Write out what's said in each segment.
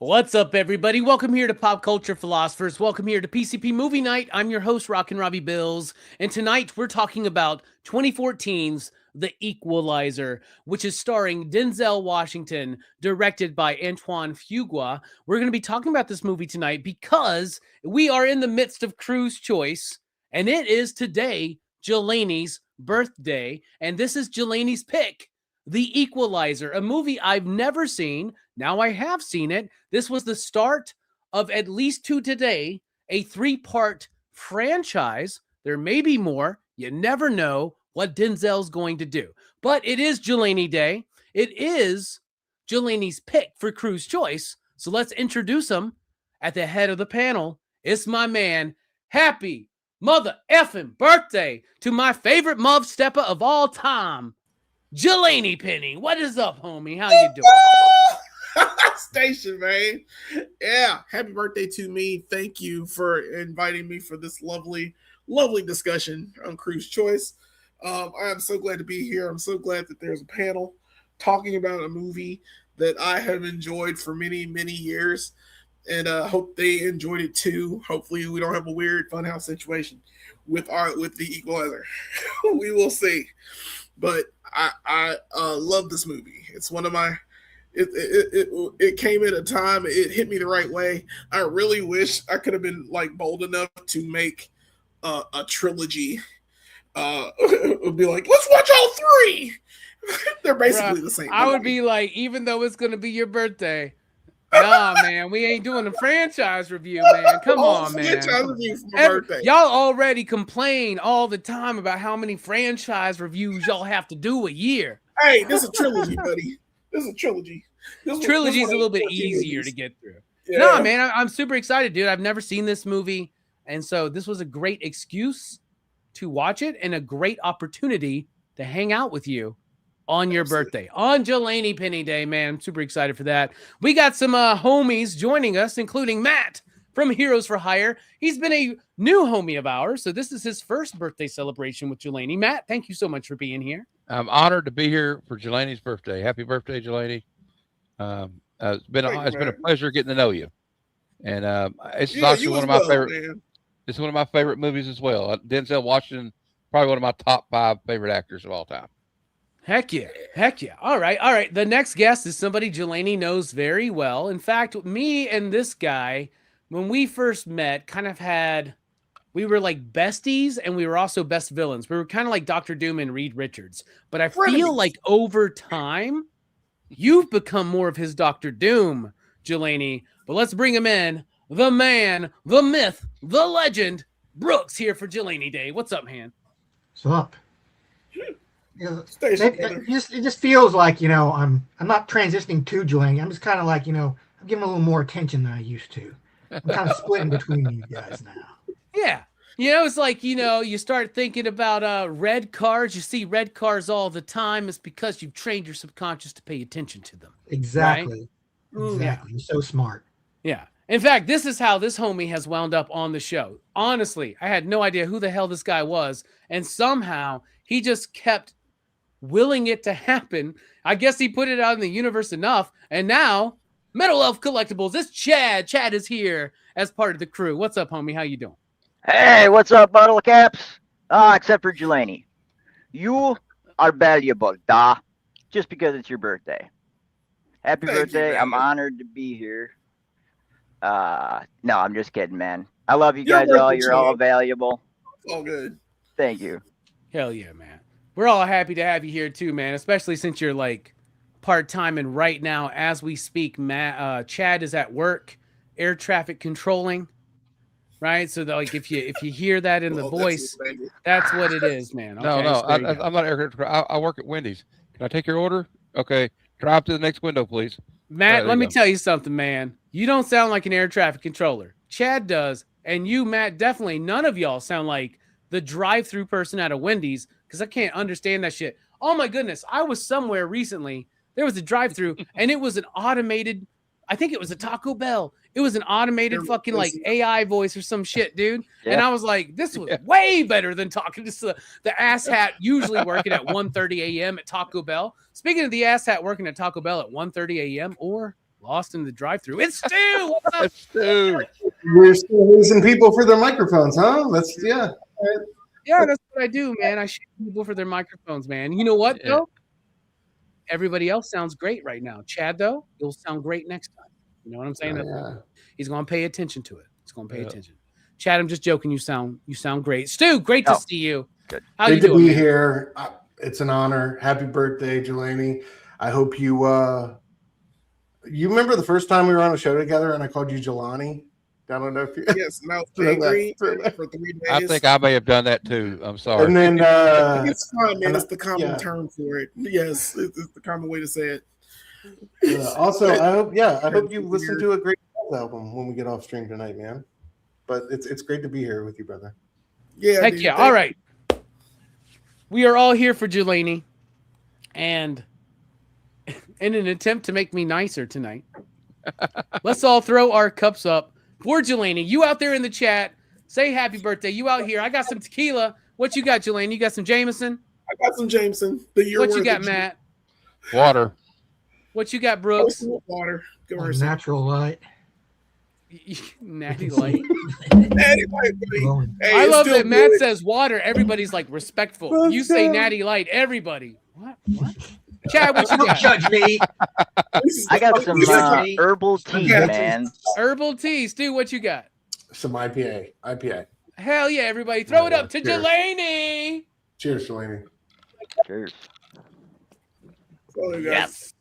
What's up, everybody? Welcome here to Pop Culture Philosophers. Welcome here to PCP Movie Night. I'm your host, Rockin, Robbie Bills, and tonight we're talking about 2014's The Equalizer, which is starring Denzel Washington, directed by Antoine Fuqua. We're going to be talking about this movie tonight because we are in the midst of Crew's Choice, and it is today Jelani's birthday, and this is Jelani's pick, The Equalizer, a movie I've never seen. Now I have seen it. This was the start of, at least to today, a 3-part franchise. There may be more. You never know what Denzel's going to do. But it is Jelani Day. It is Jelani's pick for Crew's Choice. So let's introduce him at the head of the panel. It's my man. Happy mother effing birthday to my favorite mov stepper of all time, Jelani Penny. What is up, homie? How you doing? Station, man. Yeah, happy birthday to me. Thank you for inviting me for this lovely discussion on Crew's Choice. I am so glad to be here. I'm so glad that there's a panel talking about a movie that I have enjoyed for many years, and hope they enjoyed it too. Hopefully, we don't have a weird funhouse situation with The Equalizer. We will see. But I love this movie. It's one of my. It came at a time. It hit me the right way. I really wish I could have been like bold enough to make a trilogy. Would be like, let's watch all three. They're basically the same. I would be like, even though it's gonna be your birthday, nah, man, we ain't doing a franchise review, man. Come on, man. Franchise review for my birthday. Y'all already complain all the time about how many franchise reviews y'all have to do a year. Hey, this is a trilogy, buddy. This is a trilogy. Trilogy is a little bit easier to get through. Yeah. No, man, I'm super excited, dude. I've never seen this movie, and so this was a great excuse to watch it and a great opportunity to hang out with you on your birthday, on Jelani Penny Day, man. I'm super excited for that. We got some homies joining us, including Matt from Heroes for Hire. He's been a new homie of ours, so this is his first birthday celebration with Jelani. Matt, thank you so much for being here. I'm honored to be here for Jelani's birthday. Happy birthday, Jelani. It's been a pleasure getting to know you, and it's also one of my favorite. Man. It's one of my favorite movies as well. Denzel Washington, probably one of my top 5 favorite actors of all time. Heck yeah. All right. The next guest is somebody Jelani knows very well. In fact, me and this guy, when we first met, we were like besties, and we were also best villains. We were kind of like Dr. Doom and Reed Richards. But I feel like over time, you've become more of his Dr. Doom, Jelani. But let's bring him in. The man, the myth, the legend, Brooks here for Jelani Day. What's up, man? What's up? It just feels like, I'm not transitioning to Jelani. I'm just kind of like, I'm giving a little more attention than I used to. I'm kind of splitting between you guys now. Yeah. It's like, you start thinking about red cars. You see red cars all the time. It's because you've trained your subconscious to pay attention to them. Exactly. Right? Exactly. Yeah. You're so smart. Yeah. In fact, this is how this homie has wound up on the show. Honestly, I had no idea who the hell this guy was. And somehow he just kept willing it to happen. I guess he put it out in the universe enough. And now, Metal Elf Collectibles, it's Chad. Chad is here as part of the crew. What's up, homie? How you doing? Hey, what's up, bottle caps? Except for Jelani. You are valuable, just because it's your birthday. Happy birthday. I'm honored to be here. No, I'm just kidding, man. I love you guys all. You're all valuable. It's all good. Thank you. Hell yeah, man. We're all happy to have you here too, man, especially since you're like part-time, and right now as we speak, Chad is at work air traffic controlling, right? So like if you hear that in the voice, that's what it is, man. Okay, no, I'm not air traffic. I work at Wendy's. Can I take your order? Okay, drive to the next window, please. Matt, let me tell you something, man. You don't sound like an air traffic controller. Chad does, and you, Matt, definitely. None of y'all sound like the drive-through person at a Wendy's, because I can't understand that shit. Oh my goodness, I was somewhere recently. There was a drive-through, and it was an automated. I think it was a Taco Bell. It was an automated fucking like AI voice or some shit, dude. Yeah. And I was like, this was way better than talking to the asshat usually working at 1:30 a.m. at Taco Bell. Speaking of the asshat working at Taco Bell at 1:30 a.m. or lost in the drive-through. It's Stu. What's up? Stu. We're still losing people for their microphones, huh? That's yeah. Yeah, that's what I do, man. I shoot people for their microphones, man. You know what, though? Everybody else sounds great right now. Chad, though, you'll sound great next time. You know what I'm saying? He's going to pay attention to it. He's going to pay attention. Chad, I'm just joking. You sound great. Stu, great to see you. Good. How Great you doing, to be man? here. It's an honor. Happy birthday, Jelani. I hope you you remember the first time we were on a show together and I called you Jelani? I don't know if you Yes, and I was angry for 3 days. I think I may have done that too. I'm sorry. And then It's fine, man. It's the common term for it. Yes, it's the common way to say it. Also, I hope you listen to a great album when we get off stream tonight, man. But it's great to be here with you, brother. Yeah, Heck yeah. All right. We are all here for Jelani. And in an attempt to make me nicer tonight, let's all throw our cups up for Jelani. You out there in the chat, say happy birthday. You out here. I got some tequila. What you got, Jelani? You got some Jameson? I got some Jameson. What you got, Matt? Water. What you got, Brooks? Water. Natural light. Natty light. Natty light, buddy. Hey, I love that good. Matt says water. Everybody's like respectful. You say natty light. Everybody. What? Chad, what you Don't got? judge me. I got some herbal tea, man. Herbal tea. Stu, what you got? Some IPA. Hell yeah, everybody. Throw it up to Cheers. Jelani. Cheers, Jelani. Cheers. Yes.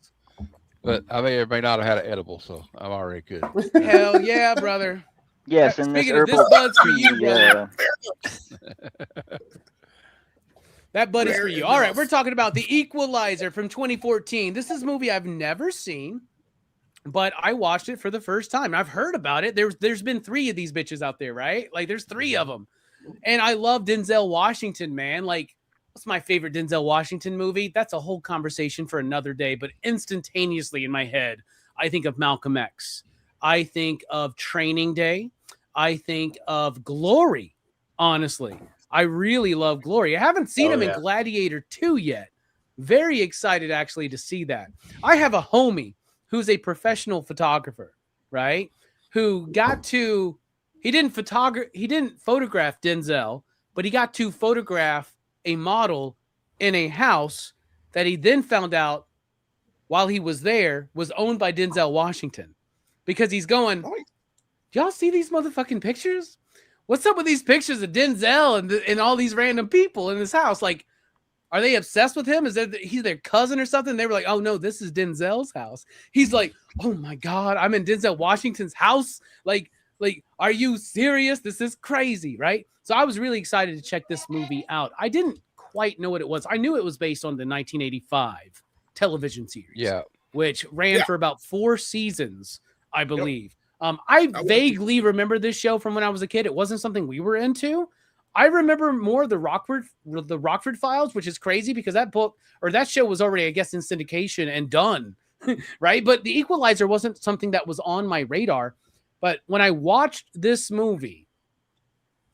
But I may or may not have had an edible, so I'm already good. Hell yeah, brother. Yes, and this Speaking of herbal this bud's for tea, you, brother. That bud is for you. All right, we're talking about The Equalizer from 2014. This is a movie I've never seen, but I watched it for the first time. I've heard about it. There's been 3 of these bitches out there, right? Like, there's 3 of them. And I love Denzel Washington, man. Like, what's my favorite Denzel Washington movie? That's a whole conversation for another day, but instantaneously in my head, I think of Malcolm X. I think of Training Day. I think of Glory, honestly. I really love Glory. I haven't seen him in Gladiator 2 yet. Very excited, actually, to see that. I have a homie who's a professional photographer, right? Who got to, he didn't photograph Denzel, but he got to photograph a model in a house that he then found out while he was there was owned by Denzel Washington. Because he's going, do y'all see these motherfucking pictures? What's up with these pictures of Denzel and all these random people in this house? Like, are they obsessed with him? Is that he's their cousin or something? They were like, oh no, this is Denzel's house. He's like, oh my God, I'm in Denzel Washington's house. Like, are you serious? This is crazy, right? So I was really excited to check this movie out. I didn't quite know what it was. I knew it was based on the 1985 television series, which ran for about 4 seasons, I believe. I vaguely remember this show from when I was a kid. It wasn't something we were into. I remember more the Rockford Files, which is crazy because that book or that show was already, I guess, in syndication and done, right? But The Equalizer wasn't something that was on my radar. But when I watched this movie,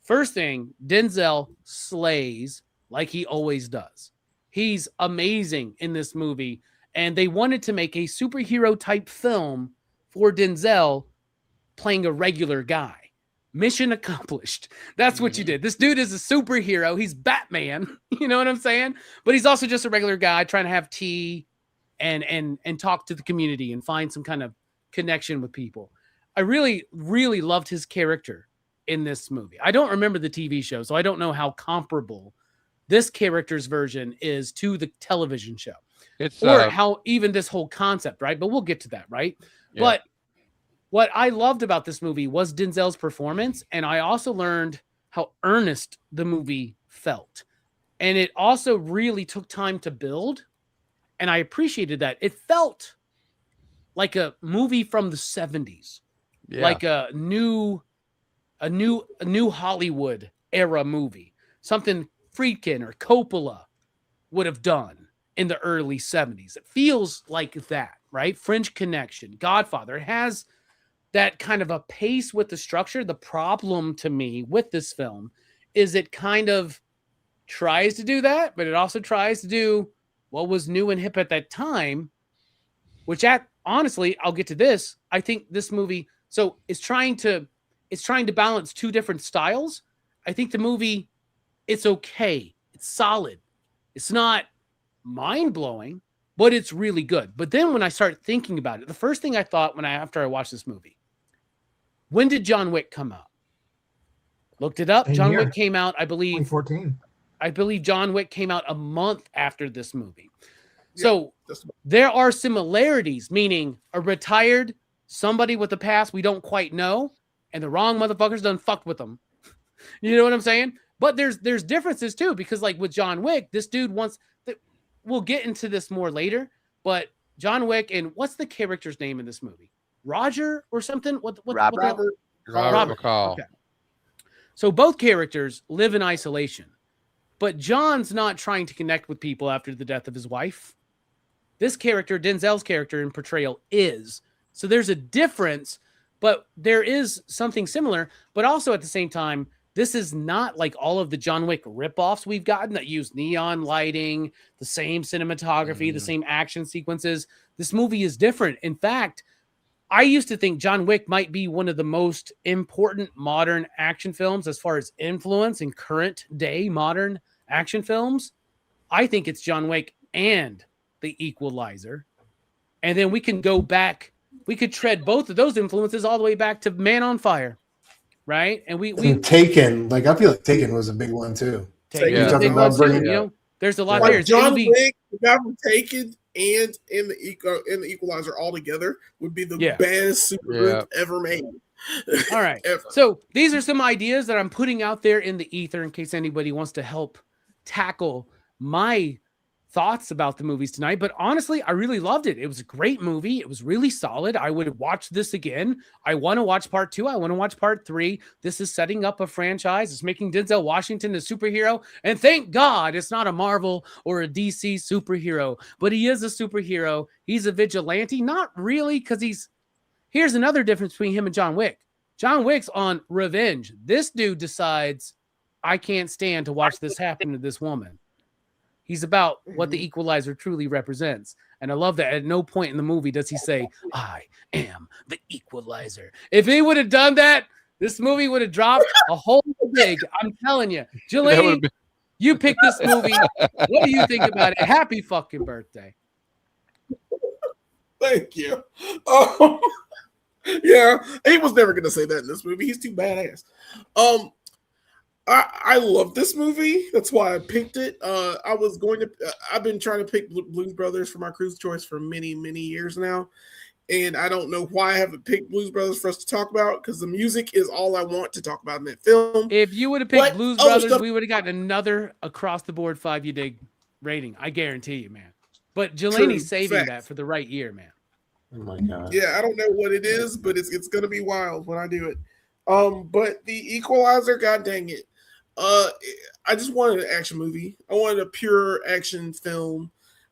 first thing, Denzel slays like he always does. He's amazing in this movie. And they wanted to make a superhero type film for Denzel playing a regular guy. Mission accomplished. That's what you did. This dude is a superhero. He's Batman. You know what I'm saying? But he's also just a regular guy trying to have tea and talk to the community and find some kind of connection with people. I really, really loved his character in this movie. I don't remember the TV show, so I don't know how comparable this character's version is to the television show. It's or how even this whole concept, right? But we'll get to that, right? Yeah. But what I loved about this movie was Denzel's performance, and I also learned how earnest the movie felt. And it also really took time to build, and I appreciated that. It felt like a movie from the 70s, like a new Hollywood era movie, something Friedkin or Coppola would have done in the early 70s. It feels like that, right? French Connection, Godfather. It has that kind of a pace with the structure. The problem to me with this film is it kind of tries to do that, but it also tries to do what was new and hip at that time, which at honestly, I'll get to this. I think this movie it's trying to balance two different styles. I think the movie, it's okay. It's solid. It's not mind-blowing, but it's really good. But then when I start thinking about it, the first thing I thought after I watched this movie, when did John Wick come out? Looked it up. John Wick came out, I believe, 2014. I believe John Wick came out a month after this movie. So there are similarities, meaning a retired somebody with a past we don't quite know, and the wrong motherfuckers done fucked with them. You know what I'm saying? But there's differences too, because like with John Wick, this dude we'll get into this more later, but John Wick, and what's the character's name in this movie? Roger or something? Robert McCall. Okay. So both characters live in isolation, but John's not trying to connect with people after the death of his wife. This character, Denzel's character in portrayal, is. So there's a difference, but there is something similar. But also at the same time, this is not like all of the John Wick ripoffs we've gotten that use neon lighting, the same cinematography, the same action sequences. This movie is different. In fact, I used to think John Wick might be one of the most important modern action films as far as influence in current day modern action films. I think it's John Wick and The Equalizer. And then we can go back. We could tread both of those influences all the way back to Man on Fire. Right? And we Taken, like I feel like Taken was a big one too. Taken, there's a lot like there. John Wick, Taken, and in the Equalizer all together would be the best super group ever made. All right. So these are some ideas that I'm putting out there in the ether in case anybody wants to help tackle my thoughts about the movies tonight. But honestly, I really loved it. It was a great movie. It was really solid. I would watch this again. I want to watch part 2. I want to watch part 3. This is setting up a franchise. It's making Denzel Washington a superhero. And thank God it's not a Marvel or a DC superhero, but he is a superhero. He's a vigilante. Not really, because here's another difference between him and John Wick. John Wick's on revenge. This dude decides, I can't stand to watch this happen to this woman. He's about what the Equalizer truly represents. And I love that at no point in the movie does he say, I am the Equalizer. If he would have done that, this movie would have dropped a whole big. I'm telling you. Jelani, you picked this movie. What do you think about it? Happy fucking birthday. Thank you. Yeah, he was never going to say that in this movie. He's too badass. I love this movie. That's why I picked it. I've been trying to pick Blues Brothers for my cruise choice for many, many years now. And I don't know why I haven't picked Blues Brothers for us to talk about, because the music is all I want to talk about in that film. If you would have picked Blues Brothers, we would have gotten another across the board 5 you dig rating. I guarantee you, man. But Jelani's saving that for the right year, man. Oh my God. Yeah, I don't know what it is, but it's gonna be wild when I do it. But the Equalizer, god dang it. I just wanted an action movie. I wanted a pure action film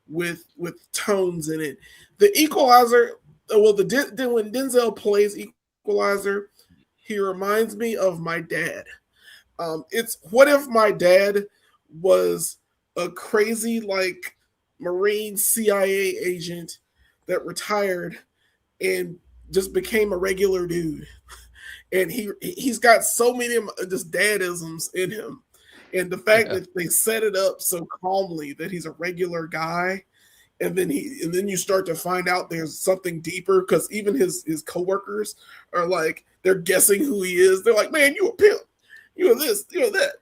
with tones in it. The Equalizer, when Denzel plays Equalizer, he reminds me of my dad. It's what if my dad was a crazy like Marine CIA agent that retired and just became a regular dude. And he's got so many just dadisms in him. And the fact that they set it up so calmly that he's a regular guy, and then you start to find out there's something deeper, because even his coworkers are like, they're guessing who he is. They're like, man, you a pimp. You are this, you are that.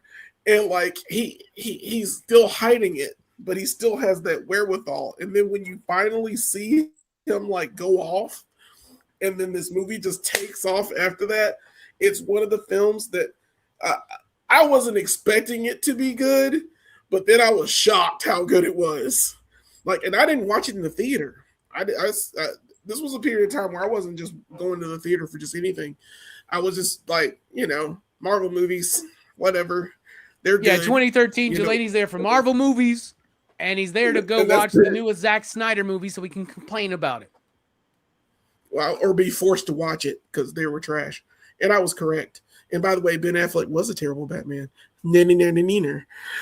And like he's still hiding it, but he still has that wherewithal. And then when you finally see him like go off, and then this movie just takes off after that, it's one of the films that I wasn't expecting it to be good, but then I was shocked how good it was. Like, and I didn't watch it in the theater. This was a period of time where I wasn't just going to the theater for just anything. I was just like, Marvel movies, whatever. They're good. Yeah, 2013, Jelani's there for Marvel movies, and he's there to go watch the newest Zack Snyder movie so we can complain about it. Well, or be forced to watch it because they were trash. And I was correct. And by the way, Ben Affleck was a terrible Batman.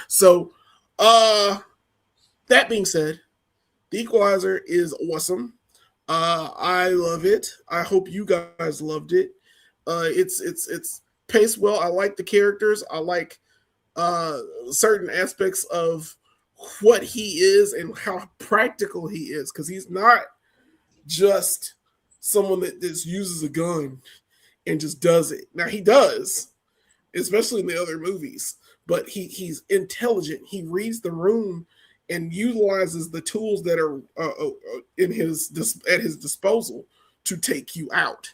So, that being said, The Equalizer is awesome. I love it. I hope you guys loved it. It's paced well. I like the characters. I like certain aspects of what he is and how practical he is, because he's not just someone that just uses a gun and just does it. Now he does, especially in the other movies, but he's intelligent. He reads the room and utilizes the tools that are at his disposal to take you out.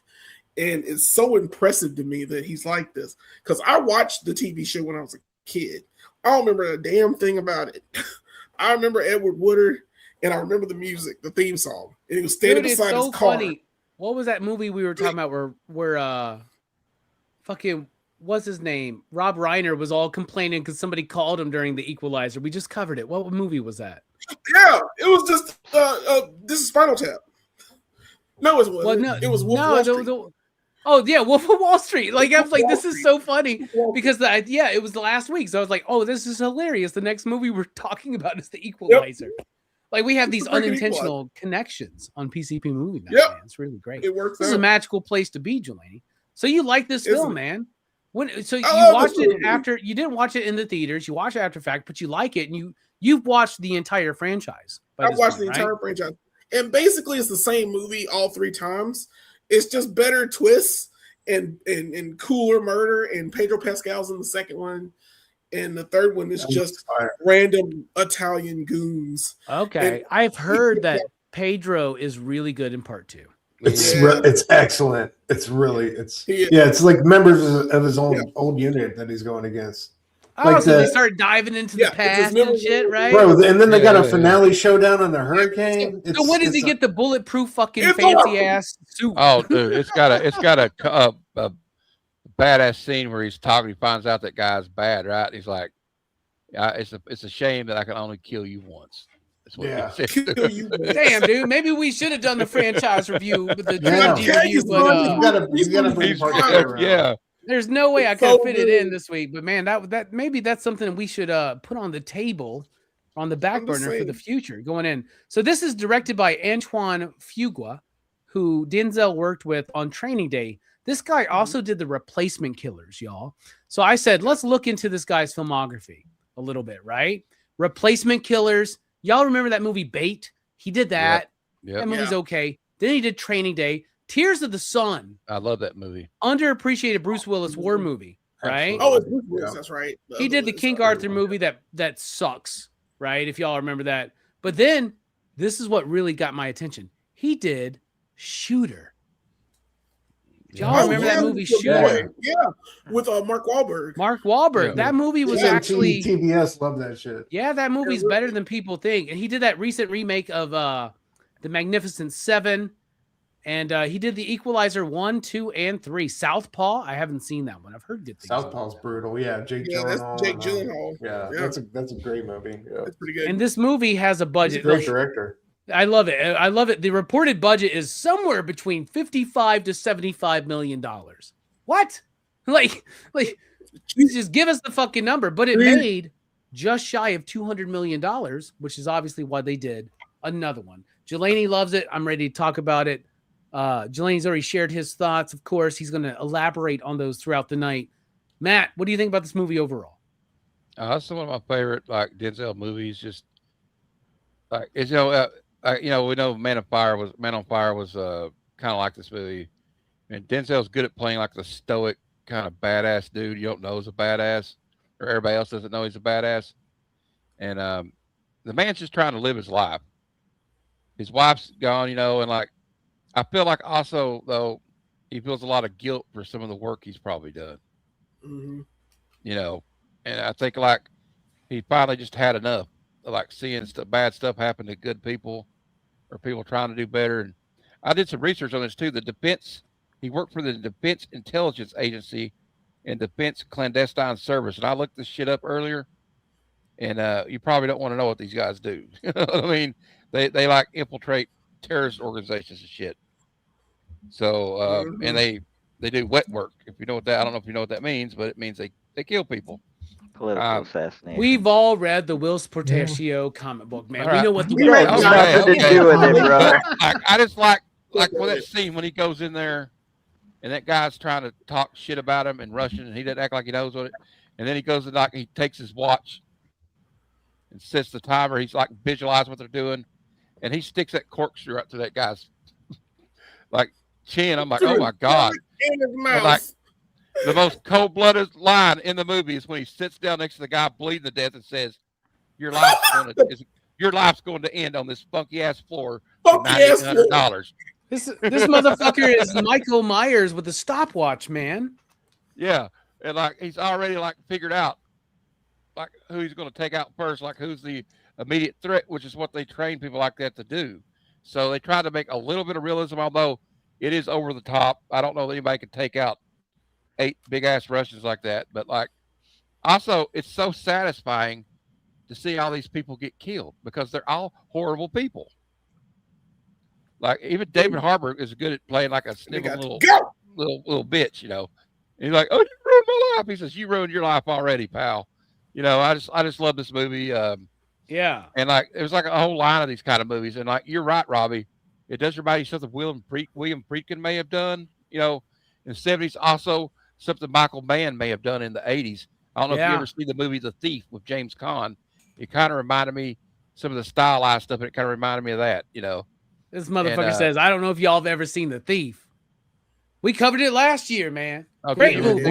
And it's so impressive to me that he's like this, because I watched the TV show when I was a kid. I don't remember a damn thing about it. I remember Edward Woodard, and I remember the music, the theme song, and he was standing beside his car. Funny. What was that movie we were talking about where fucking what's his name? Rob Reiner was all complaining because somebody called him during the Equalizer. We just covered it. What movie was that? Yeah, it was just this is Spinal Tap. No, it wasn't. Well, no, it was Wolf of Wall Street. Oh yeah, Wolf of Wall Street. Like I was like, this is so funny because it was the last week. So I was like, oh, this is hilarious. The next movie we're talking about is the Equalizer. Yep. Like we have these unintentional connections on PCP Movie Night. Yep. Man. It's really great. It works. This is a magical place to be, Jelani. So you like this film, man? So you Oh, watched it after? You didn't watch it in the theaters. You watched it after fact, but you like it, and you've watched the entire franchise. I've watched the entire franchise, and basically it's the same movie all three times. It's just better twists and cooler murder. And Pedro Pascal's in the second one, and the third one is just random Italian goons. Okay, and I've heard that Pedro is really good in part 2. It's excellent. It's like members of his own old unit that he's going against. Oh, like so they start diving into the past and shit, right? Bro, and then they got a finale showdown on the hurricane. So when does he get the bulletproof fucking fancy ass suit? Oh, dude, it's got a badass scene where he's talking. He finds out that guy's bad, right? And he's like, "It's a shame that I can only kill you once." Damn, dude. Maybe we should have done the franchise review with the you gotta bring yeah. There's no way I could fit it in this week, but man, that maybe that's something we should put on the table, on the back burner for the future going in. So this is directed by Antoine Fuqua, who Denzel worked with on Training Day. This guy also did The Replacement Killers, y'all. So I said, let's look into this guy's filmography a little bit, right? Replacement Killers. Y'all remember that movie Bait? He did that. Yep. That movie's okay. Then he did Training Day. Tears of the Sun. I love that movie. Underappreciated Bruce Willis war movie, right? Oh, it's Bruce Willis. That's right. He did the King Arthur movie that sucks, right? If y'all remember that. But then this is what really got my attention. He did Shooter. Y'all remember that movie Shooter? Yeah, with Mark Wahlberg. Mark Wahlberg. Yeah. That movie was actually TBS. Love that shit. Yeah, that movie's better than people think. And he did that recent remake of The Magnificent Seven. And he did the Equalizer 1, 2, and 3. Southpaw. I haven't seen that one. I've heard good things. Southpaw's brutal. Yeah, Jake Gyllenhaal. That's Jake Gyllenhaal. Yeah, that's a great movie. Yeah. That's pretty good. And this movie has a budget. He's a great director. I love it. I love it. The reported budget is somewhere between $55 to $75 million. What? Like, just give us the fucking number. But it made just shy of $200 million, which is obviously why they did another one. Jelani loves it. I'm ready to talk about it. Jelani's already shared his thoughts. Of course, he's going to elaborate on those throughout the night. Matt, what do you think about this movie overall? It's one of my favorite Denzel movies. Just it's we know Man on Fire was kind of like this movie, and Denzel's good at playing like the stoic kind of badass dude you don't know is a badass, or everybody else doesn't know he's a badass, and the man's just trying to live his life. His wife's gone, and I feel like also though he feels a lot of guilt for some of the work he's probably done. Mm-hmm. And I think he finally just had enough of seeing bad stuff happen to good people or people trying to do better. And I did some research on this too. He worked for the Defense Intelligence Agency and Defense Clandestine Service. And I looked this shit up earlier, and you probably don't want to know what these guys do. I mean, they infiltrate terrorist organizations and shit. So and they do wet work. If you know what that, I don't know if you know what that means, but it means they kill people Political assassination. We've all read the Will Portacio comic book, man. Right. We know what the We have nothing to do with it, bro. I just like when that scene when he goes in there and that guy's trying to talk shit about him in Russian and he doesn't act like he knows what it. And then he goes and he takes his watch and sets the timer. He's like visualize what they're doing, and he sticks that corkscrew up to that guy's like chin. I'm like, oh my god! And like the most cold-blooded line in the movie is when he sits down next to the guy bleeding to death and says, "Your life's going to end on this funky ass floor for $9,800." This motherfucker is Michael Myers with a stopwatch, man. Yeah, and like he's already like figured out like who he's going to take out first, like who's the immediate threat, which is what they train people like that to do. So they try to make a little bit of realism, although it is over the top. I don't know that anybody could take out 8 big ass Russians like that, but like also it's so satisfying to see all these people get killed because they're all horrible people. Like even David Harbour is good at playing like a snivel little bitch, you know. And he's like, "Oh, you ruined my life." He says, "You ruined your life already, pal." You know, I just love this movie. Yeah, and like it was like a whole line of these kind of movies, and like you're right, Robbie. It does remind you something William Friedkin may have done, you know, in the 70s. Also, something Michael Mann may have done in the 80s. I don't know if you ever see the movie The Thief with James Caan. It kind of reminded me some of the stylized stuff, and it kind of reminded me of that, you know. This motherfucker says, "I don't know if y'all have ever seen The Thief." We covered it last year, man. Oh, great movie.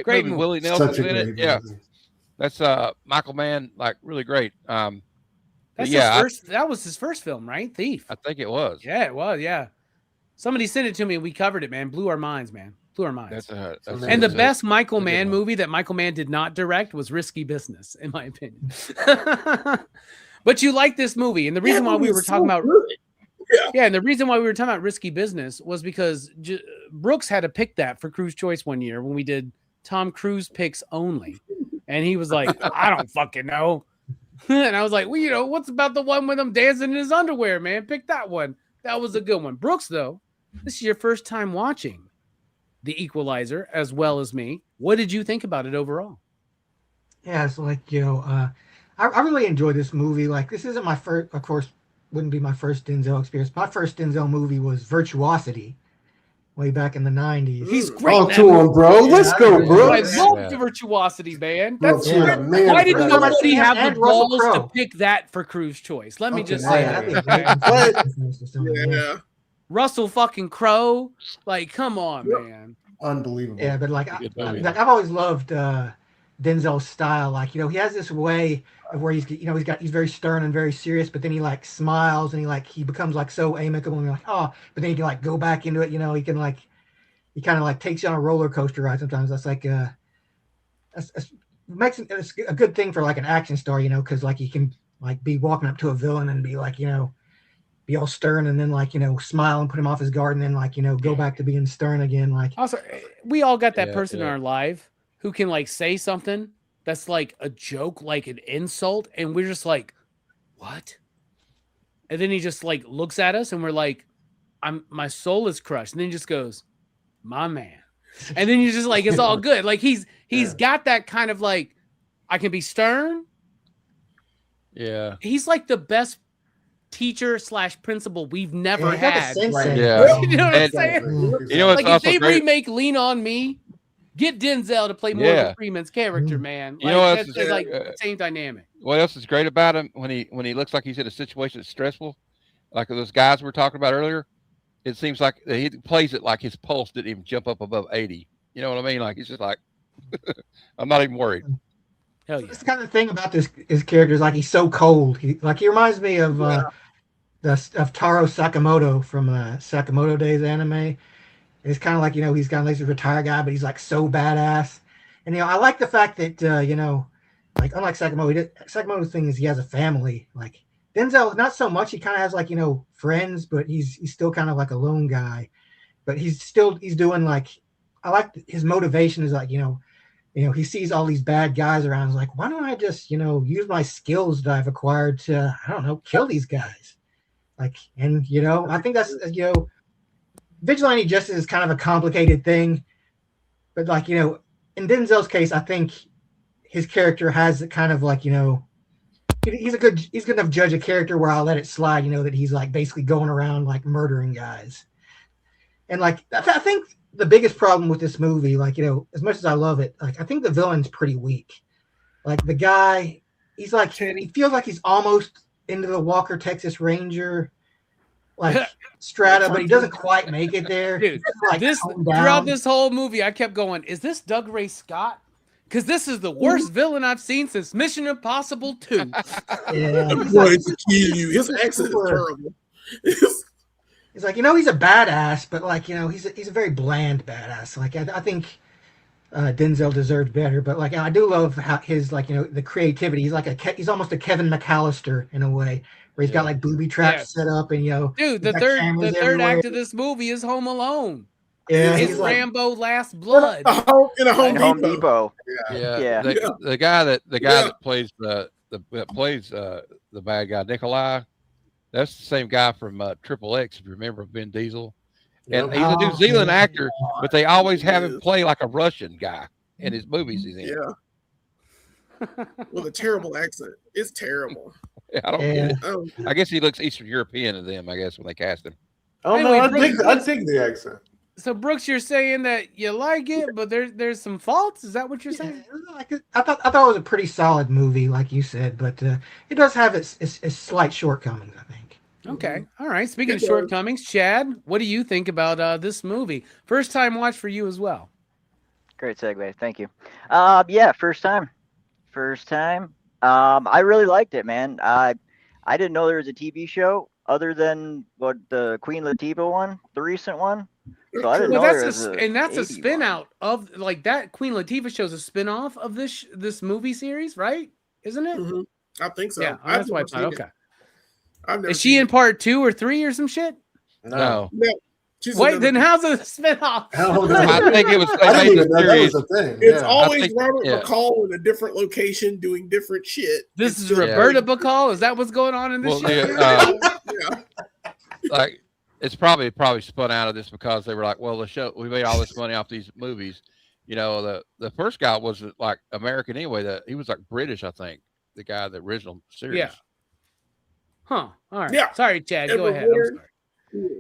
Great movie. Willie Nelson's in it. Yeah, that's Michael Mann, like really great. That was his first film, right? Thief. I think it was. Yeah, it was. Yeah. Somebody sent it to me and we covered it, man. Blew our minds, man. Blew our minds. And the best Michael Mann movie that Michael Mann did not direct was Risky Business, in my opinion. But you like this movie, and the reason why we were talking about and the reason why we were talking about Risky Business was because Brooks had to pick that for Cruise Choice one year when we did Tom Cruise picks only, and he was like, "I don't fucking know." And I was like, "Well, you know, what's about the one with him dancing in his underwear, man? Pick that one. That was a good one." Brooks, though, this is your first time watching The Equalizer as well as me. What did you think about it overall? Yeah, it's like, you know, I really enjoyed this movie. Like, this isn't my first, of course, wouldn't be my first Denzel experience. My first Denzel movie was Virtuosity, way back in the 90s. He's great. Oh, to him, bro. Let's go, bro. I love the Virtuosity, man. That's why did nobody have the balls to pick that for Cruise Choice? Let me just say that. Russell fucking Crowe. Like, come on, man. Unbelievable. Yeah, but like I've always loved Denzel's style. Like, you know, he has this way of where he's very stern and very serious, but then he like smiles and he becomes like so amicable and you're like, oh, but then he can like go back into it, you know, he kind of like takes you on a roller coaster ride sometimes. That's like makes it a good thing for like an action star, you know, because like he can like be walking up to a villain and be like, you know, be all stern and then like, you know, smile and put him off his guard and then like, you know, go back to being stern again. Like, also, we all got that person in our life who can like say something that's like a joke, like an insult, and we're just like, what? And then he just like looks at us and we're like, my soul is crushed. And then he just goes, my man. And then you're just like, it's all good. Like he's got that kind of like, I can be stern. Yeah. He's like the best teacher / principal we've never had. Yeah. You know what I'm saying? You know what's like also if they great? remake Lean On Me, get Denzel to play Morgan Freeman's character, man. Like, you know that's like the same dynamic. What else is great about him when he looks like he's in a situation that's stressful, like those guys we were talking about earlier? It seems like he plays it like his pulse didn't even jump up above 80. You know what I mean? Like he's just like, I'm not even worried. Hell yeah. That's the kind of thing about his character is like he's so cold. He reminds me of Taro Sakamoto from Sakamoto Days anime. It's kind of like, you know, he's kind of like a retired guy, but he's like so badass. And, you know, I like the fact that, you know, like unlike Sakamoto, Sakamoto's thing is he has a family. Like Denzel, not so much. He kind of has like, you know, friends, but he's still kind of like a lone guy. But he's doing like, I like his motivation is like, you know, he sees all these bad guys around. He's like, why don't I just, you know, use my skills that I've acquired to, I don't know, kill these guys. Like, and, you know, I think that's, you know, vigilante justice is kind of a complicated thing, but like, you know, in Denzel's case, I think his character has the kind of like, he's good enough judge of character where I'll let it slide, that he's like basically going around like murdering guys. And like, I think the biggest problem with this movie, like, as much as I love it, like, I think the villain's pretty weak. Like the guy, he's like, he feels like he's almost into the Walker, Texas Ranger, like strata, but he doesn't quite make it there. Dude, like, throughout this whole movie, I kept going, is this Doug Ray Scott? Because this is the worst villain I've seen since Mission Impossible 2. Yeah, I'm going to kill you. His accent is terrible. He's like, he's a badass, but like, he's a very bland badass. Like, I think Denzel deserved better, but like, I do love how his, like, the creativity. He's like he's almost a Kevin McAllister in a way, where he's got like booby traps set up, and dude, the third act of this movie is Home Alone. Yeah, it's Rambo Last Blood in a Home Depot. Yeah. The guy that plays the bad guy, Nikolai. That's the same guy from Triple X, if you remember, Vin Diesel. And he's a New Zealand actor, but they always have him play like a Russian guy in his movies he's in. Yeah. With a terrible accent. It's terrible. Yeah, I don't get it. I guess he looks Eastern European to them, I guess, when they cast him. Oh, anyway, no, I take the accent. So, Brooks, you're saying that you like it, but there's some faults? Is that what you're saying? I thought it was a pretty solid movie, like you said, but it does have its slight shortcomings, I think. Okay. All right. Speaking of shortcomings, Chad, what do you think about this movie? First time watch for you as well. Great segue. Thank you. Yeah, first time. I really liked it, man. I didn't know there was a TV show other than what the Queen Latifah one, the recent one. So I didn't know there was that's a spin one. out of like that. Queen Latifah show's a spin off of this movie series, right? Isn't it? Mm-hmm. I think so. Yeah, that's why I thought. Okay. Is she in part 2 or 3 or some shit? No. Wait, then how's it a spin-off? I think it was. I didn't even know that was a thing. It's always Robert Bacall in a different location doing different shit. This is Roberta Bacall. Is that what's going on in this shit? Like it's probably spun out of this because they were like, well, we made all this money off these movies. The first guy wasn't like American anyway. He was like British, I think. The guy, the original series. Yeah. Huh. All right. Yeah. Sorry, Chad. Go ahead. I'm sorry.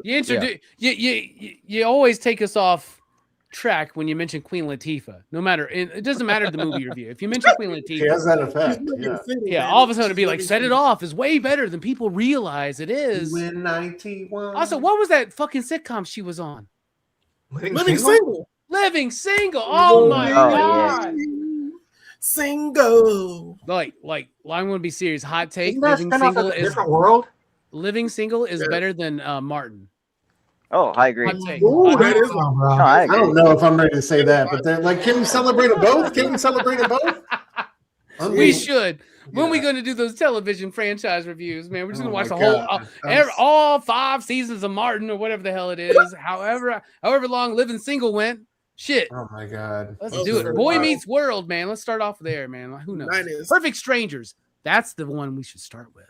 You introduce you always take us off track when you mention Queen Latifah. No matter it doesn't matter the movie review. If you mention Queen Latifah, she has that effect. Yeah. All of a sudden it'd be like Set It Off is way better than people realize it is. Win 91. Also, what was that fucking sitcom she was on? Living Single. Living Single. Oh my god. Yeah. Single. Like I'm gonna be serious. Hot take. Living Single is different world. Living Single is better than Martin. Oh, I agree. Ooh, I don't know if I'm ready to say that, but they're like, can we celebrate them both? We should. When we going to do those television franchise reviews, man? We're just going to watch the all 5 seasons of Martin or whatever the hell it is. However long Living Single went. Shit. Oh my god. Let's do it. Boy Meets World, man. Let's start off there, man. Who knows? Perfect Strangers. That's the one we should start with.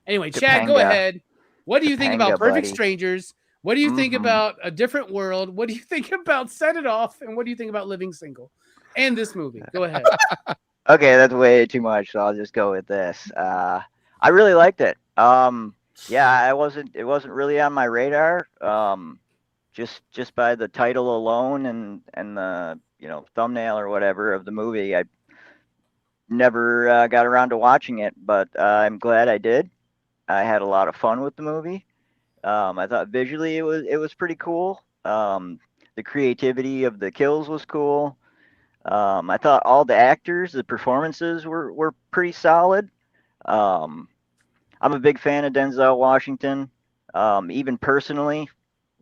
Anyway, Chad, go ahead. What do you think about Perfect Strangers? What do you think about A Different World? What do you think about Set It Off? And what do you think about Living Single? And this movie. Go ahead. Okay, that's way too much, so I'll just go with this. I really liked it. Yeah, it wasn't really on my radar. Just by the title alone and the thumbnail or whatever of the movie, I never got around to watching it, but I'm glad I did. I had a lot of fun with the movie. I thought visually it was pretty cool. The creativity of the kills was cool. I thought all the actors, the performances were pretty solid. I'm a big fan of Denzel Washington, even personally.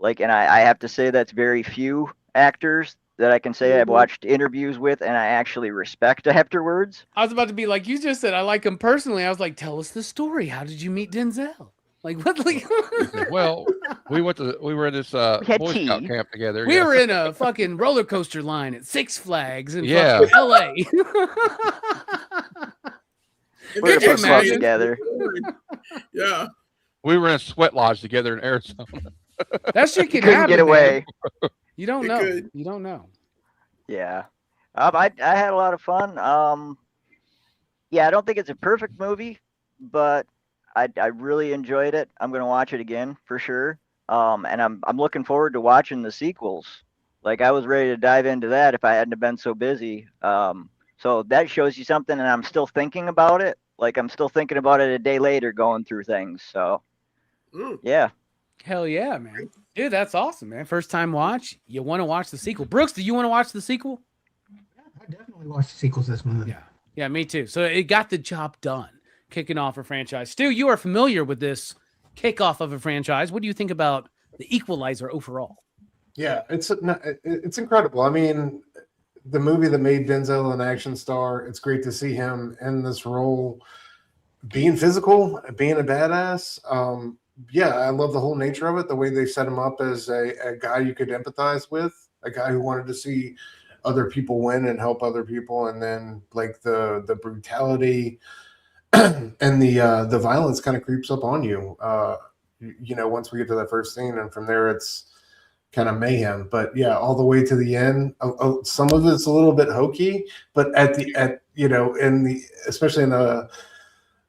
And I have to say that's very few actors that I can say I've watched interviews with and I actually respect afterwards. I was about to be like, you just said I like him personally. I was like, tell us the story. How did you meet Denzel? Like what? Like, well, we were in this Boy Scout camp together. We were in a fucking roller coaster line at Six Flags in fucking LA. We were put club together. Yeah. We were in a sweat lodge together in Arizona. That shit can couldn't happen. Get away. Man. You don't know. You don't know. Yeah. I had a lot of fun. Yeah, I don't think it's a perfect movie, but I really enjoyed it. I'm gonna watch it again for sure. And I'm looking forward to watching the sequels. Like I was ready to dive into that if I hadn't have been so busy. So that shows you something, and I'm still thinking about it. Like I'm still thinking about it a day later, going through things. So yeah. Hell yeah, man. Dude, that's awesome, man. First time watch. You want to watch the sequel. Brooks, do you want to watch the sequel? Yeah, I definitely watched the sequels this movie. Yeah. Yeah, me too. So it got the job done, kicking off a franchise. Stu, you are familiar with this kickoff of a franchise. What do you think about the Equalizer overall? Yeah, it's incredible. I mean, the movie that made Denzel an action star. It's great to see him in this role, being physical, being a badass. Yeah, I love the whole nature of it. The way they set him up as a guy you could empathize with, a guy who wanted to see other people win and help other people, and then like the brutality and the violence kind of creeps up on you. Once we get to that first scene, and from there it's kind of mayhem. But yeah, all the way to the end. Some of it's a little bit hokey, but especially in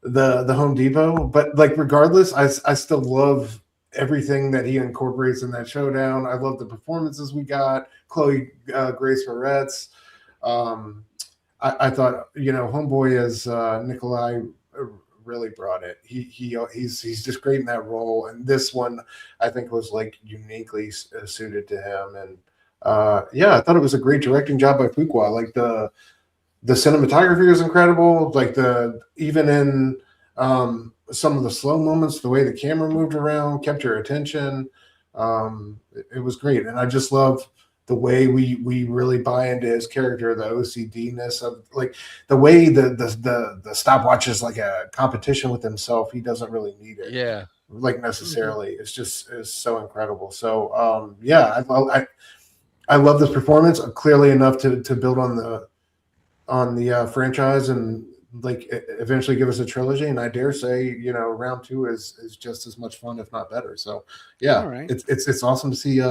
the Home Depot. But like regardless, I still love everything that he incorporates in that showdown. I love the performances we got. Chloe Grace Moretz. I thought Homeboy as Nikolai really brought it. He's just great in that role, and this one I think was like uniquely suited to him. And I thought it was a great directing job by Fuqua. Like the cinematography was incredible. Like even in some of the slow moments, the way the camera moved around kept your attention. It was great, and I just love the way we really buy into his character, the OCD-ness of like the way the stopwatch is like a competition with himself. He doesn't really need it, like necessarily. It's so incredible. So I love this performance clearly enough to build on the franchise and like eventually give us a trilogy. And I dare say, round 2 is just as much fun, if not better. So yeah, right. It's awesome to see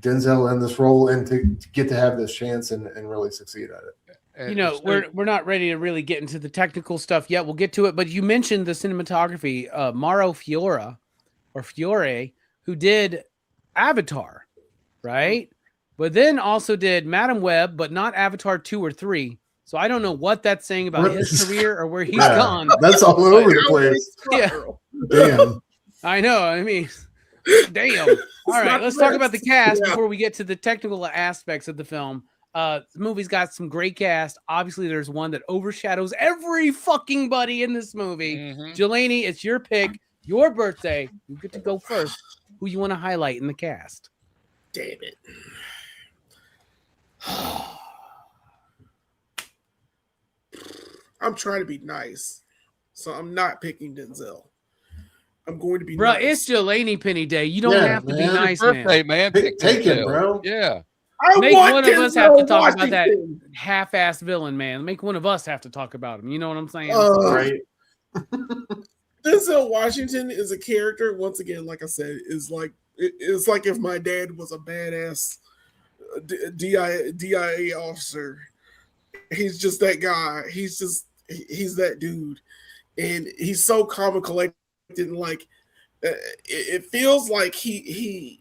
Denzel in this role and to get to have this chance and really succeed at it. We're not ready to really get into the technical stuff yet. We'll get to it, but you mentioned the cinematography. Mauro Fiore, who did Avatar, right? But then also did Madam Web, but not Avatar 2 or 3. So I don't know what that's saying about his career or where he's gone. That's all over the place. Yeah. Damn. I know. I mean, damn. All right, let's talk about the cast before we get to the technical aspects of the film. The movie's got some great cast. Obviously, there's one that overshadows every fucking buddy in this movie. Jelani, it's your pick, your birthday. You get to go first. Who you want to highlight in the cast? Damn it. I'm trying to be nice, so I'm not picking Denzel. I'm going to be bro. nice. It's Jelani Penny Day. You don't have to be nice, birthday, man. Take it, bro. Yeah. Make one of us have to talk about that half-assed villain, man. Make one of us have to talk about him. You know what I'm saying? Right. Denzel Washington is a character. Once again, like I said, it's like if my dad was a badass DIA officer. He's just that guy. He's that dude, and he's so calm and collected. And like, it feels like he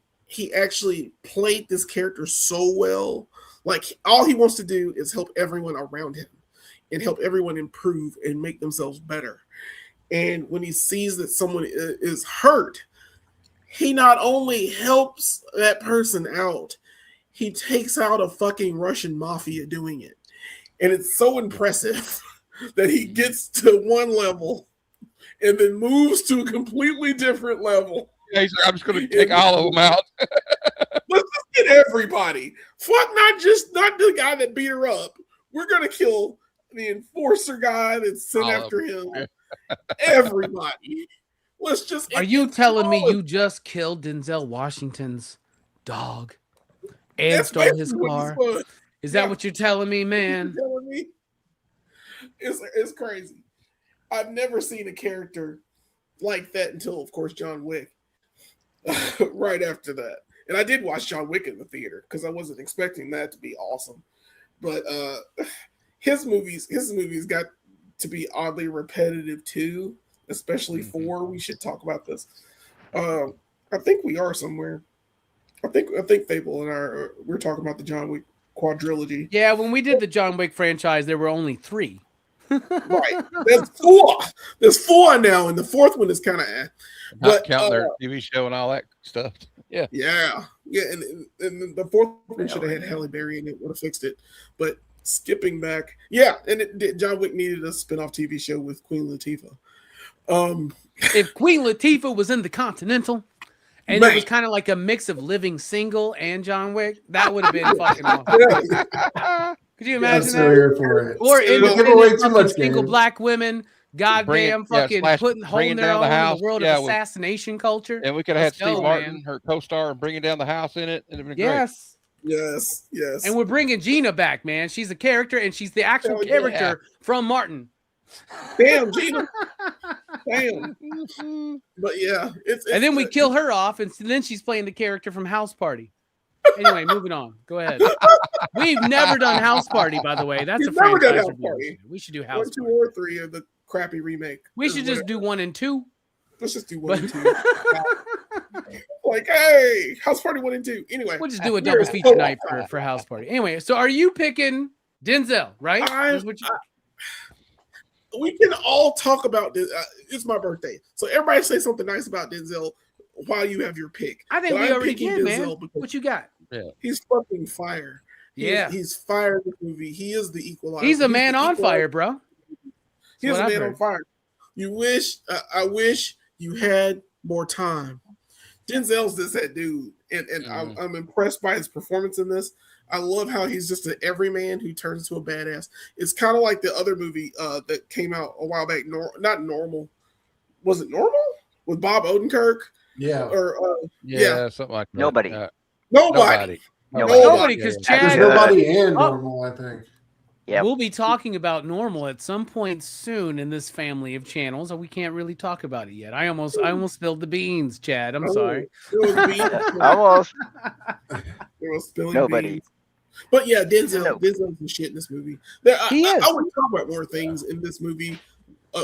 actually played this character so well. Like all he wants to do is help everyone around him, and help everyone improve and make themselves better. And when he sees that someone is hurt, he not only helps that person out, he takes out a fucking Russian mafia doing it. And it's so impressive that he gets to one level and then moves to a completely different level. Yeah, he's like, I'm just going to take all of them out. Let's just get everybody. Fuck not the guy that beat her up. We're going to kill the enforcer guy that's sent after him. Everybody. Let's just. Are you telling me you just killed Denzel Washington's dog and stole his car? Is that what you're telling me, man? You're telling me? It's crazy. I've never seen a character like that until, of course, John Wick. Right after that. And I did watch John Wick in the theater because I wasn't expecting that to be awesome. But his movies got to be oddly repetitive too, especially 4. We should talk about this. I think we are somewhere. I think Fable and we're talking about the John Wick quadrilogy. Yeah, when we did the John Wick franchise, there were only 3. Right. There's 4. There's 4 now, and the 4th one is kind of not counting their TV show and all that stuff. Yeah. Yeah. And the 4th one should have had Halle Berry in it, would have fixed it. But skipping back, and John Wick needed a spin-off TV show with Queen Latifah. If Queen Latifah was in the Continental, and it was kind of like a mix of Living Single and John Wick, that would have been fucking awesome. Could you imagine that? Or independent single black women, goddamn holding their own in the world of assassination culture. And we could have had Steve Martin, her co-star, and bringing down the house in it. It'd have been great. Yes. And we're bringing Gina back, man. She's a character, and she's the actual character from Martin. Damn, Gina. Damn. But yeah. And then we kill her off, and then she's playing the character from House Party. Anyway, moving on. Go ahead. We've never done House Party, by the way. That's a franchise review. We should do House 1, 2, or 3 of the crappy remake. We should just do 1 and 2. Let's just do 1 and 2. Like, hey, House Party 1 and 2. Anyway, we'll just do a double feature night for House Party. Anyway, so are you picking Denzel, right? We can all talk about this. It's my birthday, so everybody say something nice about Denzel while you have your pick. I think we already can, man. What you got? Yeah, he's fucking fire. He's fire in the movie. He is the Equalizer. He's a man on fire, bro. He's a man on fire. I wish you had more time. Denzel's just that dude, and I'm impressed by his performance in this. I love how he's just an everyman who turns into a badass. It's kind of like the other movie that came out a while back. Not Normal. Was it Normal? With Bob Odenkirk? Yeah. Or something like that. Nobody. Nobody, because There's nobody and Normal, I think. Yep. We'll be talking about Normal at some point soon in this family of channels. We can't really talk about it yet. I almost spilled the beans, Chad. I'm sorry. Almost. There was spilling beans. But yeah, Denzel's the shit in this movie. I would talk about more things in this movie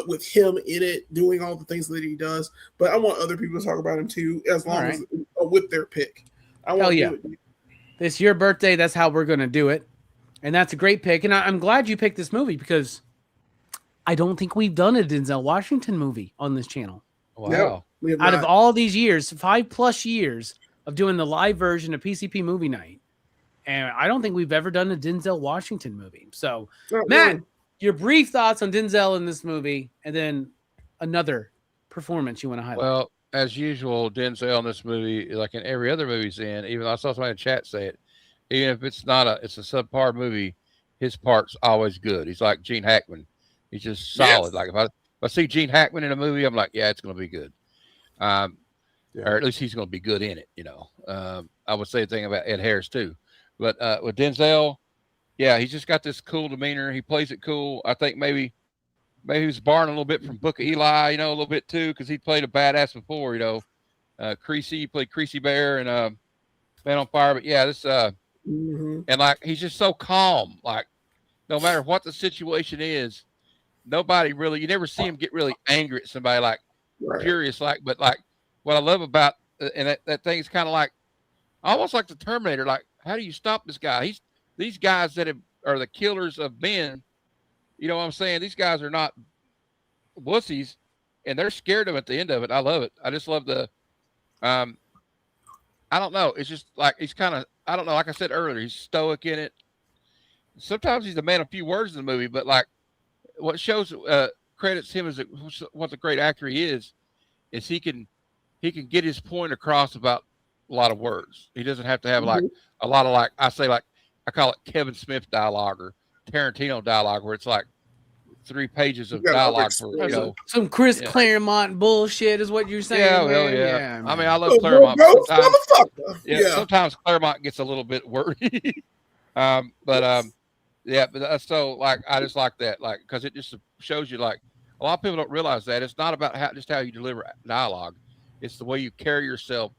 with him in it, doing all the things that he does. But I want other people to talk about him too, as long as with their pick. Hell yeah. It's your birthday. That's how we're going to do it. And that's a great pick. And I'm glad you picked this movie because I don't think we've done a Denzel Washington movie on this channel. Wow. No, out of all these years, 5+ years of doing the live version of PCP Movie Night, and I don't think we've ever done a Denzel Washington movie. So, Matt, your brief thoughts on Denzel in this movie, and then another performance you want to highlight. Well, as usual, Denzel in this movie, like in every other movie he's in, even though I saw somebody in the chat say it, even if it's it's a subpar movie, his part's always good. He's like Gene Hackman. He's just solid. Yes. Like if I see Gene Hackman in a movie, I'm like, yeah, it's going to be good. Or at least he's going to be good in it. You know, I would say the thing about Ed Harris too, but with Denzel, yeah, he's just got this cool demeanor. He plays it cool. I think maybe he was borrowing a little bit from Book of Eli, you know, a little bit too, because he played a badass before, you know, Creasy, he played Creasy Bear and Man on Fire. But yeah, this and like he's just so calm. Like no matter what the situation is, nobody really, you never see him get really angry at somebody, like furious, like. But like what I love about and that thing is kind of like almost like the Terminator. Like, how do you stop this guy? These guys that are the killers of men. You know what I'm saying? These guys are not wussies, and they're scared of him at the end of it. I love it. I just love the, I don't know. It's just like, he's kind of, I don't know. Like I said earlier, he's stoic in it. Sometimes he's a man of few words in the movie, but like what shows, credits him as what a great actor he is he can get his point across about a lot of words. He doesn't have to have like a lot of like, I call it Kevin Smith dialogue or Tarantino dialogue, where it's like 3 pages of dialogue for, you know, some Chris Claremont bullshit is what you're saying. Yeah, well, yeah. I mean, I love Claremont. Sometimes Claremont gets a little bit wordy. But that's so like I just like that, like because it just shows you like a lot of people don't realize that it's not about how you deliver dialogue. It's the way you carry yourself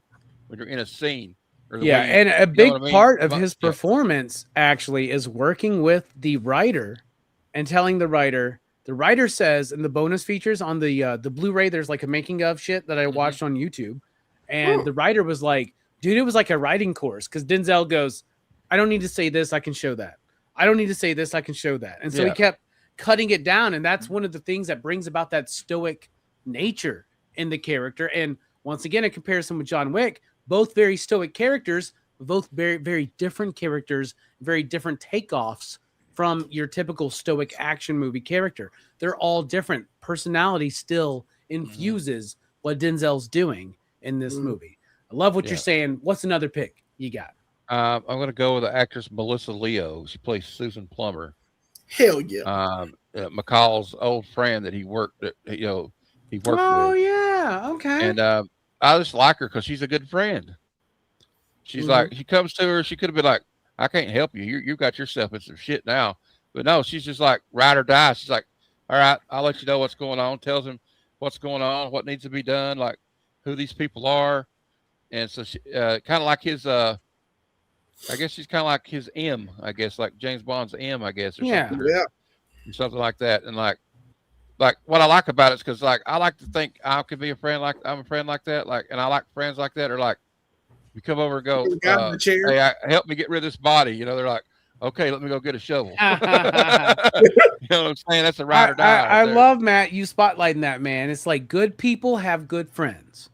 when you're in a scene. And a big part of his performance actually is working with the writer and telling the writer, The writer says in the bonus features on the Blu-ray, there's like a making of shit that I watched on YouTube, and the writer was like, dude, it was like a writing course because Denzel goes, I don't need to say this, I can show that. I don't need to say this, I can show that. And so he kept cutting it down, and that's one of the things that brings about that stoic nature in the character. And once again, in comparison with John Wick, both very stoic characters, both very, very different characters, very different takeoffs from your typical stoic action movie character. They're all different. Personality still infuses what Denzel's doing in this movie. I love what you're saying. What's another pick you got? I'm going to go with the actress Melissa Leo. She plays Susan Plummer. Hell yeah. McCall's old friend that he worked with. Oh, yeah. Okay. And I just like her because she's a good friend. She's like, she comes to her, she could have been like, I can't help you. You got yourself in some shit now. But no, she's just like ride or die. She's like, all right, I'll let you know what's going on. Tells him what's going on, what needs to be done, like who these people are. And so she kind of like his I guess she's kind of like his M, I guess, like James Bond's M, I guess, or something like that. And like what I like about it is because like I like to think I could be a friend like that, like, and I like friends like that, or like you come over and go, hey, help me get rid of this body. You know, they're like, okay, let me go get a shovel. You know what I'm saying? That's a ride or die. I love, Matt, you spotlighting that, man. It's like good people have good friends.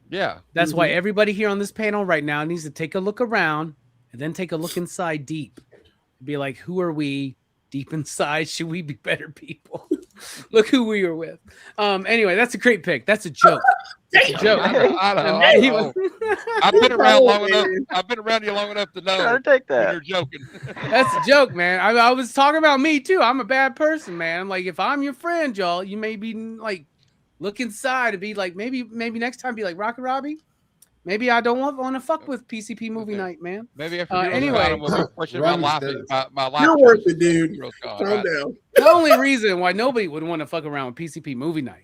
Yeah. That's why everybody here on this panel right now needs to take a look around and then take a look inside deep. Be like, who are we deep inside? Should we be better people? Look who we are with. Anyway, that's a great pick. That's a joke. That's a joke. I know. I've been around long enough. I've been around you long enough to know. I'll take that. You're joking. That's a joke, man. I was talking about me too. I'm a bad person, man. I'm like, if I'm your friend, y'all, you may be like, look inside and be like, maybe next time be like, Rockin' Robbie, maybe I don't want to fuck with PCP movie night, man. Maybe after anyway, my life. You're worth it, dude. Calm down. The only reason why nobody would want to fuck around with PCP movie night,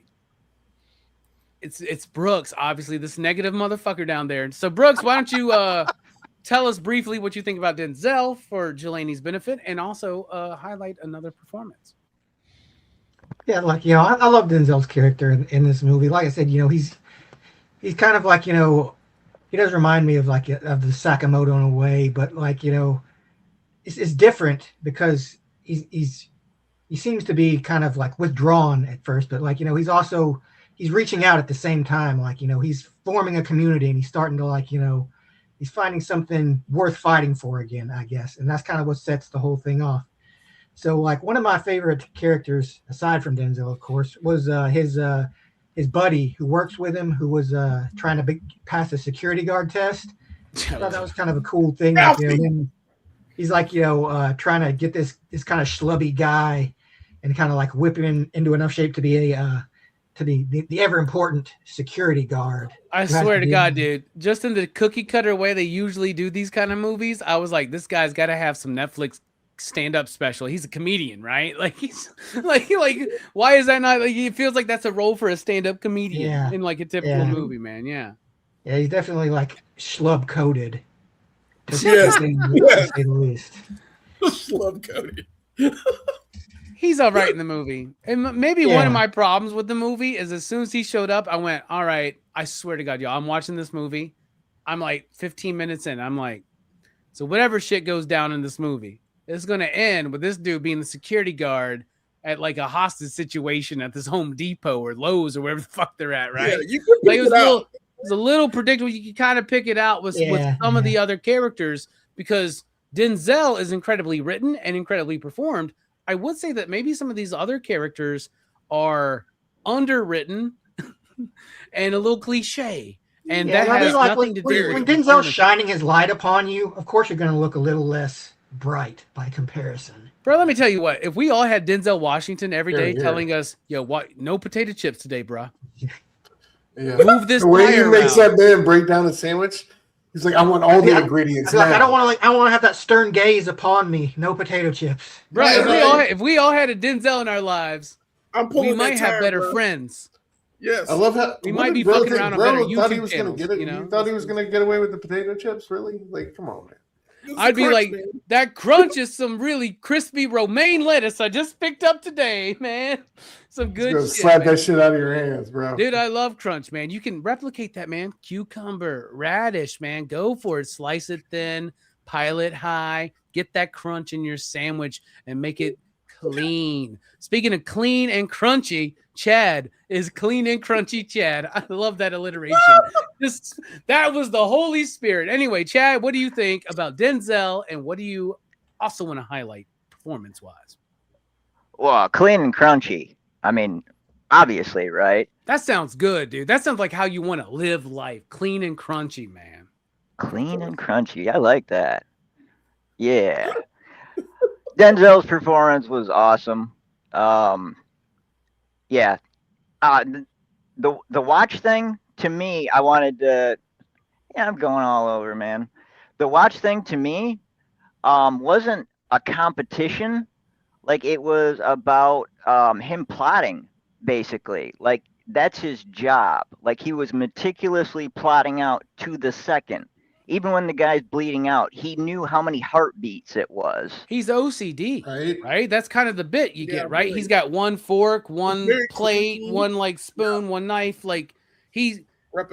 it's Brooks, obviously, this negative motherfucker down there. So Brooks, why don't you tell us briefly what you think about Denzel for Jelani's benefit, and also highlight another performance. Yeah, like, you know, I love Denzel's character in this movie. Like I said, you know, he's kind of like, you know, he does remind me of like of the Sakamoto in a way, but like, you know, it's different because he seems to be kind of like withdrawn at first, but like, you know, he's reaching out at the same time. Like, you know, he's forming a community and he's starting to like, you know, he's finding something worth fighting for again, I guess. And that's kind of what sets the whole thing off. So like one of my favorite characters, aside from Denzel, of course, was his buddy who works with him, who was trying to pass a security guard test. I thought that was kind of a cool thing. Like, you know, he's like, you know, trying to get this kind of schlubby guy and kind of like whip him into enough shape to be the ever important security guard. I swear to God, dude, just in the cookie cutter way they usually do these kind of movies, I was like, this guy's got to have some Netflix stand-up special. He's a comedian, right? Like he's like why is that not like, it feels like that's a role for a stand-up comedian in like a typical movie, man. Yeah, he's definitely like schlub coded, to say the least. Schlub coded. He's all right in the movie. And maybe one of my problems with the movie is as soon as he showed up, I went, all right, I swear to God, y'all, I'm watching this movie. I'm like 15 minutes in. I'm like, so whatever shit goes down in this movie, it's going to end with this dude being the security guard at like a hostage situation at this Home Depot or Lowe's or wherever the fuck they're at, right? Yeah, like it was a little predictable. You can kind of pick it out with some of the other characters because Denzel is incredibly written and incredibly performed. I would say that maybe some of these other characters are underwritten and a little cliche. And that has nothing to do when Denzel's shining his light upon you, of course you're going to look a little less bright by comparison. Bro, let me tell you what. If we all had Denzel Washington every day telling us, yo, what? No potato chips today, bro. Yeah. Move this. The way he makes that man break down the sandwich, he's like, I want all the ingredients. Like, I don't want to have that stern gaze upon me. No potato chips. Bro, if we all had a Denzel in our lives, we might have better friends. Yes, I love how we might be fucking around on better YouTube channels. You thought he was gonna get away with the potato chips? Really? Like, come on, man. I'd be like, man. That crunch is some really crispy romaine lettuce I just picked up today, man. Some good shit. Slap that shit out of your hands, bro. Dude, I love crunch, man. You can replicate that, man. Cucumber, radish, man. Go for it. Slice it thin, pile it high, get that crunch in your sandwich and make it clean. Speaking of clean and crunchy, Chad is clean and crunchy Chad. I love that alliteration. That was the Holy Spirit. Anyway, Chad, what do you think about Denzel, and what do you also want to highlight performance-wise? Well, clean and crunchy. I mean, obviously, right? That sounds good, dude. That sounds like how you want to live life. Clean and crunchy, man. Clean and crunchy. I like that. Yeah. Denzel's performance was awesome. Yeah. The watch thing, to me, I wanted to, yeah, I'm going all over, man. The watch thing to me wasn't a competition. Like, it was about him plotting, basically. Like, that's his job. Like, he was meticulously plotting out to the second. Even when the guy's bleeding out, he knew how many heartbeats it was. He's OCD, right? That's kind of the bit you get, right? Really. He's got one fork, one plate, clean. One like spoon, one knife. Like he's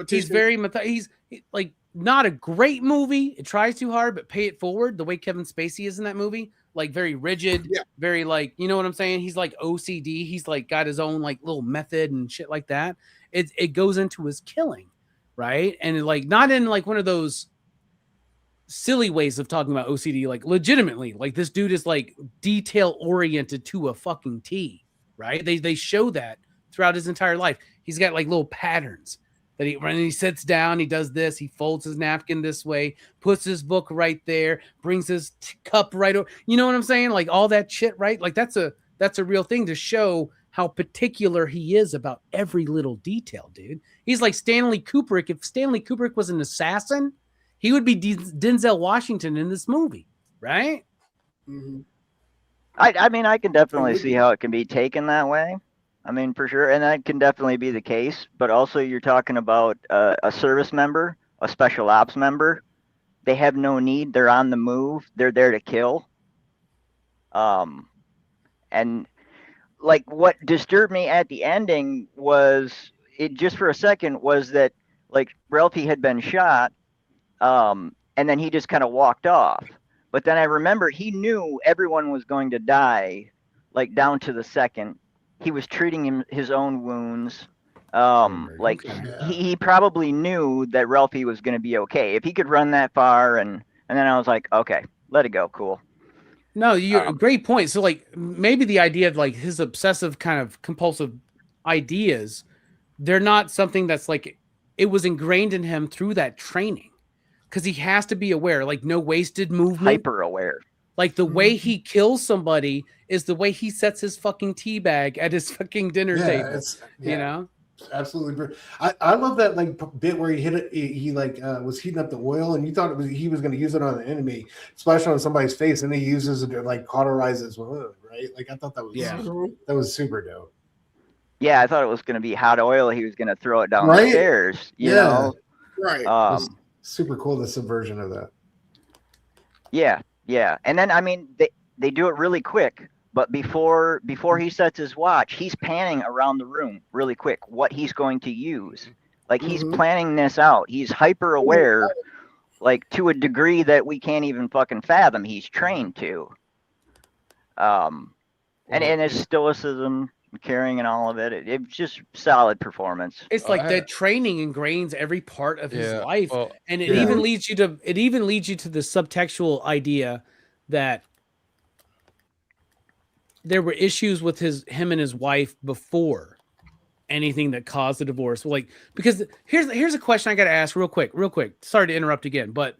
very he's like not a great movie. It tries too hard, but pay it forward. The way Kevin Spacey is in that movie, like very rigid, very like, you know what I'm saying? He's like OCD. He's like got his own like little method and shit like that. It goes into his killing, right? And like not in like one of those silly ways of talking about OCD, like legitimately, like this dude is like detail oriented to a fucking T, right? They show that throughout his entire life. He's got like little patterns that when he sits down, he does this, he folds his napkin this way, puts his book right there, brings his cup right over. You know what I'm saying? Like all that shit, right? Like that's a real thing to show how particular he is about every little detail, dude. He's like Stanley Kubrick. If Stanley Kubrick was an assassin, he would be Denzel Washington in this movie, right? Mm-hmm. I mean, I can definitely see how it can be taken that way. I mean, for sure. And that can definitely be the case. But also you're talking about a service member, a special ops member. They have no need. They're on the move. They're there to kill. And like what disturbed me at the ending was it just for a second was that like Ralphie had been shot. And then he just kind of walked off. But then I remember he knew everyone was going to die, like down to the second. He was treating his own wounds. Like he probably knew that Ralphie was going to be okay. If he could run that far, and then I was like, okay, let it go, cool. No, you're a great point. So like maybe the idea of like his obsessive kind of compulsive ideas, they're not something that's like it was ingrained in him through that training. Because he has to be aware, like no wasted movement. Hyper aware. Like the way he kills somebody is the way he sets his fucking tea bag at his fucking dinner table. You know? Absolutely. I love that like bit where he hit it. He like was heating up the oil, and you thought he was going to use it on the enemy, splash on somebody's face, and then he uses it to like cauterize his wound, right? Like I thought that was super dope. Yeah, I thought it was going to be hot oil. He was going to throw it down the stairs. You know? Right. Super cool, the subversion of that. Yeah. And then I mean they do it really quick, but before he sets his watch, he's panning around the room really quick what he's going to use. Like he's planning this out. He's hyper aware, like to a degree that we can't even fucking fathom. He's trained to. And his stoicism, carrying and all of it. It's just solid performance. It's like the training ingrains every part of his life, and it even leads you to the subtextual idea that there were issues with him and his wife before anything that caused the divorce. Like because here's a question I got to ask real quick. Sorry to interrupt again, but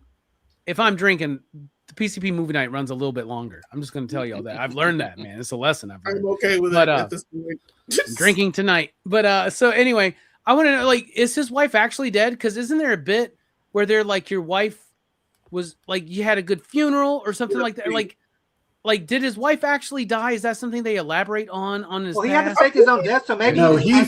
if I'm drinking, the PCP movie night runs a little bit longer. I'm just going to tell you all that. I've learned that, man. It's a lesson I've learned. I'm okay with it at this point. I'm drinking tonight. But so anyway, I want to know, like, is his wife actually dead? Because isn't there a bit where they're like, your wife was like, you had a good funeral or something like that? Like, did his wife actually die? Is that something they elaborate on his Well, he had to fake his own death, so maybe he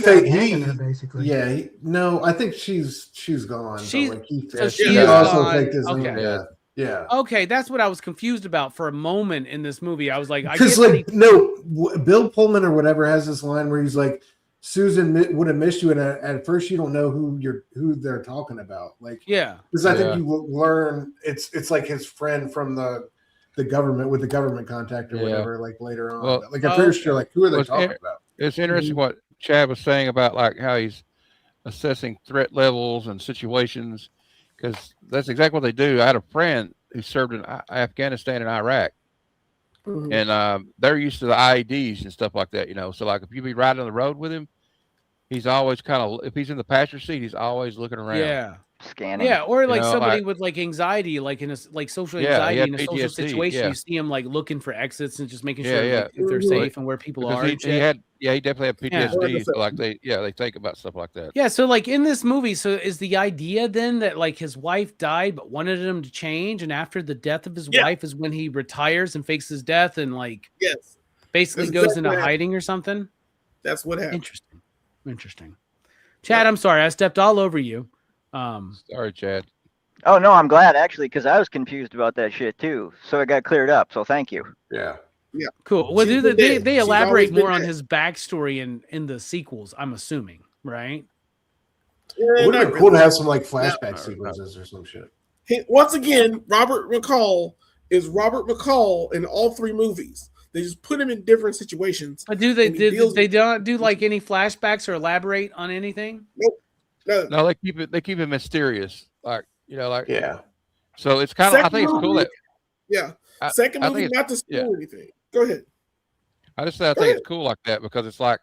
basically. Yeah, no, I think she's gone. She also faked his own death. Yeah. Okay, that's what I was confused about for a moment in this movie. I was like, because Bill Pullman or whatever has this line where he's like, Susan would have missed you, and at first you don't know who they're talking about. Like, yeah, because I think you learn it's like his friend from the government with the government contact or whatever. Like later on, well, like at first you're like, who are they talking about? It's interesting what Chad was saying about like how he's assessing threat levels and situations, because that's exactly what they do. I had a friend who served in Afghanistan and Iraq. And they're used to the IEDs and stuff like that, you know. So like if you be riding on the road with him, he's always kind of, if he's in the passenger seat, he's always looking around. Yeah. Scanning. Yeah, or like somebody like, with like anxiety, like in a like social anxiety in a PTSD, social situation, you see him like looking for exits and just making sure like, if they're safe and where people are. He definitely had PTSD. So like they think about stuff like that. Yeah, so like in this movie, so is the idea then that like his wife died but wanted him to change, and after the death of his wife is when he retires and fakes his death and like basically goes into hiding or something? That's what happened. Interesting. Chad, I'm sorry, I stepped all over you. Sorry, Chad. Oh no, I'm glad actually, because I was confused about that shit too. So it got cleared up. So thank you. Yeah. Yeah. Cool. Well, they elaborate more on his backstory in the sequels, I'm assuming, right? It would have been cool to have some like flashback sequences or some shit. Once again, Robert McCall is Robert McCall in all three movies. They just put him in different situations. But do they don't do like any flashbacks or elaborate on anything? Nope. No, they keep it mysterious. Like, you know, like so it's kind of, I think it's cool that second movie not to spoil anything. Go ahead. I just say I think it's cool like that, because it's like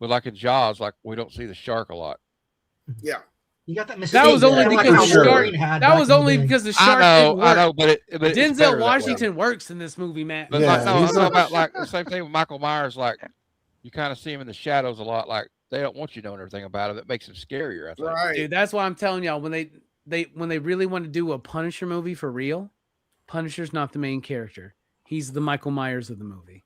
with like in Jaws, like we don't see the shark a lot. Yeah. You got that mistake. That was only because the shark. That was only because the shark. I know, but Denzel Washington works in this movie, man. But I'm talking about like the same thing with Michael Myers. Like you kind of see him in the shadows a lot. Like they don't want you knowing everything about him. It makes him scarier. I think. Right. Dude, that's why I'm telling y'all, when they really want to do a Punisher movie for real, Punisher's not the main character. He's the Michael Myers of the movie.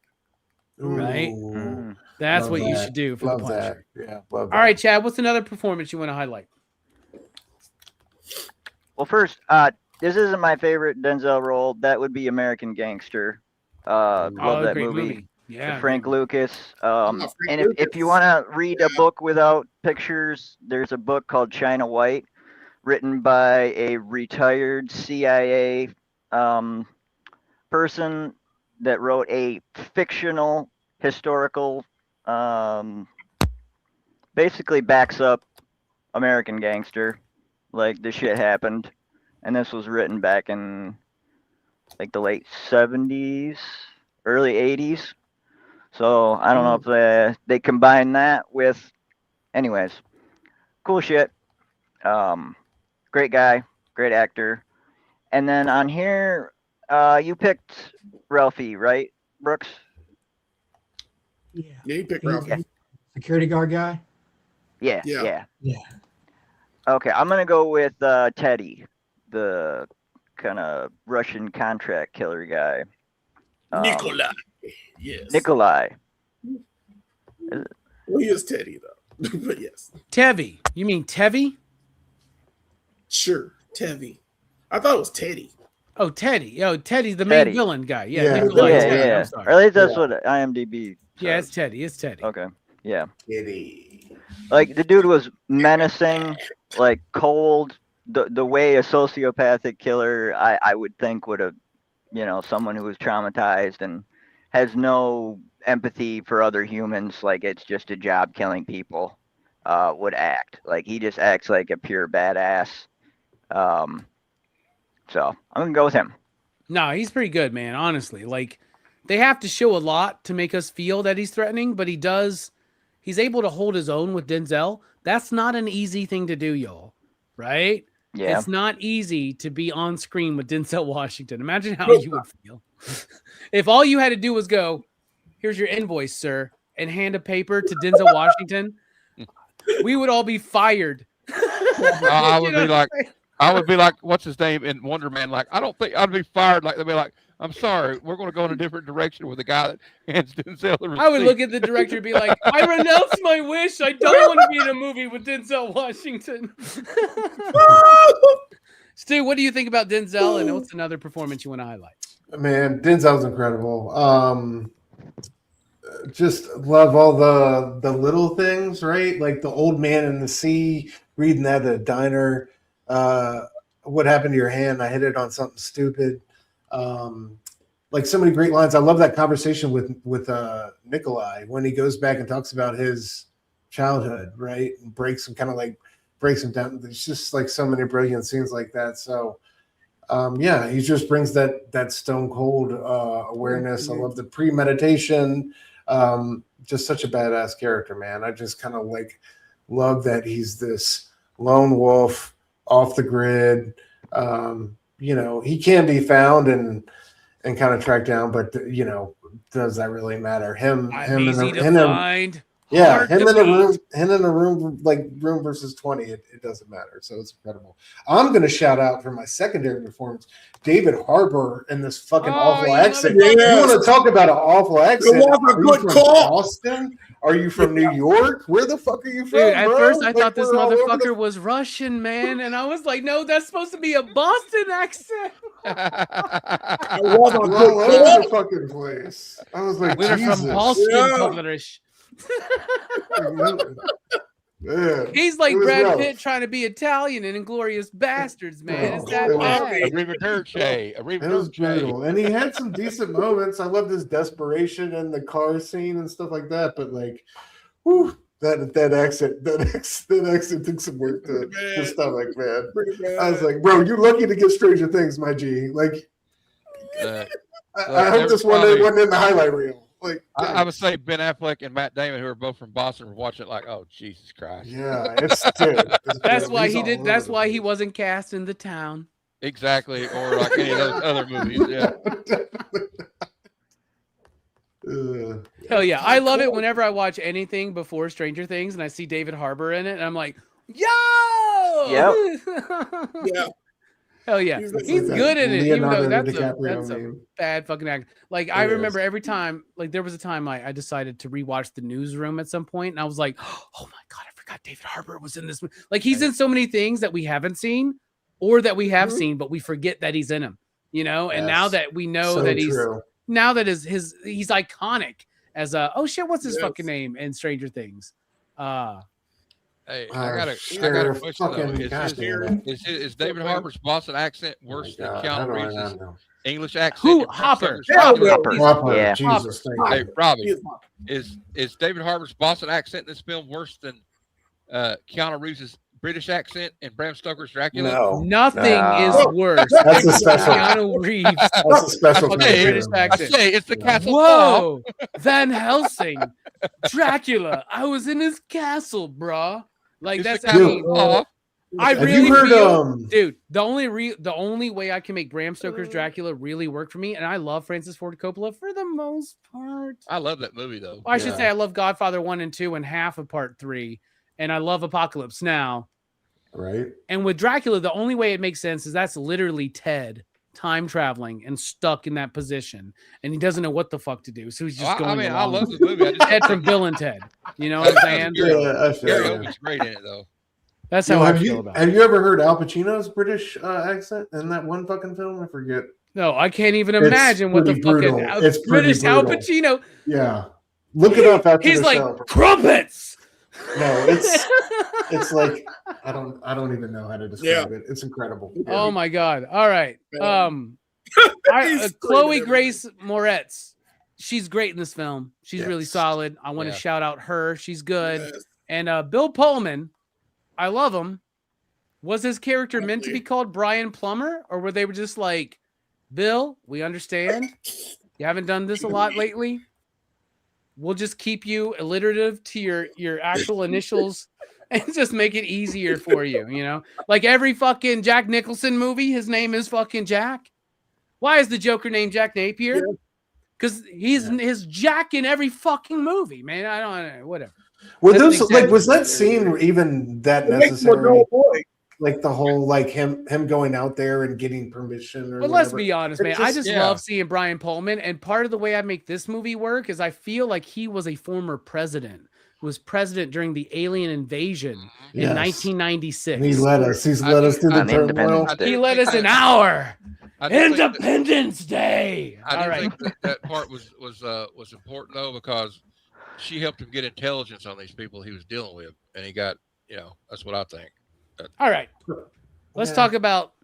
Right? Ooh, that's what you should do for the Punisher. Yeah. All right, Chad, what's another performance you want to highlight? Well, first, this isn't my favorite Denzel role. That would be American Gangster. Love that movie. Yeah, Frank Lucas. And if you want to read a book without pictures, there's a book called China White, written by a retired CIA person that wrote a fictional historical, basically backs up American Gangster. Like this shit happened, and this was written back in like the late 70s, early 80s. So I don't know if they combine that with, anyways, cool shit. Great guy, great actor. And then on here, you picked Ralphie, right, Brooks? Yeah, you picked Ralphie. Security guard guy. Yeah. Okay, I'm gonna go with Teddy, the kind of Russian contract killer guy. Nikolai. Yes. Nikolai. Well, he is Teddy though, but yes. Tevi. You mean Tevi? Sure, Tevi. I thought it was Teddy. Oh, Teddy. Oh, Teddy's the main villain guy. Yeah. Teddy. I'm sorry. Or at least that's what IMDb says. Yeah, it's Teddy. It's Teddy. Okay. Yeah. Teddy. Like the dude was menacing, like cold. The way a sociopathic killer, I would think would have, someone who was traumatized and has no empathy for other humans, like it's just a job killing people, would act. Like he just acts like a pure badass. So I'm gonna go with him. No, he's pretty good, man. Honestly, like they have to show a lot to make us feel that he's threatening, but he does. He's able to hold his own with Denzel. That's not an easy thing to do, y'all. Right? Yeah. It's not easy to be on screen with Denzel Washington. Imagine how you would feel if all you had to do was go, "Here's your invoice, sir," and hand a paper to Denzel Washington. We would all be fired. I would be like, what's his name in Wonder Man? Like, I don't think I'd be fired. Like, they'd be like, I'm sorry, we're going to go in a different direction with the guy that hands Denzel the receipt. I would look at the director and be like, I renounce my wish. I don't want to be in a movie with Denzel Washington. Stu, what do you think about Denzel, and what's another performance you want to highlight? Man, Denzel's incredible. Just love all the little things, right? Like the old man in the sea, reading that at a diner. What happened to your hand? I hit it on something stupid. Like so many great lines. I love that conversation with Nikolai when he goes back and talks about his childhood, right? And breaks him down. There's just like so many brilliant scenes like that. So yeah, he just brings that stone cold awareness. I love the premeditation. Just such a badass character, man. I just kind of like love that he's this lone wolf off the grid. He can be found and kind of tracked down, but does that really matter? Him in a room like room versus 20, it doesn't matter. So it's incredible. I'm gonna shout out for my secondary performance, David Harbour in this fucking awful accent. You want to talk about an awful accent? Are you from Boston? Are you from New York? Where the fuck are you from? Dude, at first I thought this motherfucker was Russian, man, and I was like, no, that's supposed to be a Boston accent. I was all over the fucking place. I was like, we're Jesus. from Boston, Man, he's like Brad Pitt trying to be Italian in Inglourious Bastards, man. It's that bad. It was brutal, and he had some decent moments. I loved his desperation in the car scene and stuff like that. But like, whew, that accent took some work to stomach, man. I was like, bro, you're lucky to get Stranger Things, my G. Like, I hope this one wasn't in the highlight reel. Like, I would say Ben Affleck and Matt Damon, who are both from Boston, were watching it like, oh Jesus Christ. Yeah, that's why he did. That's why he wasn't cast in The Town. Exactly, or like any of those other movies. Yeah. Hell yeah, I love it whenever I watch anything before Stranger Things and I see David Harbour in it, and I'm like, yo. Yep. Yeah. Hell yeah, he's good in it, even though that's a bad fucking act. Like I remember every time, like there was a time I decided to rewatch The Newsroom at some point, and I was like, oh my god, I forgot David Harbour was in this. Like he's in so many things that we haven't seen, or that we have seen, but we forget that he's in them. And now that we know that he's now that he's iconic as oh shit, what's his fucking name in Stranger Things? Hey, I got a question. Is David Harbour's Boston accent worse than Keanu Reeves' English accent? Who? Hopper. Yeah. Jesus, hey, Robbie, is David Harbour's Boston accent in this film worse than Keanu Reeves' British accent in Bram Stoker's Dracula? No, nothing is worse. That's a special. Keanu Reeves. That's a special British accent. I say it's the castle. Whoa, Van Helsing, Dracula. I was in his castle, bruh. Like that's I really feel, dude. The only way I can make Bram Stoker's Dracula really work for me, and I love Francis Ford Coppola for the most part. I love that movie though. Well, I should say I love Godfather 1 and 2 and half of Part 3, and I love Apocalypse Now. Right. And with Dracula, the only way it makes sense is that's literally Ted time traveling and stuck in that position, and he doesn't know what the fuck to do, so he's just going. I love this movie. Ted from Bill and Ted. You know what I'm saying? Gary Oldman's great in it though. That's how I feel about it. Have you ever heard Al Pacino's British accent in that one fucking film? I forget. No, I can't even imagine what the fucking British Al Pacino. Yeah, look it up after he's the like show. Crumpets. No, it's like I don't even know how to describe it. It's incredible. Oh my god! All right, Chloe Grace Moretz, she's great in this film. She's really solid. I want to shout out her. She's good. Yes. And Bill Pullman, I love him. Was his character meant to be called Brian Plummer, or were they just like, Bill, we understand you haven't done this a lot lately. We'll just keep you alliterative to your actual initials and just make it easier for you, Like every fucking Jack Nicholson movie, his name is fucking Jack. Why is the Joker named Jack Napier? Because he's his Jack in every fucking movie, man. I don't know, whatever. Were those was that scene even that necessary? Like the whole him going out there and getting permission or let's be honest, man. I just love seeing Brian Pullman, and part of the way I make this movie work is I feel like he was a former president was president during the alien invasion in 1996. And he led us. He's led us through the turmoil. He led us an hour. Independence Day. I do think that part was important though, because she helped him get intelligence on these people he was dealing with, and he got, that's what I think. All right, let's talk about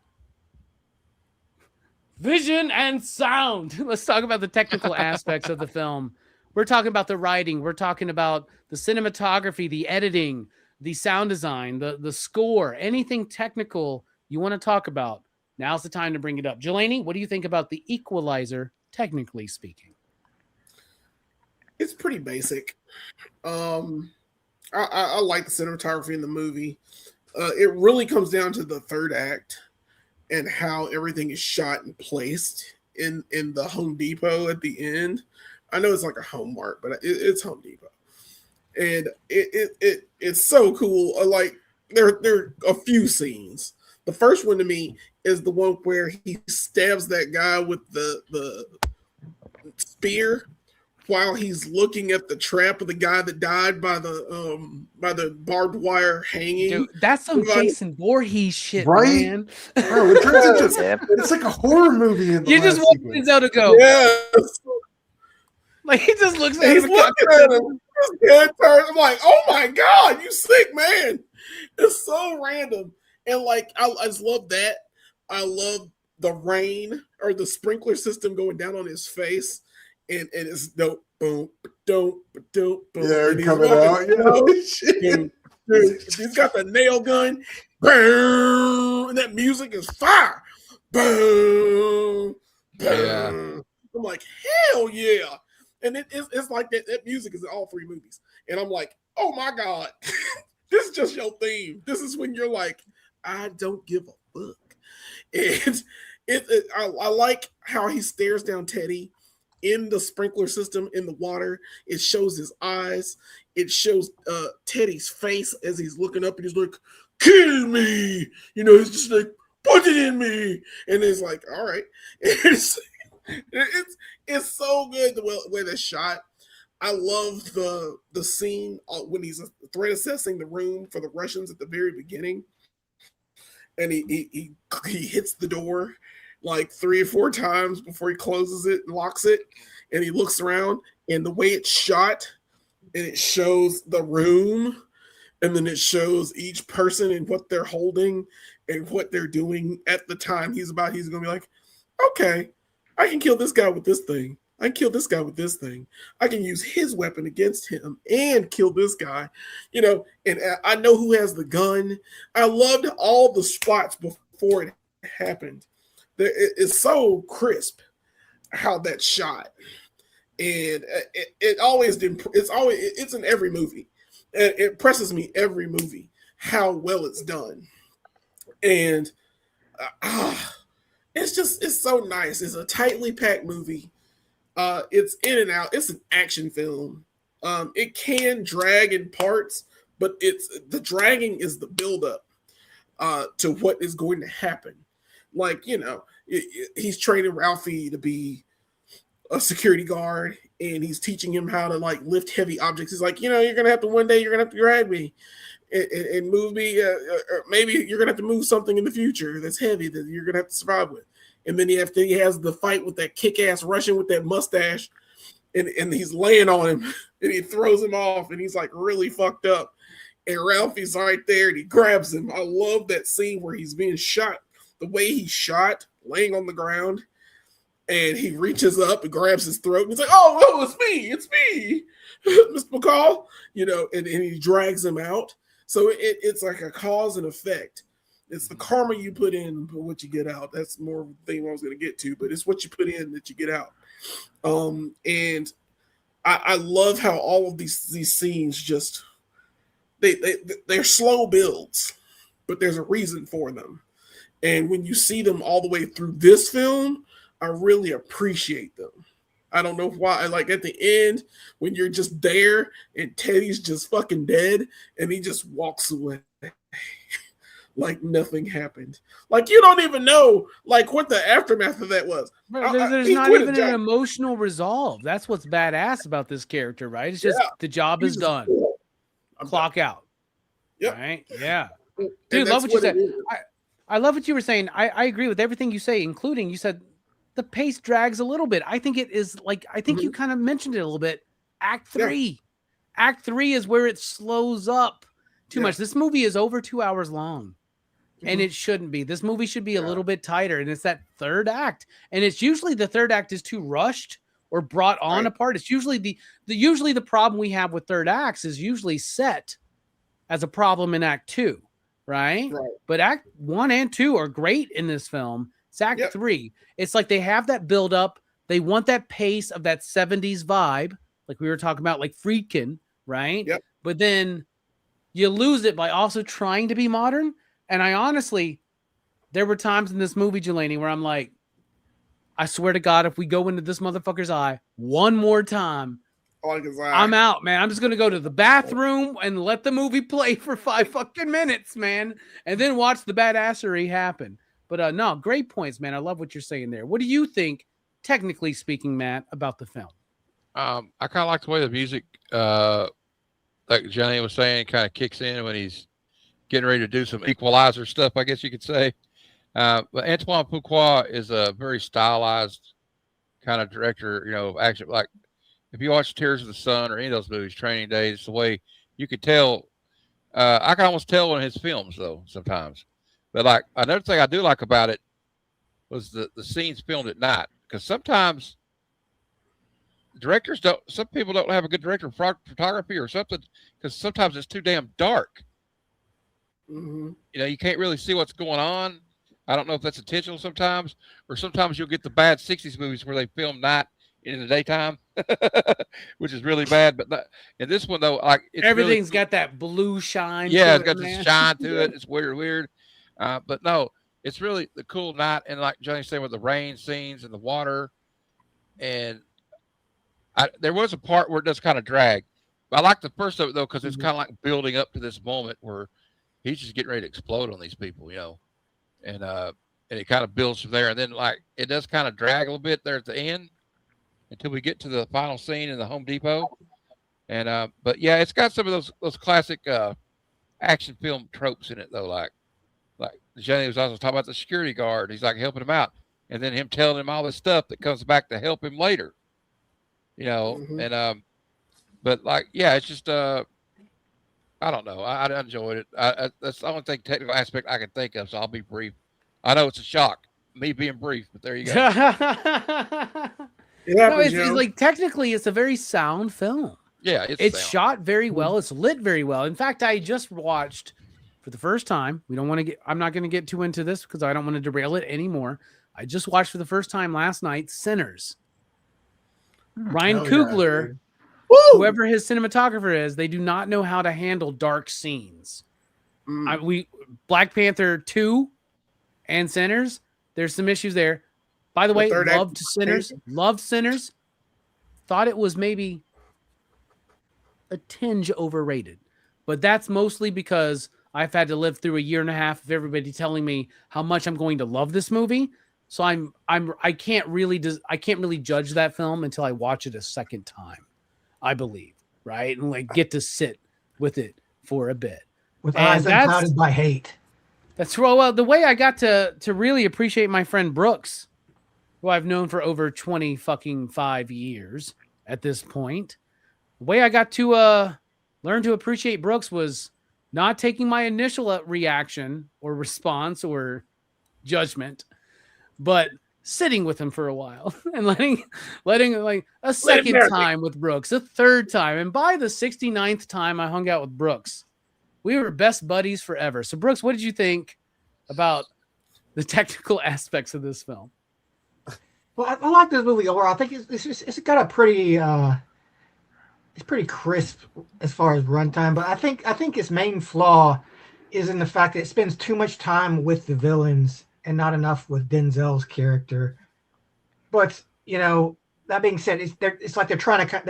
vision and sound. Let's talk about the technical aspects of the film. We're talking about the writing. We're talking about the cinematography, the editing, the sound design, the score, anything technical you want to talk about. Now's the time to bring it up. Jelani, what do you think about the Equalizer, technically speaking? It's pretty basic. I like the cinematography in the movie. It really comes down to the third act and how everything is shot and placed in the Home Depot at the end. I know it's like a Home Mart, but it's Home Depot, and it's so cool. Like there are a few scenes. The first one to me is the one where he stabs that guy with the spear while he's looking at the trap of the guy that died by the barbed wire hanging. Dude, that's some Jason Voorhees shit, right? Man. Bro, it turns into it's like a horror movie. You just want Denzel to go. Yes. Like he just looks at He's him. looking at him. I'm like, oh my God, you sick man. It's so random. And like I just love that. I love the rain or the sprinkler system going down on his face. And it's dope, boom, dope, dope, boom. Yeah, and coming out. Boom, he's got the nail gun, boom, and that music is fire, boom, boom. Yeah. I'm like, hell yeah! And it's like that music is in all three movies, and I'm like, oh my God, this is just your theme. This is when you're like, I don't give a fuck. And I like how he stares down Teddy in the sprinkler system in the water. It shows his eyes. It shows Teddy's face as he's looking up and he's like, kill me. He's just like, put it in me. And it's like, all right. It's so good the way that's shot. I love the scene when he's threat assessing the room for the Russians at the very beginning. And he hits the door like 3 or 4 times before he closes it and locks it, and he looks around, and the way it's shot, and it shows the room, and then it shows each person and what they're holding and what they're doing at the time he's going to be like, okay, I can kill this guy with this thing. I can kill this guy with this thing. I can use his weapon against him and kill this guy, and I know who has the gun. I loved all the spots before it happened. It's so crisp how that's shot, and it's in every movie. It impresses me every movie how well it's done, and it's so nice. It's a tightly packed movie. It's in and out. It's an action film. It can drag in parts, but the dragging is the buildup to what is going to happen. Like, he's training Ralphie to be a security guard, and he's teaching him how to like lift heavy objects. He's like, you're gonna have to one day, you're gonna have to drag me and move me, or maybe you're gonna have to move something in the future that's heavy that you're gonna have to survive with. And then he has the fight with that kick-ass Russian with that mustache, and he's laying on him, and he throws him off, and he's like really fucked up. And Ralphie's right there, and he grabs him. I love that scene where he's being shot. The way he's shot, laying on the ground, and he reaches up and grabs his throat, and he's like, oh, it's me, Mr. McCall, and he drags him out. So it's like a cause and effect. It's the karma you put in, but what you get out. That's more of the thing I was going to get to, but it's what you put in that you get out. And I love how all of these scenes just they're slow builds, but there's a reason for them. And when you see them all the way through this film, I really appreciate them. I don't know why. Like at the end, when you're just there and Teddy's just fucking dead and he just walks away like nothing happened. Like you don't even know like what the aftermath of that was. There's not even an emotional resolve. That's what's badass about this character, right? It's just the job is done. clock out. Yep. Right? Yeah. And Dude, love what you said. it I love what you were saying. I agree with everything you say, including you said the pace drags a little bit. I think it is like, I think you kind of mentioned it a little bit. Act 3. Yeah. Act 3 is where it slows up too much. This movie is over 2 hours long. And it shouldn't be. This movie should be a little bit tighter. And it's that third act. And it's usually the third act is too rushed or brought on apart. It's usually the problem we have with third acts is usually set as a problem in Act 2, right? But Act 1 and 2 are great in this film. It's Act 3. It's like they have that build up. They want that pace of that 70s vibe, like we were talking about, like Friedkin, right? Yep. But then you lose it by also trying to be modern. And I honestly, there were times in this movie, Jelani, where I'm like, I swear to God, if we go into this motherfucker's eye one more time, I'm out, man. I'm just going to go to the bathroom and let the movie play for 5 fucking minutes, man. And then watch the badassery happen. But no, great points, man. I love what you're saying there. What do you think, technically speaking, Matt, about the film? I kind of like the way the music, like Johnny was saying, kind of kicks in when he's getting ready to do some Equalizer stuff, I guess you could say. But Antoine Fuqua is a very stylized kind of director, you know, action. Like if you watch Tears of the Sun or any of those movies, Training Day, it's the way you could tell. I can almost tell in his films, though, sometimes. But like another thing I do like about it was the scenes filmed at night, because sometimes some people don't have a good director of photography or something, because sometimes it's too damn dark. You know, you can't really see what's going on. I don't know if that's intentional sometimes, or sometimes you'll get the bad 60s movies where they film night in the daytime, which is really bad. But in this one, though, like everything's got that blue shine. Yeah, it's got this shine to it. It's weird. But no, it's really the cool night. And like Johnny's saying, with the rain scenes and the water. And there was a part where it does kind of drag. But I like the first of it, though, because it's kind of like building up to this moment where he's just getting ready to explode on these people, you know. And it kind of builds from there. And then, like, it does kind of drag a little bit there at the end until we get to the final scene in the Home Depot. And but yeah, it's got some of those classic action film tropes in it, though. Like Jenny was also talking about the security guard. He's like helping him out, and then him telling him all this stuff that comes back to help him later. You know, and but like, yeah, it's just I don't know. I enjoyed it. That's the only technical aspect I can think of, so I'll be brief. I know it's a shock, me being brief, but there you go. No, it's like technically it's a very sound film. Yeah, it's shot very well. It's lit very well. In fact, I just watched for the first time. I'm not going to get too into this because I don't want to derail it anymore. I just watched for the first time last night Sinners. Ryan Coogler, whoever his cinematographer is, they do not know how to handle dark scenes. Black Panther 2 and Sinners, there's some issues there. By the way, loved Sinners. Thought it was maybe a tinge overrated, but that's mostly because I've had to live through a year and a half of everybody telling me how much I'm going to love this movie. So I can't really judge that film until I watch it a second time, I believe, right? And like get to sit with it for a bit. With eyes unclouded by hate. That's well, the way I got to really appreciate my friend Brooks, who I've known for over 25 years at this point. The way I got to learn to appreciate Brooks was not taking my initial reaction or response or judgment, but sitting with him for a while and letting like a second time with Brooks, a third time. And by the 69th time I hung out with Brooks, we were best buddies forever. So Brooks, what did you think about the technical aspects of this film? Well, I like this movie overall. I think it's got a pretty it's pretty crisp as far as runtime, but I think its main flaw is in the fact that it spends too much time with the villains and not enough with Denzel's character. But you know, that being said, it's like they're trying to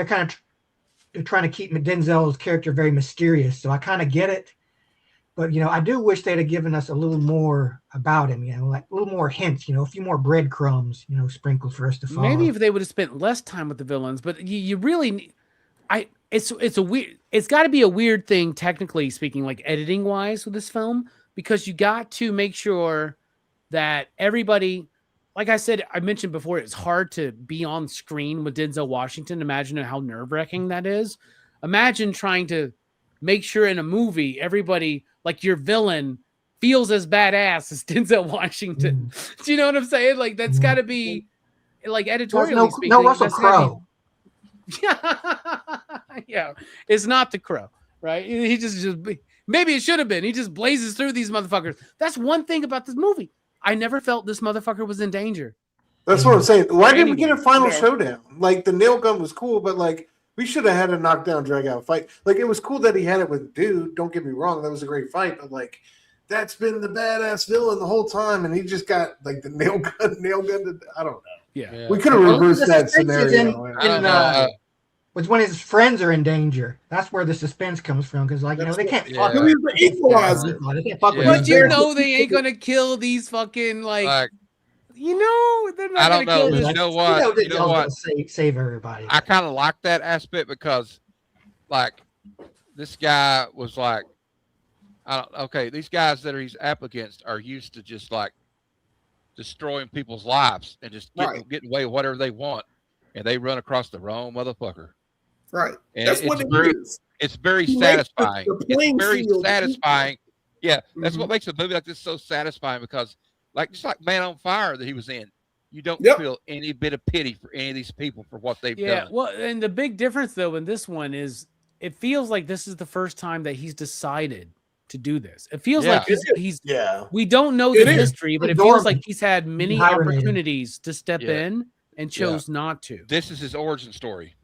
keep Denzel's character very mysterious. So I kind of get it, but you know, I do wish they'd have given us a little more about him. You know, like a little more hints. You know, a few more breadcrumbs. You know, sprinkled for us to follow. Maybe if they would have spent less time with the villains, but you really. it's a weird. It's got to be a weird thing, technically speaking, like editing wise, with this film, because you got to make sure that everybody, like I said, I mentioned before, it's hard to be on screen with Denzel Washington. Imagine how nerve-wracking that is. Imagine trying to make sure in a movie, everybody, like your villain, feels as badass as Denzel Washington. Do you know what I'm saying? Like, that's got to be, like, editorially speaking. No Russell Crowe. Yeah, it's not the Crow, right? He just maybe it should have been. He just blazes through these motherfuckers. That's one thing about this movie. I never felt this motherfucker was in danger. That's what I'm saying. Why didn't we get a final showdown? Like, the nail gun was cool, but like we should have had a knockdown, drag out fight. Like, it was cool that he had it with Dude. Don't get me wrong, that was a great fight, but like that's been the badass villain the whole time, and he just got like the nail gun. To, I don't know. Yeah. We could have reversed that scenario. Was when his friends are in danger. That's where the suspense comes from, because like they can't fuck with the Equalizer. They can't fuck with But you know they ain't gonna kill these fucking like you know they're not. I don't know. Kill you know what? You know what? Save everybody. I kind of like that aspect because, like, this guy was like, okay, these guys that he's up against are used to just like destroying people's lives and just getting away with whatever they want, and they run across the wrong motherfucker. Right. And that's what it is. It's very satisfying. It's very satisfying. Yeah, that's what makes a movie like this so satisfying, because, like, just like Man on Fire that he was in, you don't feel any bit of pity for any of these people for what they've done. Yeah, well, and the big difference though in this one is it feels like this is the first time that he's decided to do this. It feels like he's we don't know the history, but it feels like he's had many opportunities to step in and chose not to. This is his origin story.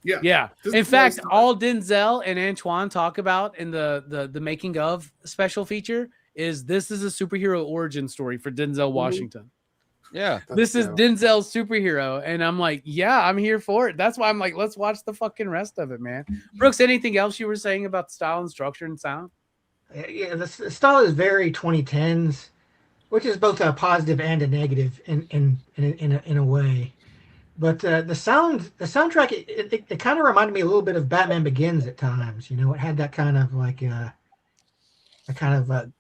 Yeah. In fact, all Denzel and Antoine talk about in the making of special feature is this is a superhero origin story for Denzel Washington. Yeah. This is Denzel's superhero. And I'm like, yeah, I'm here for it. That's why I'm like, let's watch the fucking rest of it, man. Brooks, anything else you were saying about style and structure and sound? Yeah, the style is very 2010s, which is both a positive and a negative in a way. But the soundtrack, it kind of reminded me a little bit of Batman Begins at times. You know, it had that kind of like a kind of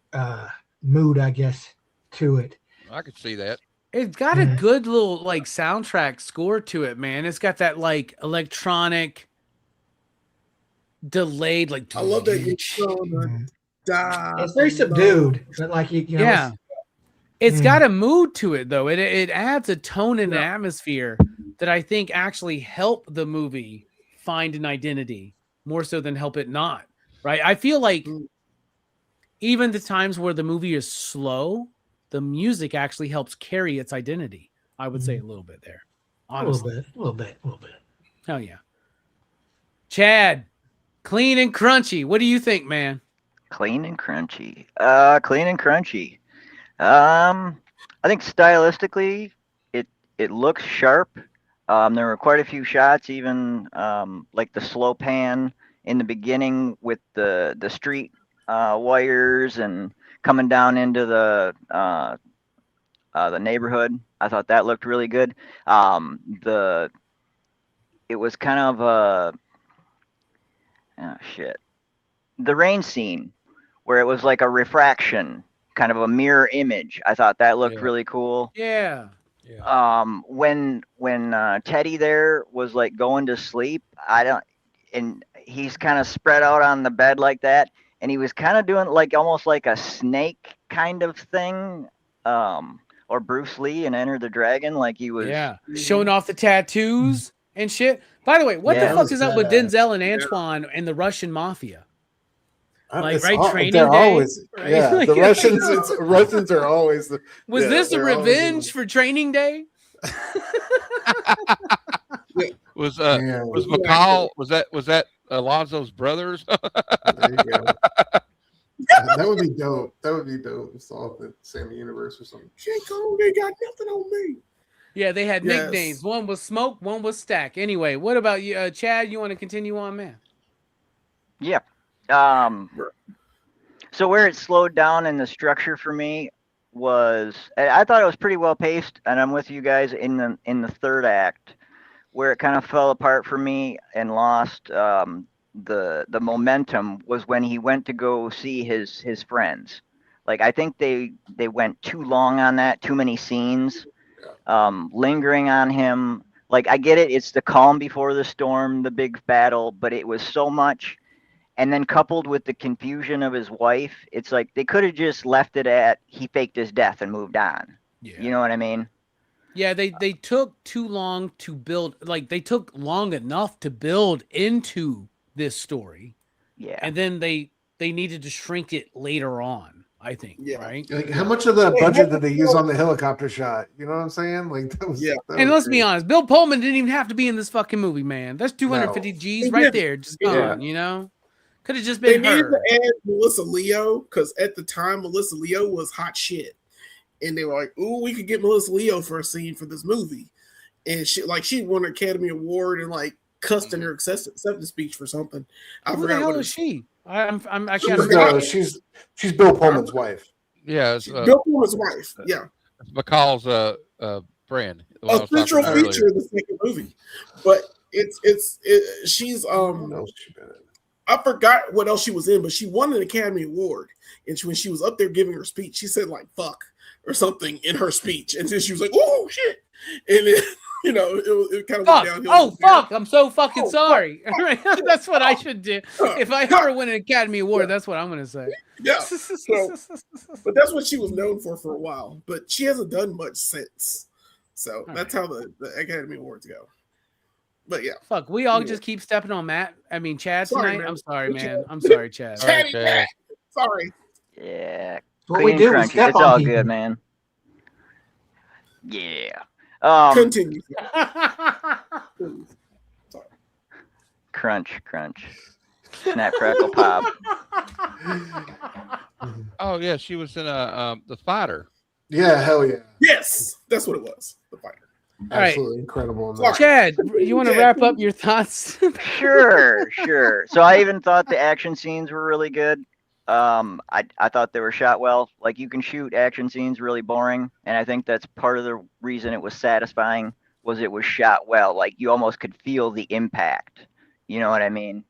mood, I guess, to it. I could see that. It's got a good little like soundtrack score to it, man. It's got that like electronic delayed, like I love that. It's very subdued, but like you know, it's got a mood to it though. It adds a tone and an atmosphere that I think actually help the movie find an identity more so than help it not. Right? I feel like even the times where the movie is slow, the music actually helps carry its identity. I would say a little bit there. Honestly. A little bit. Hell yeah. Chad, clean and crunchy. What do you think, man? Clean and crunchy. I think stylistically it looks sharp. There were quite a few shots, even like the slow pan in the beginning with the street wires and coming down into the neighborhood. I thought that looked really good. It was kind of the rain scene where it was like a refraction, kind of a mirror image. I thought that looked really cool. Yeah. When Teddy there was like going to sleep, and he's kind of spread out on the bed like that, and he was kind of doing like almost like a snake kind of thing, or Bruce Lee in Enter the Dragon, like he was showing off the tattoos and shit. By the way, what the fuck is up with Denzel and Antoine and the Russian mafia? Like training they're day. Always, right? The Russians are always. Was this a revenge for Training Day? Was McCall? Was that Alonzo's brothers? There you go. That would be dope. It's all the same universe or something. They got nothing on me. Yeah, they had nicknames. One was Smoke, one was Stack. Anyway, what about you, Chad? You want to continue on, man? Yeah. So where it slowed down in the structure for me was, I thought it was pretty well paced, and I'm with you guys in the third act where it kind of fell apart for me and lost the momentum was when he went to go see his friends. Like I think they went too long on that, too many scenes, lingering on him. Like I get it, it's the calm before the storm, the big battle, but it was so much. And then coupled with the confusion of his wife, it's like they could have just left it at he faked his death and moved on. Yeah. You know what I mean? Yeah, they took too long to build. Like they took long enough to build into this story. Yeah. And then they needed to shrink it later on, I think. Yeah. Right. Like, how much of that budget did they use on the helicopter shot? You know what I'm saying? Like, that was, that And was let's be honest, Bill Pullman didn't even have to be in this fucking movie, man. That's 250 G's He right didn't. there, just Yeah. gone. You know, could have just They been needed her. to add Melissa Leo because at the time Melissa Leo was hot shit, and they were like, "Ooh, we could get Melissa Leo for a scene for this movie," and she won an Academy Award and like cussed in her acceptance speech for something. I Who the forgot hell what is she? I she's Bill Pullman's wife. Yeah, it's, Bill Pullman's wife. Yeah, it's McCall's friend. the one I a was talking central about earlier. feature of the second movie, but she's What else she been in? I forgot what else she was in, but she won an Academy Award. And when she was up there giving her speech, she said like "fuck" or something in her speech, and then she was like, "Oh shit!" And then it kind of went downhill. Oh fuck! I'm so fucking Oh, sorry. fuck. That's what I should do. If I ever win an Academy Award, that's what I'm gonna say. Yeah. So, but that's what she was known for a while. But she hasn't done much since. So that's how the Academy Awards go. But yeah, fuck. We all just keep stepping on Chad Sorry, tonight. man. I'm sorry, man. I'm sorry, Chad. Chatty Chad. Pat. Sorry. Yeah. What Clean we and do, we crunchy. step It's on all people. good, man. Yeah. Continue. Crunch. Snap, crackle, pop. Oh yeah, she was in the Fighter. Yeah, hell yeah. Yes, that's what it was. The fighter. All right. Absolutely incredible. in Sorry. that. Chad, you want to wrap up your thoughts? Sure. So I even thought the action scenes were really good. I thought they were shot well. Like you can shoot action scenes really boring, and I think that's part of the reason it was satisfying was it was shot well. Like you almost could feel the impact. You know what I mean?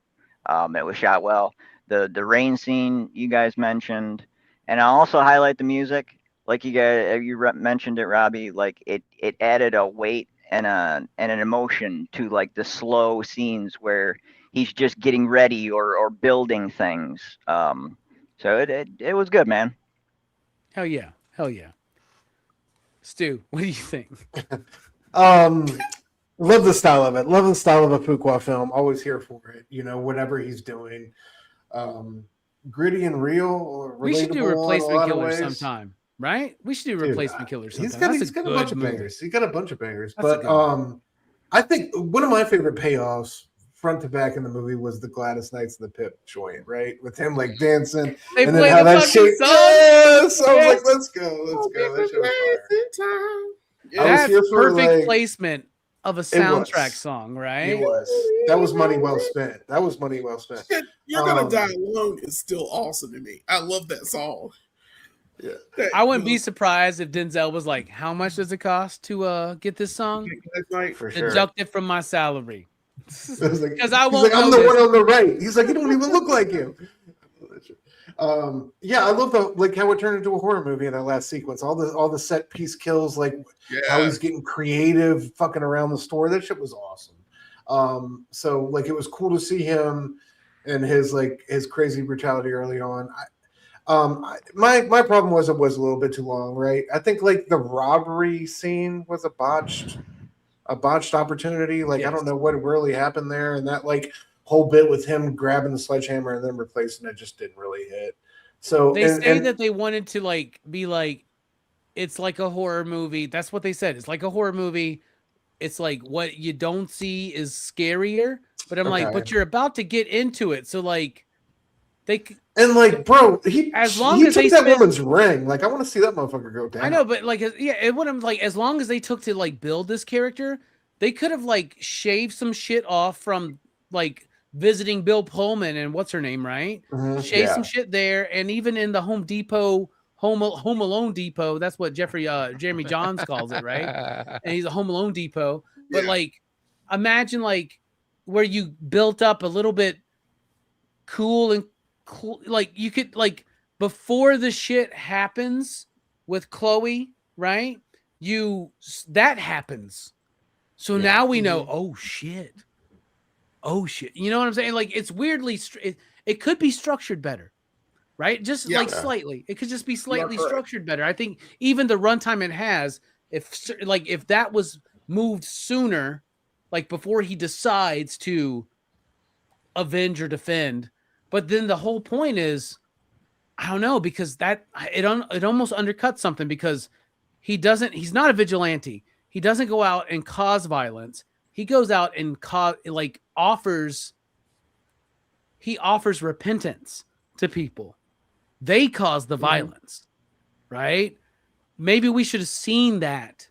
It was shot well. The rain scene you guys mentioned, and I'll also highlight the music. Like you mentioned it, Robbie. Like it added a weight and an emotion to like the slow scenes where he's just getting ready or building things. So it was good, man. Hell yeah. Stu, what do you think? Love the style of it. Love the style of a Fuqua film. Always here for it. Whatever he's doing. Gritty and real. Or We should do relatable in a Replacement lot of Killer ways. sometime, right? We should do Dude, Replacement Killer sometime. He's got a bunch of bangers. He's got a bunch of bangers. That's a But good I think one of my favorite payoffs front to back in the movie was the Gladys Knights of the Pip joint, right? With him like dancing. They and play then how the that fucking shit. song. Yes! I was Yes. like, let's go. That shit was fire. I was That's here for, perfect like- placement of a was. soundtrack song, right? It was. That was money well spent. You're Gonna Die Alone is still awesome to me. I love that song. Yeah. I wouldn't be surprised if Denzel was like, "How much does it cost to get this song? For sure. Deduct it from my salary." Because I He's like, I'm the one on the right. He's like, you don't even look like him. I love how it turned into a horror movie in that last sequence. All the set piece kills, like how he's getting creative, fucking around the store. That shit was awesome. So like it was cool to see him and his crazy brutality early on. My problem was it was a little bit too long, right? I think like the robbery scene was a botched opportunity. Like I don't know what really happened there, and that like whole bit with him grabbing the sledgehammer and then replacing it just didn't really hit. So they say that they wanted to like be like, it's like a horror movie. That's what they said. It's like a horror movie. It's like what you don't see is scarier. But I'm like, but you're about to get into it, so like they. And like, bro, he took that woman's ring. Like, I want to see that motherfucker go down. I know, but like, it wouldn't like as long as they took to like build this character, they could have like shaved some shit off from like visiting Bill Pullman and what's her name, right? Shave some shit there, and even in the Home Depot, Home Alone Depot. That's what Jeremy Johns calls it, right? And he's a Home Alone Depot, but like imagine like where you built up a little bit cool and like you could like before the shit happens with Chloe, right? That happens. So now we know, oh shit. You know what I'm saying? Like it's weirdly, it could be structured better, right? Just like slightly. It could just be slightly structured better. I think even the runtime it has, if that was moved sooner, like before he decides to avenge or defend, but then the whole point is, I don't know, because it almost undercuts something because he's not a vigilante. He doesn't go out and cause violence. He goes out and offers repentance to people. They cause the violence, right? Maybe we should have seen that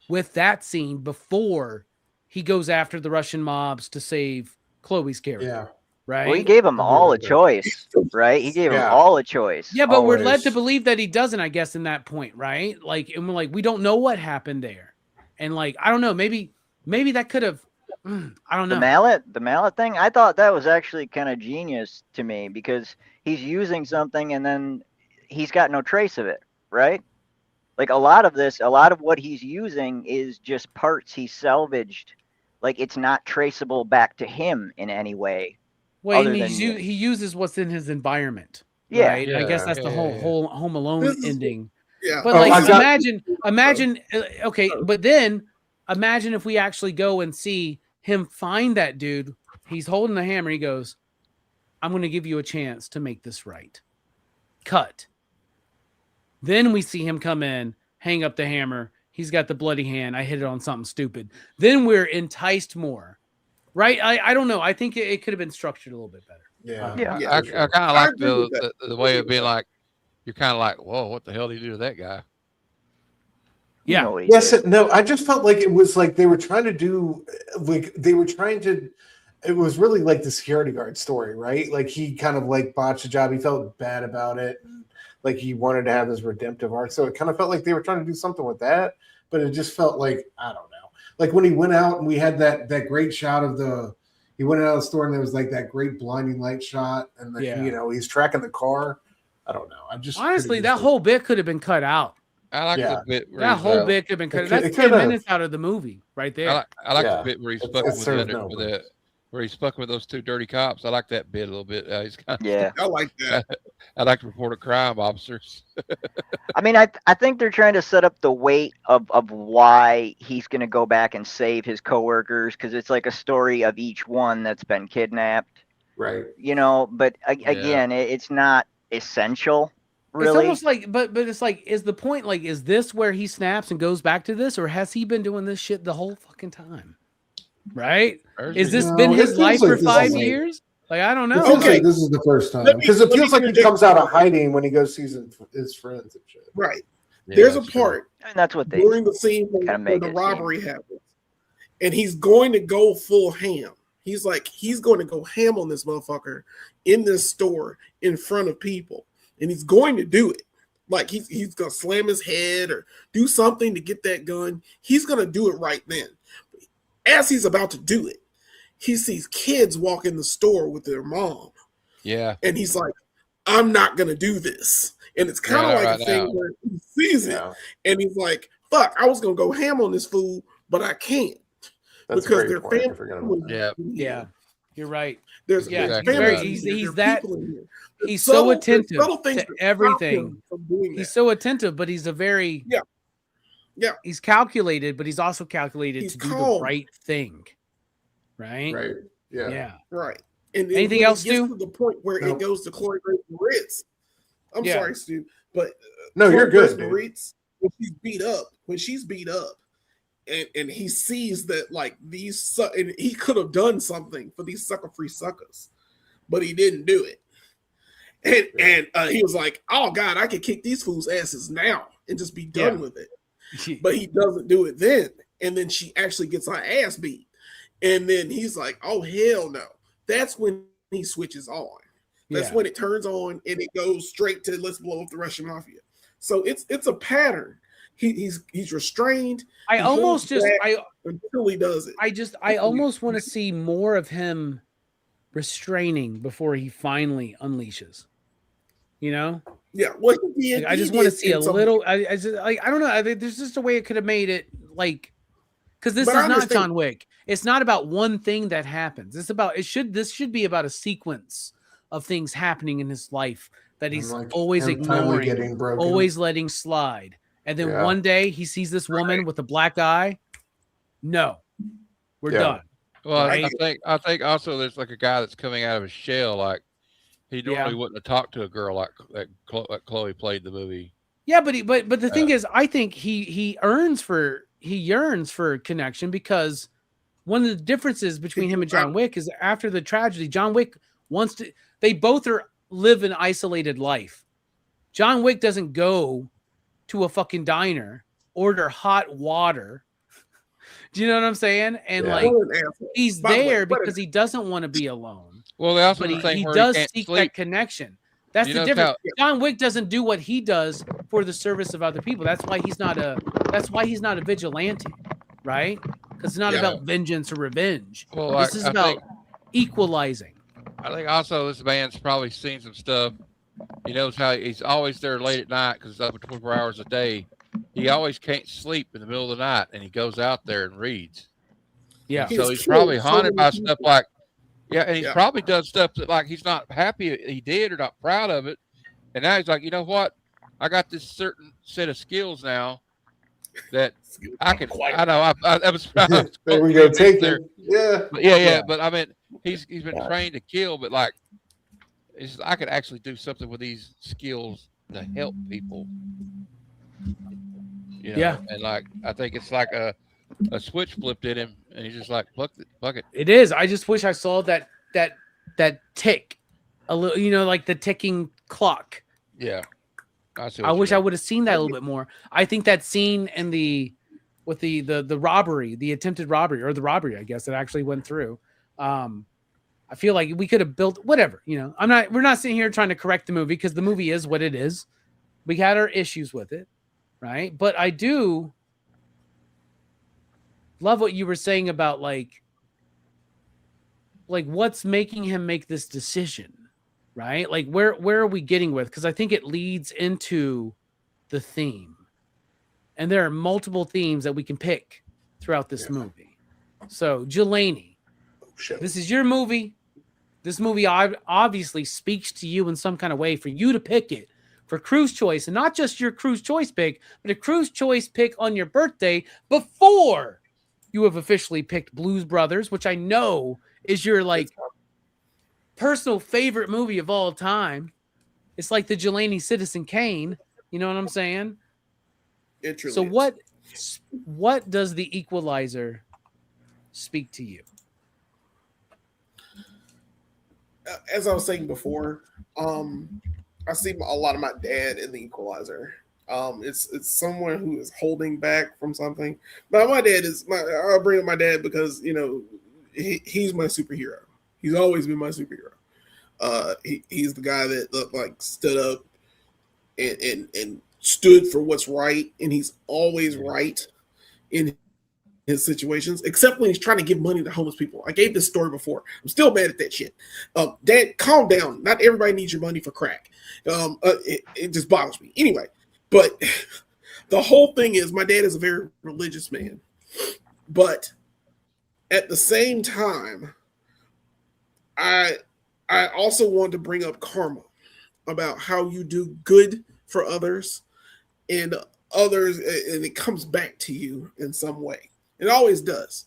with that scene before he goes after the Russian mobs to save Chloe's character. Yeah. Right. Well, he gave them all a choice, right? He gave them all a choice. Yeah, but we're led to believe that he doesn't, I guess, in that point, right? Like, and we're like, we don't know what happened there. And like, I don't know, maybe that could have, I don't know. The mallet thing, I thought that was actually kind of genius to me because he's using something and then he's got no trace of it, right? Like a lot of what he's using is just parts he salvaged. Like it's not traceable back to him in any way. Well, he uses what's in his environment. Yeah. Right? I guess that's the whole Home Alone ending. Yeah. But imagine, okay, but then imagine if we actually go and see him find that dude. He's holding the hammer. He goes, I'm going to give you a chance to make this right. Cut. Then we see him come in, hang up the hammer. He's got the bloody hand. I hit it on something stupid. Then we're enticed more. Right? I don't know. I think it could have been structured a little bit better. I kind of like the way of being like, you're kind of like, whoa, what the hell did he do to that guy? Yeah. No, I just felt like it was like they were trying to it was really like the security guard story, right? Like he kind of like botched the job. He felt bad about it. And like he wanted to have this redemptive arc. So it kind of felt like they were trying to do something with that, but it just felt like, I don't know. Like when he went out and we had that great shot of he went out of the store and there was like that great blinding light shot and then, he's tracking the car. I don't know. Honestly, that whole bit could have been cut out. I like the bit. That whole bit could have been cut out. That's 10 minutes out of the movie right there. I like the bit where he's fucking with those two dirty cops. I like that bit a little bit. He's kind of, I like that. I like to report a crime, officers. I mean, I think they're trying to set up the weight of why he's going to go back and save his coworkers because it's like a story of each one that's been kidnapped. Right. But again, it's not essential. Really? It's almost like, but it's like, is the point like, is this where he snaps and goes back to this, or has he been doing this shit the whole fucking time? Right? Is this been his life for 5 years? Like, I don't know. Okay, this is the first time because it feels like he comes out of hiding when he goes sees his friends and shit. Right. There's a part, and that's what they during the scene when the robbery happens, and he's going to go full ham. He's going to go ham on this motherfucker in this store in front of people. And he's going to do it. Like he's going to slam his head or do something to get that gun. He's going to do it right then. As he's about to do it, he sees kids walk in the store with their mom. Yeah. And he's like, I'm not going to do this. And it's kind of like a thing where he sees it. And he's like, fuck, I was going to go ham on this fool, but I can't. That's because their family. Yeah. You're right. There's he's so attentive to everything. He's so attentive, but he's he's calculated, but he's also calculated to do the right thing. Right. Right. Yeah. Right. And anything else, Stu? To the point where it goes to Chloe Grace Moretz. I'm sorry, Stu, but no, you're good. Moretz, when she's beat up. And he sees that like and he could have done something for these sucker-free suckers, but he didn't do it. And he was like, "Oh God, I could kick these fools' asses now and just be done with it." But he doesn't do it then, and then she actually gets her ass beat, and then he's like, "Oh hell no!" That's when he switches on. That's when it turns on and it goes straight to let's blow up the Russian mafia. So it's a pattern. He's restrained. I until he does it. I almost want to see more of him restraining before he finally unleashes. You know? Yeah. Well, he did, I just want to see a little. I don't know. I think there's just a way it could have made it like, because this is not John Wick. It's not about one thing that happens. It's about this should be about a sequence of things happening in his life that he's like always ignoring, always letting slide. And then one day he sees this woman with a black eye. No, we're done. Well, right? I think also there's like a guy that's coming out of his shell. Like he normally wouldn't have talked to a girl like Chloe played the movie. Yeah, but the thing is, I think he yearns for connection, because one of the differences between him and John Wick is after the tragedy, John Wick wants to. They both live an isolated life. John Wick doesn't go to a fucking diner, order hot water. Do you know what I'm saying? And like he's there because he doesn't want to be alone. Well, they also he does seek that connection. That's the difference. John Wick doesn't do what he does for the service of other people. That's why he's not a vigilante, right? Because it's not about vengeance or revenge. Well, this is about equalizing. I think also this man's probably seen some stuff. He knows how he's always there late at night because it's up 24 hours a day. He always can't sleep in the middle of the night, and he goes out there and reads. Yeah. So he's probably haunted by stuff like, and he's probably done stuff that like he's not happy he did or not proud of it. And now he's like, you know what? I got this certain set of skills now that I can. I know. I was there we go. Take there. Yeah. But I mean, he's been trained to kill, but like, I could actually do something with these skills to help people. You know? And like, I think it's like a switch flipped in him, and he's just like, fuck it. It is. I just wish I saw that tick, a little, you know, like the ticking clock. Yeah. I wish I would have seen that a little bit more. I think that scene in the robbery, the attempted robbery, or the robbery, I guess, that actually went through. I feel like we could have built whatever, you know. We're not sitting here trying to correct the movie, because the movie is what it is. We had our issues with it, right? But I do love what you were saying about like what's making him make this decision, right? Like where are we getting with? Because I think it leads into the theme, and there are multiple themes that we can pick throughout this movie. So Jelani, this is your movie. This movie obviously speaks to you in some kind of way for you to pick it for Cruise Choice, and not just your Cruise Choice pick, but a Cruise Choice pick on your birthday before you have officially picked Blues Brothers, which I know is your like personal favorite movie of all time. It's like the Jelani Citizen Kane. You know what I'm saying? So what does the Equalizer speak to you? As I was saying before, I see a lot of my dad in the Equalizer. It's someone who is holding back from something. But my dad I'll bring up my dad because, you know, he's my superhero. He's always been my superhero. He's the guy that like stood up and stood for what's right, and he's always right in his situations, except when he's trying to give money to homeless people. I gave this story before. I'm still mad at that shit. Dad, calm down. Not everybody needs your money for crack. It just bothers me. Anyway, but the whole thing is my dad is a very religious man. But at the same time, I also want to bring up karma, about how you do good for others and it comes back to you in some way. It always does,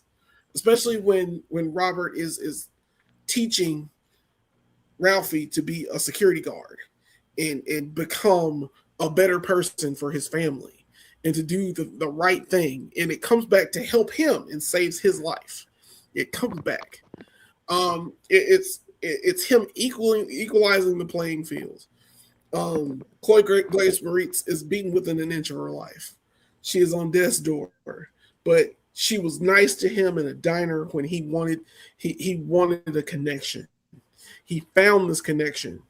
especially when Robert is teaching Ralphie to be a security guard and become a better person for his family and to do the right thing. And it comes back to help him and saves his life. It comes back. It's him equalizing the playing field. Chloe Grace Moretz is beaten within an inch of her life. She is on death's door, but she was nice to him in a diner when he wanted a connection. He found this connection,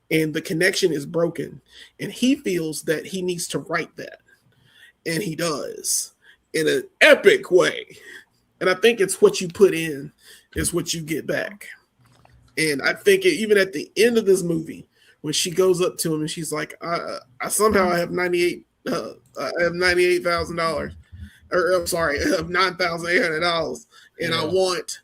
and the connection is broken, and he feels that he needs to right that, and he does in an epic way. And I think it's what you put in is what you get back. And I think even at the end of this movie, when she goes up to him and she's like, I have $98,000, or I'm sorry, I have $9,800, and I want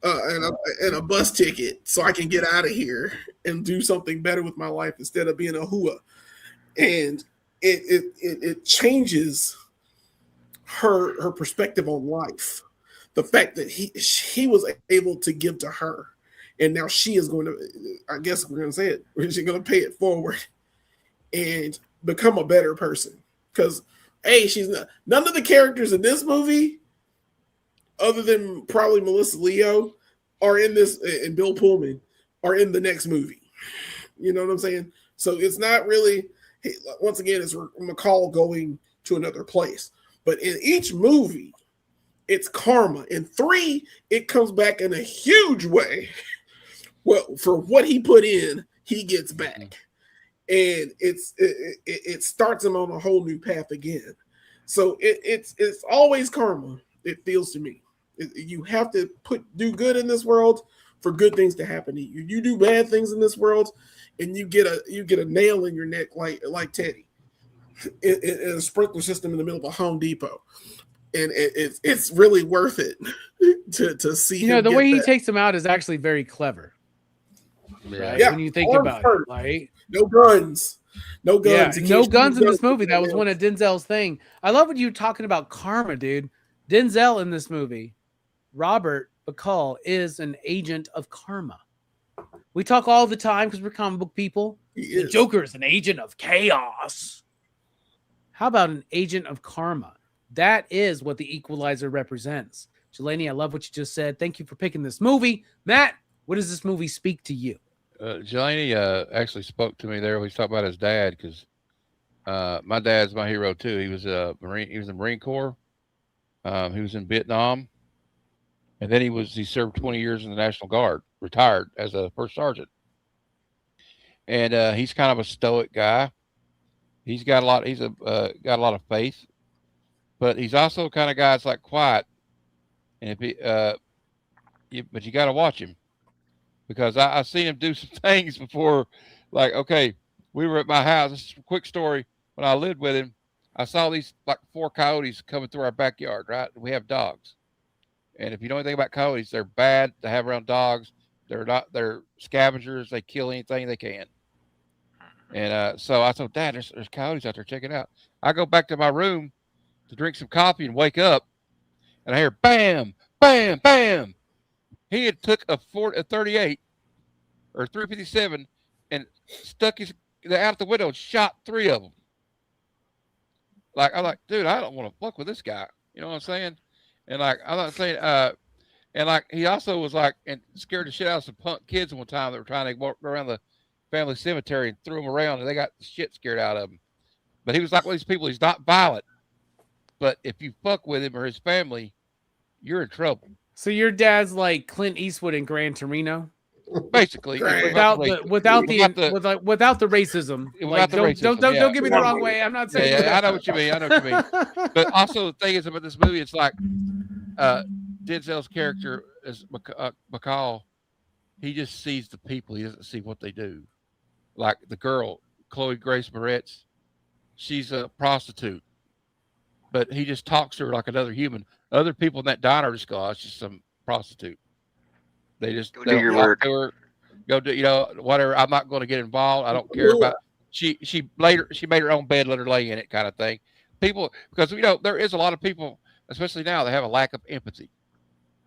and a bus ticket so I can get out of here and do something better with my life instead of being a hua. And it changes her perspective on life. The fact that he was able to give to her, and now she is going to, I guess we're going to say it, she's going to pay it forward and become a better person. Because, hey, none of the characters in this movie, other than probably Melissa Leo, are in this, and Bill Pullman, are in the next movie. You know what I'm saying? So it's not really, once again, it's McCall going to another place. But in each movie, it's karma. In 3, it comes back in a huge way. Well, for what he put in, he gets back. And it starts him on a whole new path again. So it's always karma, it feels to me. You have to do good in this world for good things to happen to you. You do bad things in this world, and you get a nail in your neck like Teddy in a sprinkler system in the middle of a Home Depot. And it's really worth it to see. You know, the way he takes him out is actually very clever. Right? Yeah, when you think about it, right? No guns. No guns. Yeah, no guns in this movie. That was one of Denzel's thing. I love when you're talking about karma, dude. Denzel in this movie, Robert Bacall, is an agent of karma. We talk all the time because we're comic book people. The Joker is an agent of chaos. How about an agent of karma? That is what the Equalizer represents. Jelani, I love what you just said. Thank you for picking this movie. Matt, what does this movie speak to you? Jelani actually spoke to me there. He talked about his dad because my dad's my hero too. He was a Marine. He was in the Marine Corps. He was in Vietnam, and then he served 20 years in the National Guard. Retired as a first sergeant, and he's kind of a stoic guy. He's got a lot. He's got a lot of faith, but he's also the kind of guy that's like quiet. And if he, but you got to watch him. Because I've seen him do some things before, like, okay, we were at my house. This is a quick story. When I lived with him, I saw these like 4 coyotes coming through our backyard, right? We have dogs. And if you know anything about coyotes, they're bad to have around dogs. They're scavengers. They kill anything they can. And so I thought, Dad, there's coyotes out there. Check it out. I go back to my room to drink some coffee and wake up, and I hear bam, bam, bam. He had took a 38 or 357 and stuck his out the window and shot 3 of them. Like, I'm like, dude, I don't want to fuck with this guy. You know what I'm saying? And like, I'm not saying, and like, he also was like, and scared the shit out of some punk kids one time that were trying to walk around the family cemetery and threw them around, and they got the shit scared out of him. But he was like one of these people. He's not violent, but if you fuck with him or his family, you're in trouble. So your dad's like Clint Eastwood in Gran Torino, basically, without the racism. Like, don't get me the wrong way. I'm not saying. Yeah, I know what you mean. But also the thing is about this movie, it's like Denzel's character is McCall. He just sees the people. He doesn't see what they do. Like the girl, Chloe Grace Moretz, she's a prostitute, but he just talks to her like another human. Other people in that diner just go, oh, it's just some prostitute. They just do your work. To her, go do, whatever. I'm not going to get involved. I don't care about. She made her own bed, let her lay in it, kind of thing. People, because there is a lot of people, especially now, that have a lack of empathy.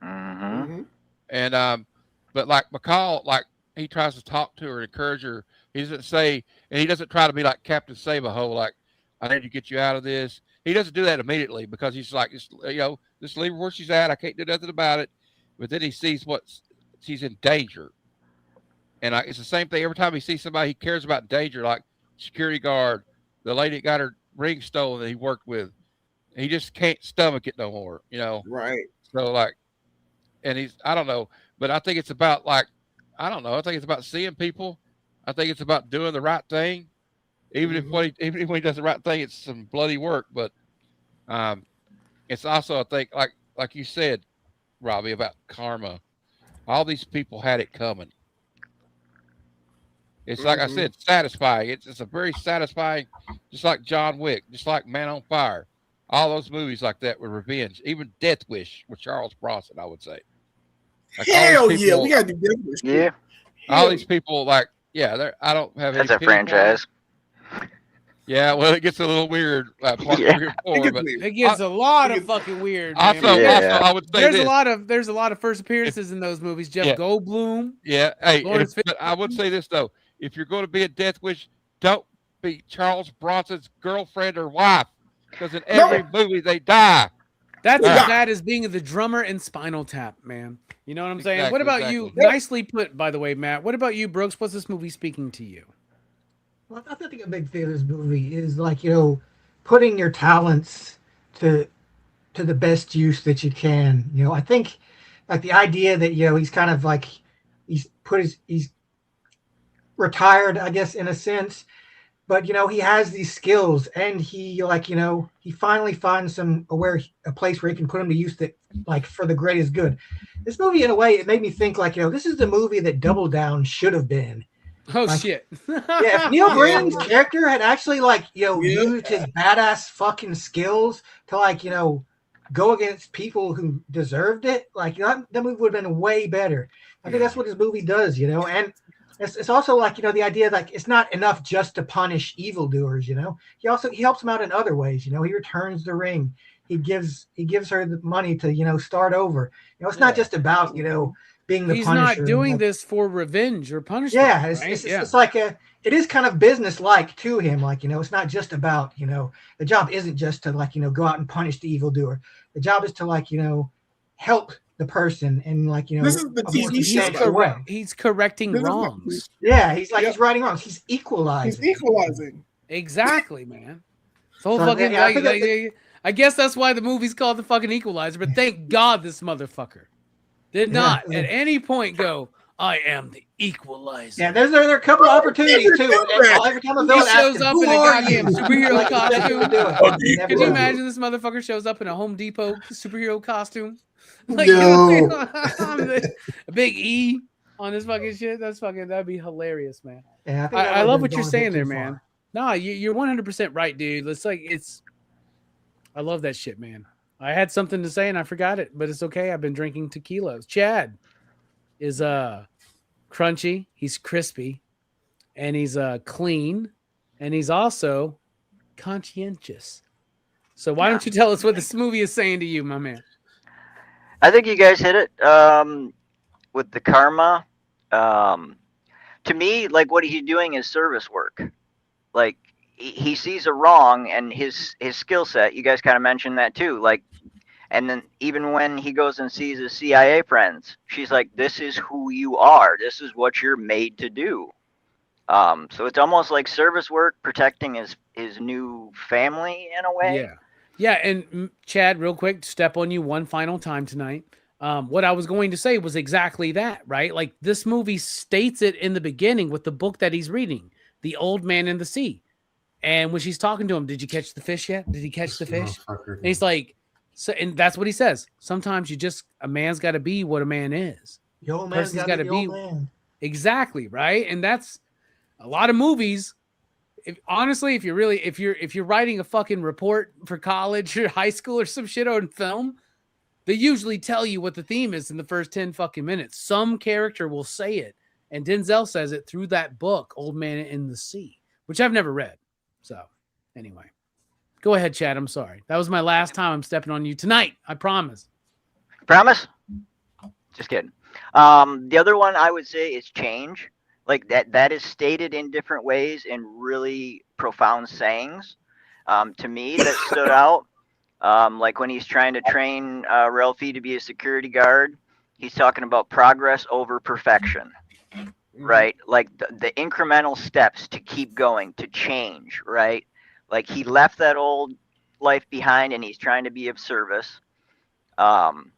Mm-hmm. And but like McCall, like he tries to talk to her, encourage her. He doesn't say, and he doesn't try to be like Captain Save-A-Ho, like I need to get you out of this. He doesn't do that immediately because he's like, just leave her where she's at. I can't do nothing about it. But then he sees she's in danger. And it's the same thing. Every time he sees somebody he cares about danger, like security guard, the lady that got her ring stolen that he worked with, he just can't stomach it no more, Right. So like, and I don't know, but I think it's about like, I don't know. I think it's about seeing people. I think it's about doing the right thing. Even if when he does the right thing, it's some bloody work. But it's also, I think, like like you said, Robbie, about karma. All these people had it coming. It's like I said, satisfying. It's a very satisfying, just like John Wick, just like Man on Fire. All those movies like that were revenge. Even Death Wish with Charles Bronson, I would say. Like Hell yeah, we gotta do Death Wish. Yeah. All these people, like, yeah, I don't have any. That's a franchise. Yeah, well, it gets a little weird. Part 3 or 4, but it gets a lot of fucking weird. Also, I would say there's a lot of first appearances in those movies. Jeff Goldblum. Yeah, hey, but I would say this though: if you're going to be a Death Wish, don't be Charles Bronson's girlfriend or wife, because in every movie they die. That's as bad as being the drummer in Spinal Tap, man. You know what I'm saying? What about you? Nicely put, by the way, Matt. What about you, Brooks? What's this movie speaking to you? Well, I think a big thing of this movie is like, putting your talents to the best use that you can. I think like the idea that, he's kind of like he's retired, I guess, in a sense, but he has these skills and he he finally finds a place where he can put them to use that like for the greatest good. This movie, in a way, it made me think like, this is the movie that Double Down should have been. Oh, like, shit. Yeah, if Neil Breen's character had actually used his badass fucking skills to go against people who deserved it, that movie would have been way better. I think that's what this movie does, and it's also like, the idea like it's not enough just to punish evildoers, he helps them out in other ways, he returns the ring, he gives her the money to start over. It's not just about being the He's Punisher. Not doing this for revenge or punishment. Yeah, it's like it is kind of business-like to him. Like, it's not just about, the job isn't just to go out and punish the evildoer. The job is to help the person and this is the TV show. He's correcting wrongs. Yeah, he's righting wrongs. He's equalizing. He's equalizing. Exactly, man. I guess that's why the movie's called The fucking Equalizer, but thank God this motherfucker did not at any point go, I am the equalizer. Yeah, there are a couple of opportunities too. Every time he shows up in a goddamn superhero costume. Could you imagine this motherfucker shows up in a Home Depot superhero costume? Like, a big E on this fucking shit. That'd be hilarious, man. Yeah, I love what you're saying there, man. Nah, you're 100% right, dude. I love that shit, man. I had something to say and I forgot it, but it's okay. I've been drinking tequilas. Chad is crunchy, he's crispy, and he's clean, and he's also conscientious. So why don't you tell us what this movie is saying to you, my man? I think you guys hit it with the karma. To me, like what he's doing is service work. Like he sees a wrong and his skill set, you guys kind of mentioned that too. Like, and then even when he goes and sees his CIA friends, she's like, this is who you are. This is what you're made to do. So it's almost like service work, protecting his new family in a way. Yeah. Yeah. And Chad, real quick, step on you one final time tonight. What I was going to say was exactly that, right? Like this movie states it in the beginning with the book that he's reading, The Old Man in the Sea. And when she's talking to him, did you catch the fish yet? Did he catch the fish? And he's like, so, and that's what he says. Sometimes a man's got to be what a man is. The old man's got to be man. Exactly, right? And that's a lot of movies. Honestly, if you're writing a fucking report for college or high school or some shit on film, they usually tell you what the theme is in the first 10 fucking minutes. Some character will say it, and Denzel says it through that book, Old Man in the Sea, which I've never read. So, anyway, go ahead, Chad. I'm sorry. That was my last time I'm stepping on you tonight. I promise. Promise? Just kidding. The other one I would say is change. Like that is stated in different ways in really profound sayings. To me, that stood out. Like when he's trying to train Ralphie to be a security guard, he's talking about progress over perfection. Right? Like the incremental steps to keep going, to change, right? Like he left that old life behind and he's trying to be of service. And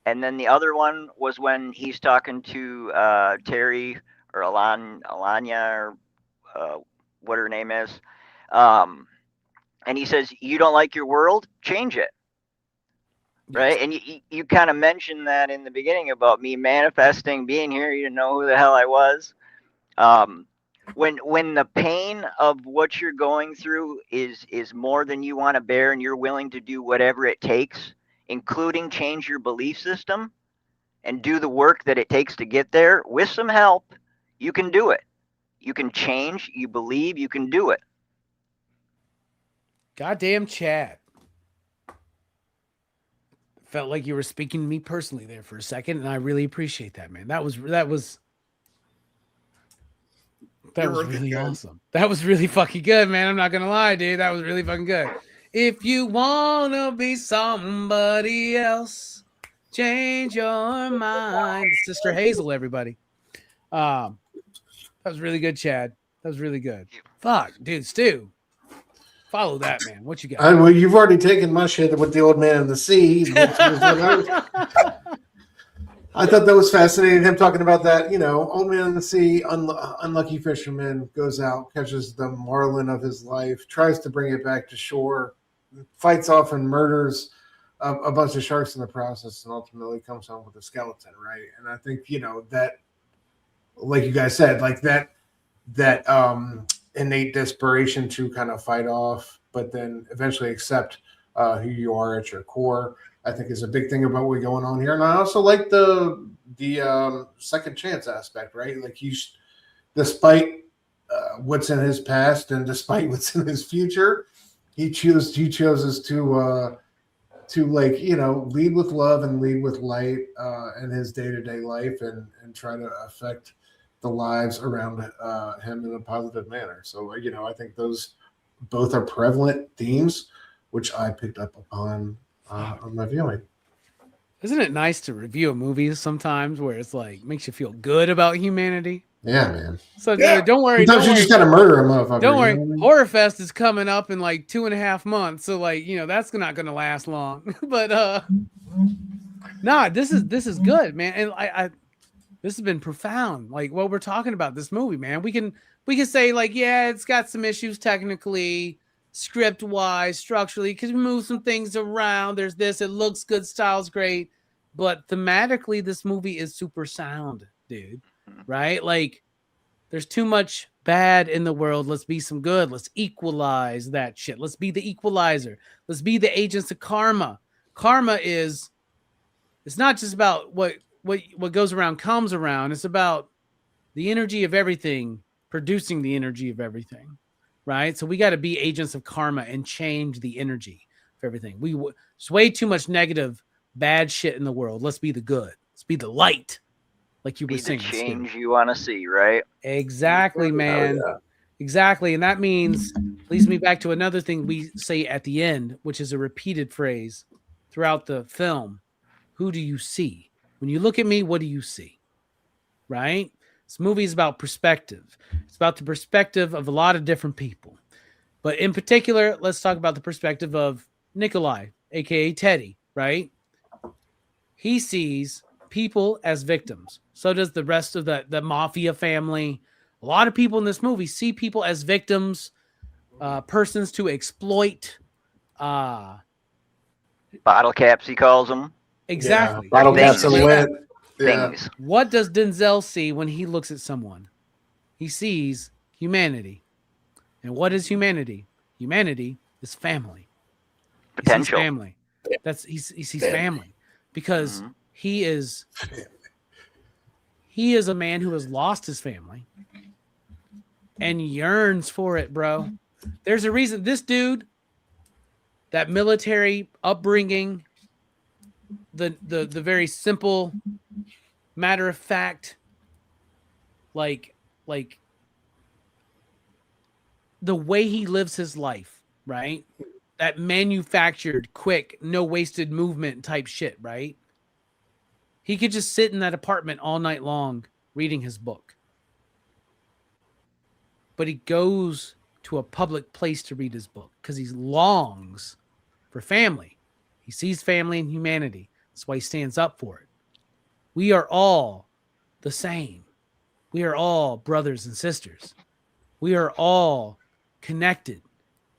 then the other one was when he's talking to Terry or Alanya or what her name is. And he says, you don't like your world? Change it. right? And you kind of mentioned that in the beginning about me manifesting, being here. You didn't know who the hell I was. When the pain of what you're going through is more than you want to bear, and you're willing to do whatever it takes, including change your belief system and do the work that it takes to get there, with some help, you can do it. You can change. You believe you can do it. Goddamn Chad. Felt like you were speaking to me personally there for a second, and I really appreciate that, man. That was really awesome. That was really fucking good, man. I'm not gonna lie, dude. That was really fucking good. If you wanna be somebody else, change your mind. Sister Hazel, everybody. That was really good, Chad. That was really good. Fuck, dude, Stu. Follow that, man. What you got? Well, you've already taken my shit with the old man in the sea. I thought that was fascinating. Him talking about that, old man in the sea, unlucky fisherman, goes out, catches the marlin of his life, tries to bring it back to shore, fights off and murders a bunch of sharks in the process, and ultimately comes home with a skeleton, right? And I think, that, like you guys said, like that innate desperation to kind of fight off, but then eventually accept who you are at your core, I think is a big thing about what's going on here. And I also like the second chance aspect, right? Like despite what's in his past and despite what's in his future, he chooses to lead with love and lead with light in his day-to-day life and try to affect the lives around him in a positive manner. So, I think those both are prevalent themes, which I picked up upon my viewing. Isn't it nice to review a movie sometimes where it's like makes you feel good about humanity? Yeah, man. So don't worry. Sometimes you just gotta murder a motherfucker. Don't worry. Horror Fest is coming up in like 2.5 months, so that's not gonna last long. But this is good, man. And I this has been profound. Like what we're talking about this movie, man. We can say like, yeah, it's got some issues technically, script wise, structurally, because we move some things around. There's this, it looks good, style's great, but thematically, this movie is super sound, dude. Right? Like, there's too much bad in the world. Let's be some good. Let's equalize that shit. Let's be the equalizer. Let's be the agents of karma. Karma it's not just about what goes around comes around. It's about the energy of everything producing the energy of everything. Right? So we got to be agents of karma and change the energy of everything. There's way too much negative, bad shit in the world. Let's be the good. Let's be the light. Like you were saying. The change you want to see, right? Exactly, man. Oh, yeah. Exactly. And that leads me back to another thing we say at the end, which is a repeated phrase throughout the film. Who do you see? When you look at me, what do you see? Right? This movie is about perspective. It's about the perspective of a lot of different people. But in particular, let's talk about the perspective of Nikolai, a.k.a. Teddy, right? He sees people as victims. So does the rest of the mafia family. A lot of people in this movie see people as victims, persons to exploit. Bottle caps, he calls them. Exactly. Yeah, bottle caps and lid. Things. What does Denzel see when he looks at someone? He sees humanity. And what is humanity? Humanity is family. Potential. He sees family. He sees family because he is a man who has lost his family and yearns for it, bro. There's a reason this dude, that military upbringing, the very simple, matter of fact, like the way he lives his life, right? That manufactured, quick, no wasted movement type shit, right? He could just sit in that apartment all night long reading his book. But he goes to a public place to read his book because he longs for family. He sees family and humanity. That's why he stands up for it. We are all the same. We are all brothers and sisters. We are all connected.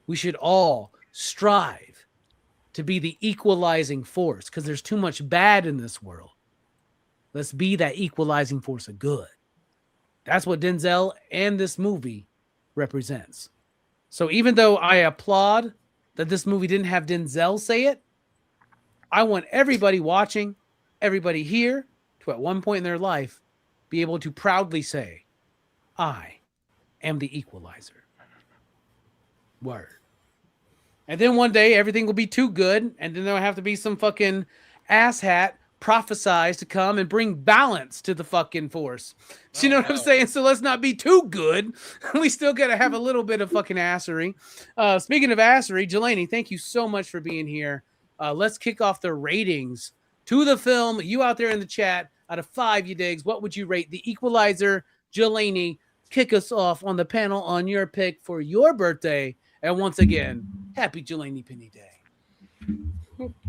We should all strive to be the equalizing force because there's too much bad in this world. Let's be that equalizing force of good. That's what Denzel and this movie represents. So even though I applaud that this movie didn't have Denzel say it, I want everybody watching, everybody here, to at one point in their life be able to proudly say, I am the equalizer. Word. And then one day everything will be too good, and then there'll have to be some fucking asshat prophesized to come and bring balance to the fucking force. So you know what I'm saying? So let's not be too good. We still got to have a little bit of fucking assery. Speaking of assery, Jelani, thank you so much for being here. Let's kick off the ratings to the film. You out there in the chat, out of 5, you digs, what would you rate The Equalizer? Jelani, kick us off on the panel on your pick for your birthday. And once again, happy Jelani Penny Day.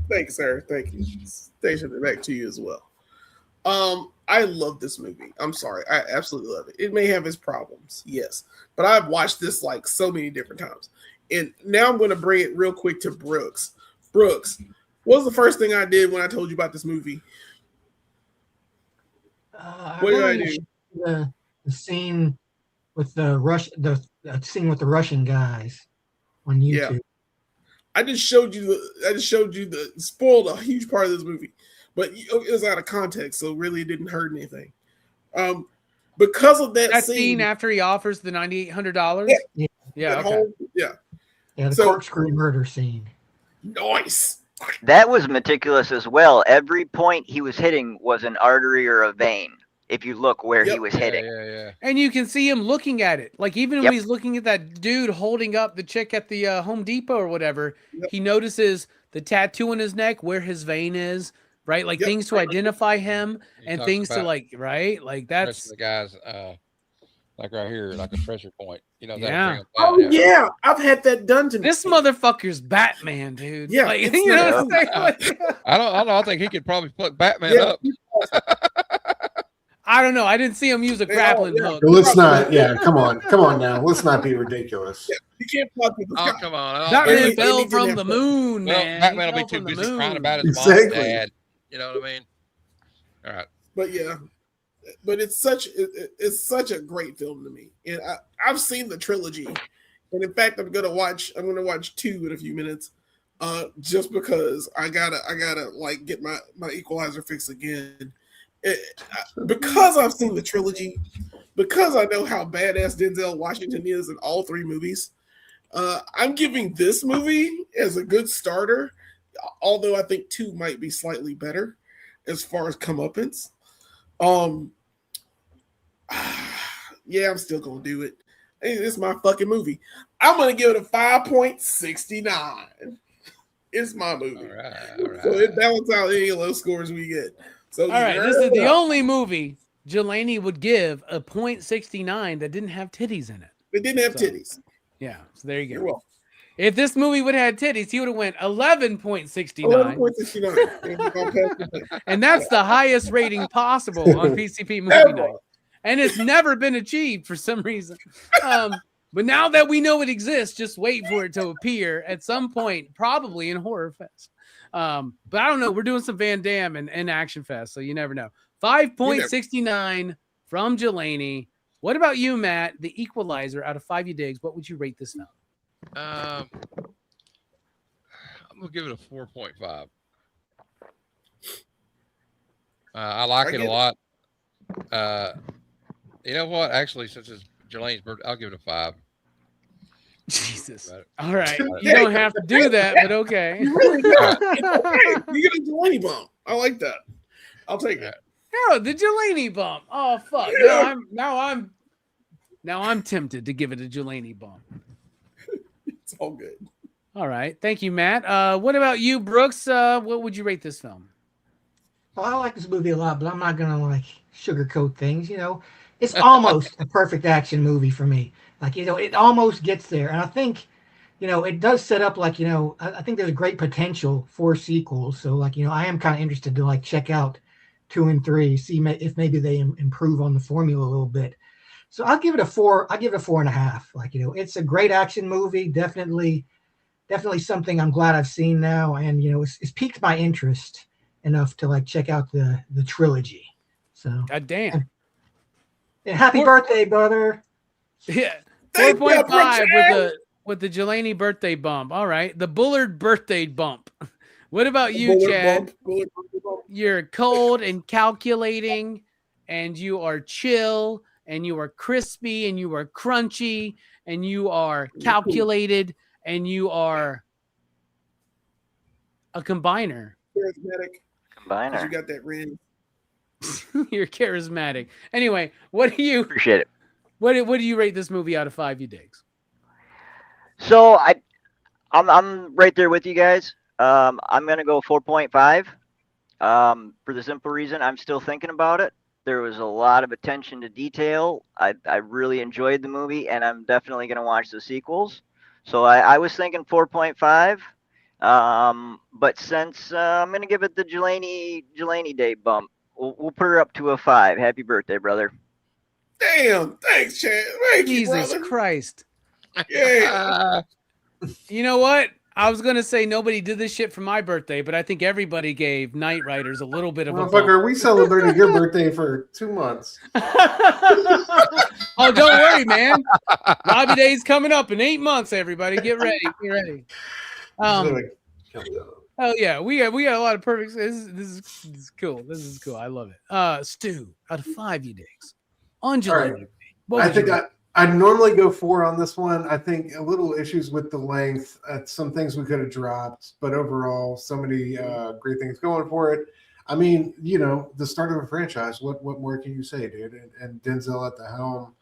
Thank you, sir. Thank you. Station it back to you as well. I love this movie. I'm sorry. I absolutely love it. It may have its problems, yes. But I've watched this like so many different times. And now I'm going to bring it real quick to Brooks. Brooks, what was the first thing I did when I told you about this movie? What did I do? The scene with the Russian guys on YouTube. Yeah. I just showed you the spoiled a huge part of this movie, but it was out of context, so really it didn't hurt anything. Because of that scene after he offers the $9,800. Yeah. The corkscrew murder scene. Nice. That was meticulous as well. Every point he was hitting was an artery or a vein. If you look where he was hitting. Yeah. And you can see him looking at it. Like even when he's looking at that dude holding up the chick at the Home Depot or whatever, he notices the tattoo on his neck, where his vein is, right? Like things to identify him and things to like, right? Like that's the guys like right here, like a pressure point. You know, yeah. I've had that done to me. This motherfucker's Batman, dude. Yeah. Like, you know what I'm saying? I don't know. I think he could probably fuck Batman up. I don't know. I didn't see him use a grappling hook. Let's not. Yeah, come on now. Let's not be ridiculous. Yeah, you can't fuck with this guy. Come on. Batman fell from the moon, man. Batman will be too busy crying about his mom's dad. You know what I mean? All right. But it's such a great film to me, and I've seen the trilogy, and in fact, I'm gonna watch 2 in a few minutes, just because I gotta like get my Equalizer fix again. Because I've seen the trilogy, because I know how badass Denzel Washington is in all 3 movies, I'm giving this movie as a good starter, although I think 2 might be slightly better as far as comeuppance. I'm still gonna do it. It's my fucking movie. I'm gonna give it a 5.69. It's my movie. All right. So it balances out any low scores we get. So all right, this is the only movie Jelani would give a 0.69 that didn't have titties in it. It didn't have titties. Yeah, so there you go. You're welcome. If this movie would have had titties, he would have went 11.69. 11.69. And that's the highest rating possible on PCP Movie Night. And it's never been achieved for some reason. But now that we know it exists, just wait for it to appear at some point, probably in Horror Fest. But I don't know. We're doing some Van Damme and Action Fest, so you never know. 5.69 from Jelani. What about you, Matt? The Equalizer, out of 5 you digs, what would you rate this film? I'm gonna give it a 4.5. I like it a lot. You know what? Actually, since it's Jelani's birthday, I'll give it a 5. Jesus. All right. You don't have to do that, but okay. You really don't. You get a Jelani bump. I like that. I'll take it. No, the Jelani bump. Oh fuck. Now I'm tempted to give it a Jelani bump. It's all good. All right. Thank you, Matt. What about you, Brooks? What would you rate this film? Well, I like this movie a lot, but I'm not gonna like sugarcoat things. You know, it's almost a perfect action movie for me. Like, you know, it almost gets there, and I think, you know, it does set up like, you know, I think there's a great potential for sequels. So, like, you know, I am kind of interested to like check out 2 and 3, see if maybe they improve on the formula a little bit. So I'll give it a 4. I'll give it a 4.5. Like, you know, it's a great action movie. Definitely definitely something I'm glad I've seen now, and it's piqued my interest enough to like check out the trilogy. So God damn. And happy birthday, brother. Yeah. 4.5 with the Jelani birthday bump. All right. The Bullard birthday bump. What about you, Chad? You're cold and calculating, and you are chill, and you are crispy, and you are crunchy, and you are calculated, and you are a combiner. Charismatic. Combiner. You got that ring. You're charismatic. Anyway, what do you appreciate it? What do you rate this movie out of 5, you digs? So I'm right there with you guys. I'm gonna go 4.5. For the simple reason I'm still thinking about it. There was a lot of attention to detail. I really enjoyed the movie, and I'm definitely gonna watch the sequels. So I was thinking 4.5. But since I'm gonna give it the Jelani Day bump, we'll put her up to a 5. Happy birthday, brother. Damn, thanks, Chad. Thank you, Jesus brother. Christ. Yeah. You know what? I was gonna say nobody did this shit for my birthday, but I think everybody gave Night Riders a little bit of a bump. Motherfucker, we celebrated your birthday for 2 months. Oh, don't worry, man. Robbie Day's coming up in 8 months. Everybody, get ready. Get ready. Oh yeah, we got a lot of perfect. This is cool. This is cool. I love it. Stu, out of 5, you digs. Undulating. Right. I think I'd normally go 4 on this one. I think a little issues with the length, some things we could have dropped, but overall, so many great things going for it. I mean, the start of a franchise. What more can you say, dude? And Denzel at the helm,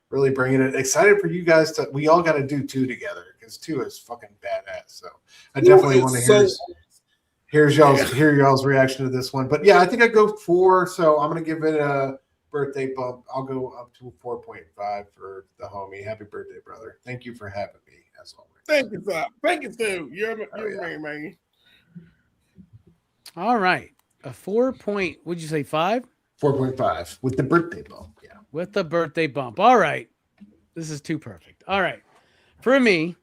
really bringing it. Excited for you guys to. We all got to do 2 together because 2 is fucking badass. So I definitely want to hear y'all's reaction to this one. But yeah, I think I'd go 4. So I'm gonna give it a birthday bump. I'll go up to 4.5 for the homie. Happy birthday, brother. Thank you for having me, as always. Thank you, sir. Thank you, Stu. You're man. All right. A 4 point, would you say 5? 4.5 with the birthday bump. Yeah. With the birthday bump. All right. This is too perfect. All right. For me,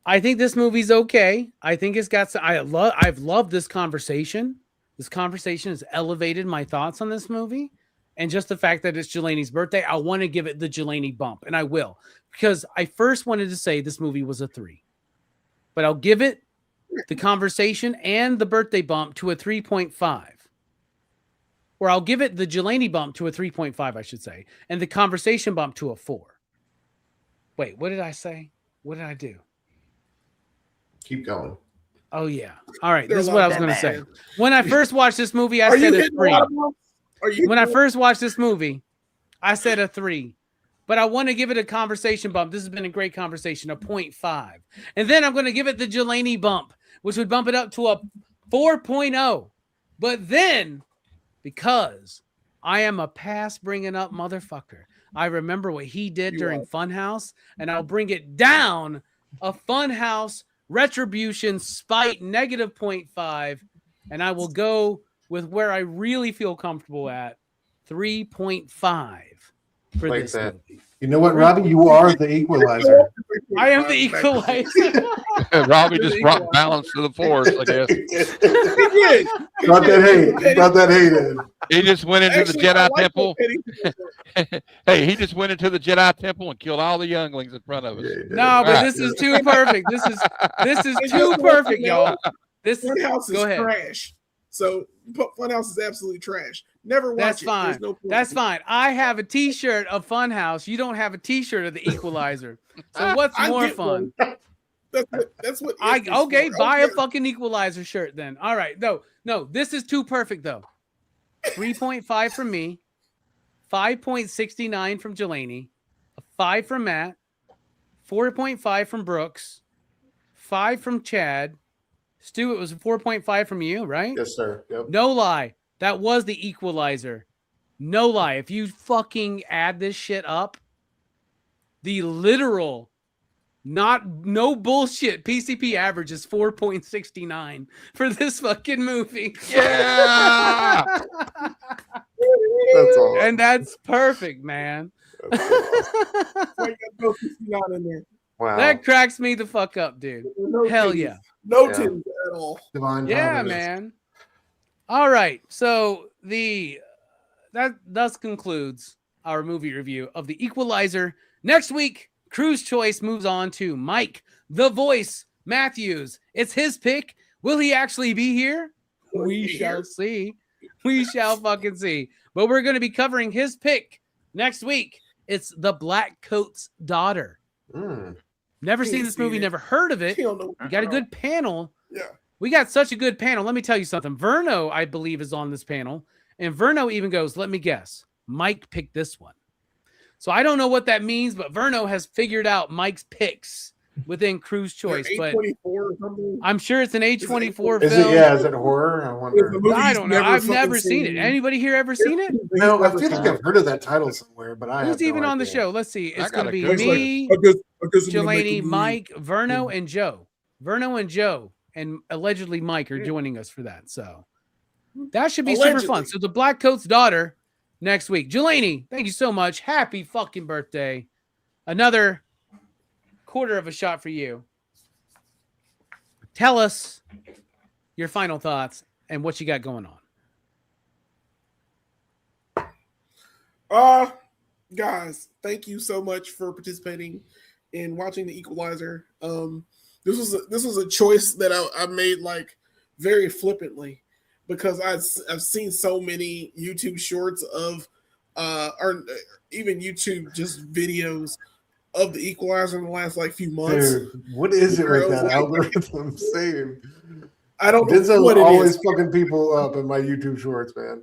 I think this movie's okay. I think it's got some, I've loved this conversation. This conversation has elevated my thoughts on this movie. And just the fact that it's Jelani's birthday, I want to give it the Jelani bump. And I will. Because I first wanted to say this movie was a 3. But I'll give it the conversation and the birthday bump to a 3.5. Or I'll give it the Jelani bump to a 3.5, I should say. And the conversation bump to a 4. Wait, what did I say? What did I do? Keep going. Oh, yeah. All right. This is what I was going to say. When I first watched this movie, I said a 3. When I first watched this movie, I said a 3. But I want to give it a conversation bump. This has been a great conversation, a 0.5. And then I'm going to give it the Jelani bump, which would bump it up to a 4.0. But then, because I am a past bringing up motherfucker, I remember what he did during Funhouse, and I'll bring it down a Funhouse Retribution Spite negative 0.5, and I will go with where I really feel comfortable at 3.5 for like this that movie. You know what, Robbie? You are the equalizer. I am the equalizer. Robbie just brought balance to the force, I guess. Brought that hate in. He just went into the Jedi temple. Hey, he just went into the Jedi temple and killed all the younglings in front of us. No, but this is too perfect. This is too perfect, y'all. Funhouse is trash. So Funhouse is absolutely trash. Never watch That's it. fine. No That's fine. I have a T-shirt of Funhouse. You don't have a T-shirt of the Equalizer. So what's more fun? That's what. Okay, buy a fucking Equalizer shirt then. All right. No, this is too perfect though. 3.5 from me, 5.69 from Jelani, a 5 from Matt, 4.5 from Brooks, 5 from Chad. Stu, it was a 4.5 from you, right? Yes, sir. Yep. No lie. That was the Equalizer. No lie. If you fucking add this shit up, the literal, no bullshit PCP average is 4.69 for this fucking movie. Yeah. That's all. And that's perfect, man. Like no not in there. Wow. That cracks me the fuck up, dude. No Hell titties. yeah. No Yeah. titties at all. Divine Yeah, providence. man. All right. So that thus concludes our movie review of The Equalizer. Next week, Crew's Choice moves on to Mike, the voice, Matthews. It's his pick. Will he actually be here? We shall see. We shall fucking see. But we're going to be covering his pick next week. It's The Black Coat's Daughter. Never seen this movie, never heard of it. We got a good panel. Yeah. We got such a good panel. Let me tell you something. Verno, I believe, is on this panel. And Verno even goes, let me guess, Mike picked this one. So I don't know what that means, but Verno has figured out Mike's picks within Crew's Choice. But or something. I'm sure it's an A24 Is film. it? Yeah. Is it horror? I wonder. I don't know. I've never seen it. Anybody here ever seen it? No, I feel like I've heard of that title somewhere, but I Who's have no even on the idea. show? Let's see. It's I got going to a be good me, Jelani, Jelani, Mike, Verno, and Joe. Verno and Joe, and allegedly Mike are joining us for that. So that should be super fun. So The Black Coat's Daughter next week. Jelani, thank you so much. Happy fucking birthday. Another quarter of a shot for you. Tell us your final thoughts and what you got going on. Guys, thank you so much for participating in watching The Equalizer. This was a choice that I made like very flippantly because I've seen so many YouTube shorts of or even YouTube just videos of The Equalizer in the last like few months. Dude, what is it with that algorithm saying? I don't know Denzel's what it always is. fucking people up in my YouTube shorts, man.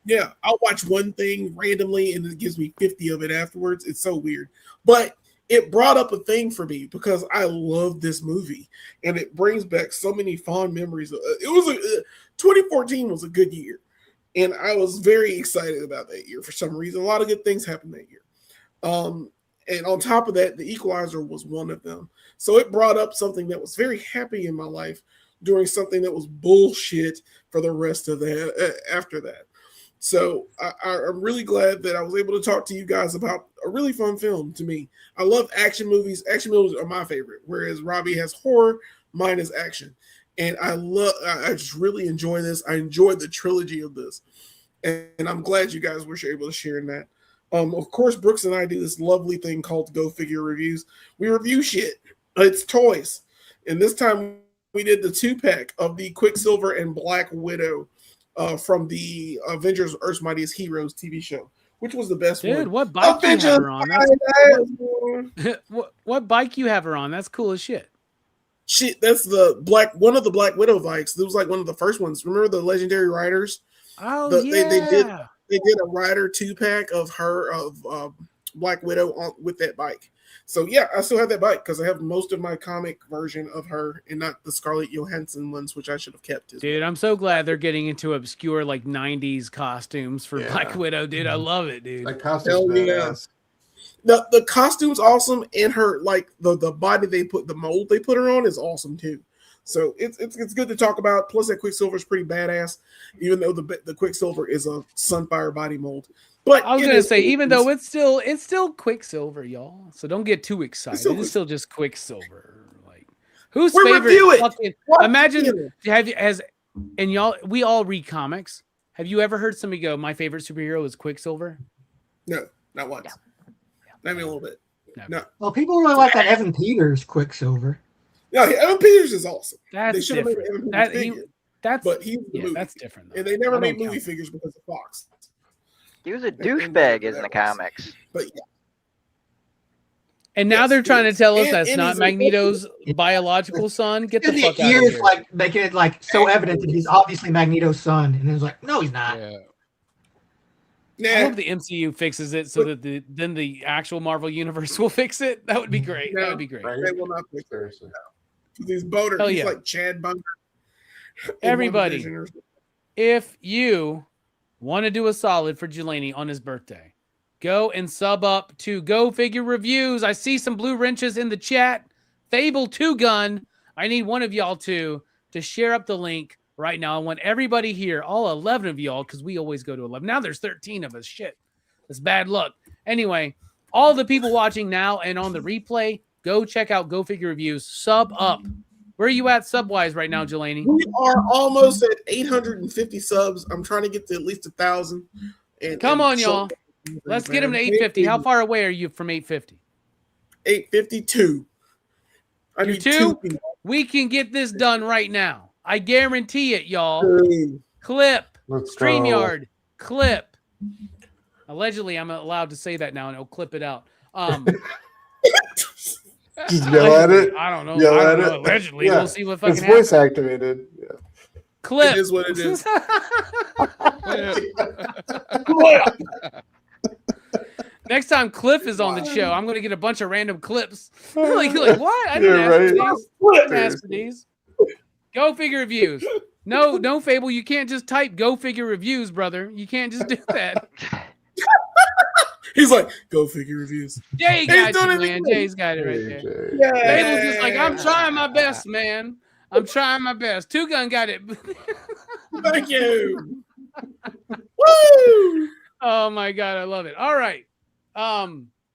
Yeah, I'll watch one thing randomly and it gives me 50 of it afterwards. It's so weird. But it brought up a thing for me because I love this movie and it brings back so many fond memories. 2014 was a good year and I was very excited about that year for some reason. A lot of good things happened that year. And on top of that, The Equalizer was one of them. So it brought up something that was very happy in my life during something that was bullshit for the rest of that after that. So I'm really glad that I was able to talk to you guys about a really fun film to me. I love action movies. Action movies are my favorite, whereas Robbie has horror, mine is action. And I just really enjoy this. I enjoyed the trilogy of this. And I'm glad you guys were able to share in that. Of course, Brooks and I do this lovely thing called Go Figure Reviews. We review shit. It's toys. And this time we did the 2-pack of the Quicksilver and Black Widow from the Avengers Earth's Mightiest Heroes TV show, which was the best one. Dude, what bike you have her on? What bike you have her on? That's cool as shit. Shit, that's one of the Black Widow bikes. It was like one of the first ones. Remember the Legendary Riders? Oh, yeah. They did a Rider 2-pack of her Black Widow with that bike. So yeah, I still have that bike because I have most of my comic version of her and not the Scarlett Johansson ones, which I should have kept. Dude, I'm so glad they're getting into obscure like 90s costumes for Black Widow, dude. I love it, dude. Like costumes, badass. The costume's awesome, and her like the body the mold they put her on is awesome too. So it's good to talk about. Plus that Quicksilver is pretty badass, even though the Quicksilver is a Sunfire body mold. But I was gonna say, even though it's still Quicksilver, y'all. So don't get too excited. It's still just Quicksilver. Like who's favorite? Imagine and y'all. We all read comics. Have you ever heard somebody go, "My favorite superhero is Quicksilver"? No, not once. Maybe a little bit. No. Well, people really like that Evan Peters Quicksilver. Yeah, Evan Peters is awesome. That's they should have made Evan Peters figure. But he's the movie. That's different. Though. And they never made movie figures because of Fox. He was a douchebag in the comics. But yeah. And now they're trying to tell us that's not Magneto's biological son. Get the fuck out of here. Like making it like so evident that he's obviously Magneto's son, and it's like, no, he's not. I hope the MCU fixes it so that then the actual Marvel universe will fix it. That would be great. That would be great. They will not fix it. He's Boner. He's like Chad Bunker. Everybody, if you want to do a solid for Jelani on his birthday, go and sub up to Go Figure Reviews. I see some blue wrenches in the chat. Fable 2 Gun. I need one of y'all to share up the link right now. I want everybody here, all 11 of y'all, because we always go to 11. Now there's 13 of us. Shit. That's bad luck. Anyway, all the people watching now and on the replay, go check out Go Figure Reviews. Sub up. Where are you at sub-wise right now, Jelani? We are almost at 850 subs. I'm trying to get to at least 1,000. Come on, y'all. Let's get him to 850. How far away are you from 850? 852. I need 2 people. We can get this done right now. I guarantee it, y'all. Clip. StreamYard. Clip. Allegedly, I'm allowed to say that now, and it'll clip it out. Just yell at it. I don't know. Yell I at don't know. it. Allegedly, Yeah. we'll see what fucking It's happens. voice activated. Yeah. Clip. It is what it is. Next time Cliff is on the show, I'm going to get a bunch of random clips. like what? I didn't ask for these. Go Figure Reviews. No, Fable, you can't just type Go Figure Reviews, brother. You can't just do that. He's like, Go Figure Reviews. Jay got you, man. Jay's got it right there. Yeah. Fable's just like, I'm trying my best, man. I'm trying my best. Two Gun got it. Thank you. Woo! Oh my God, I love it. All right.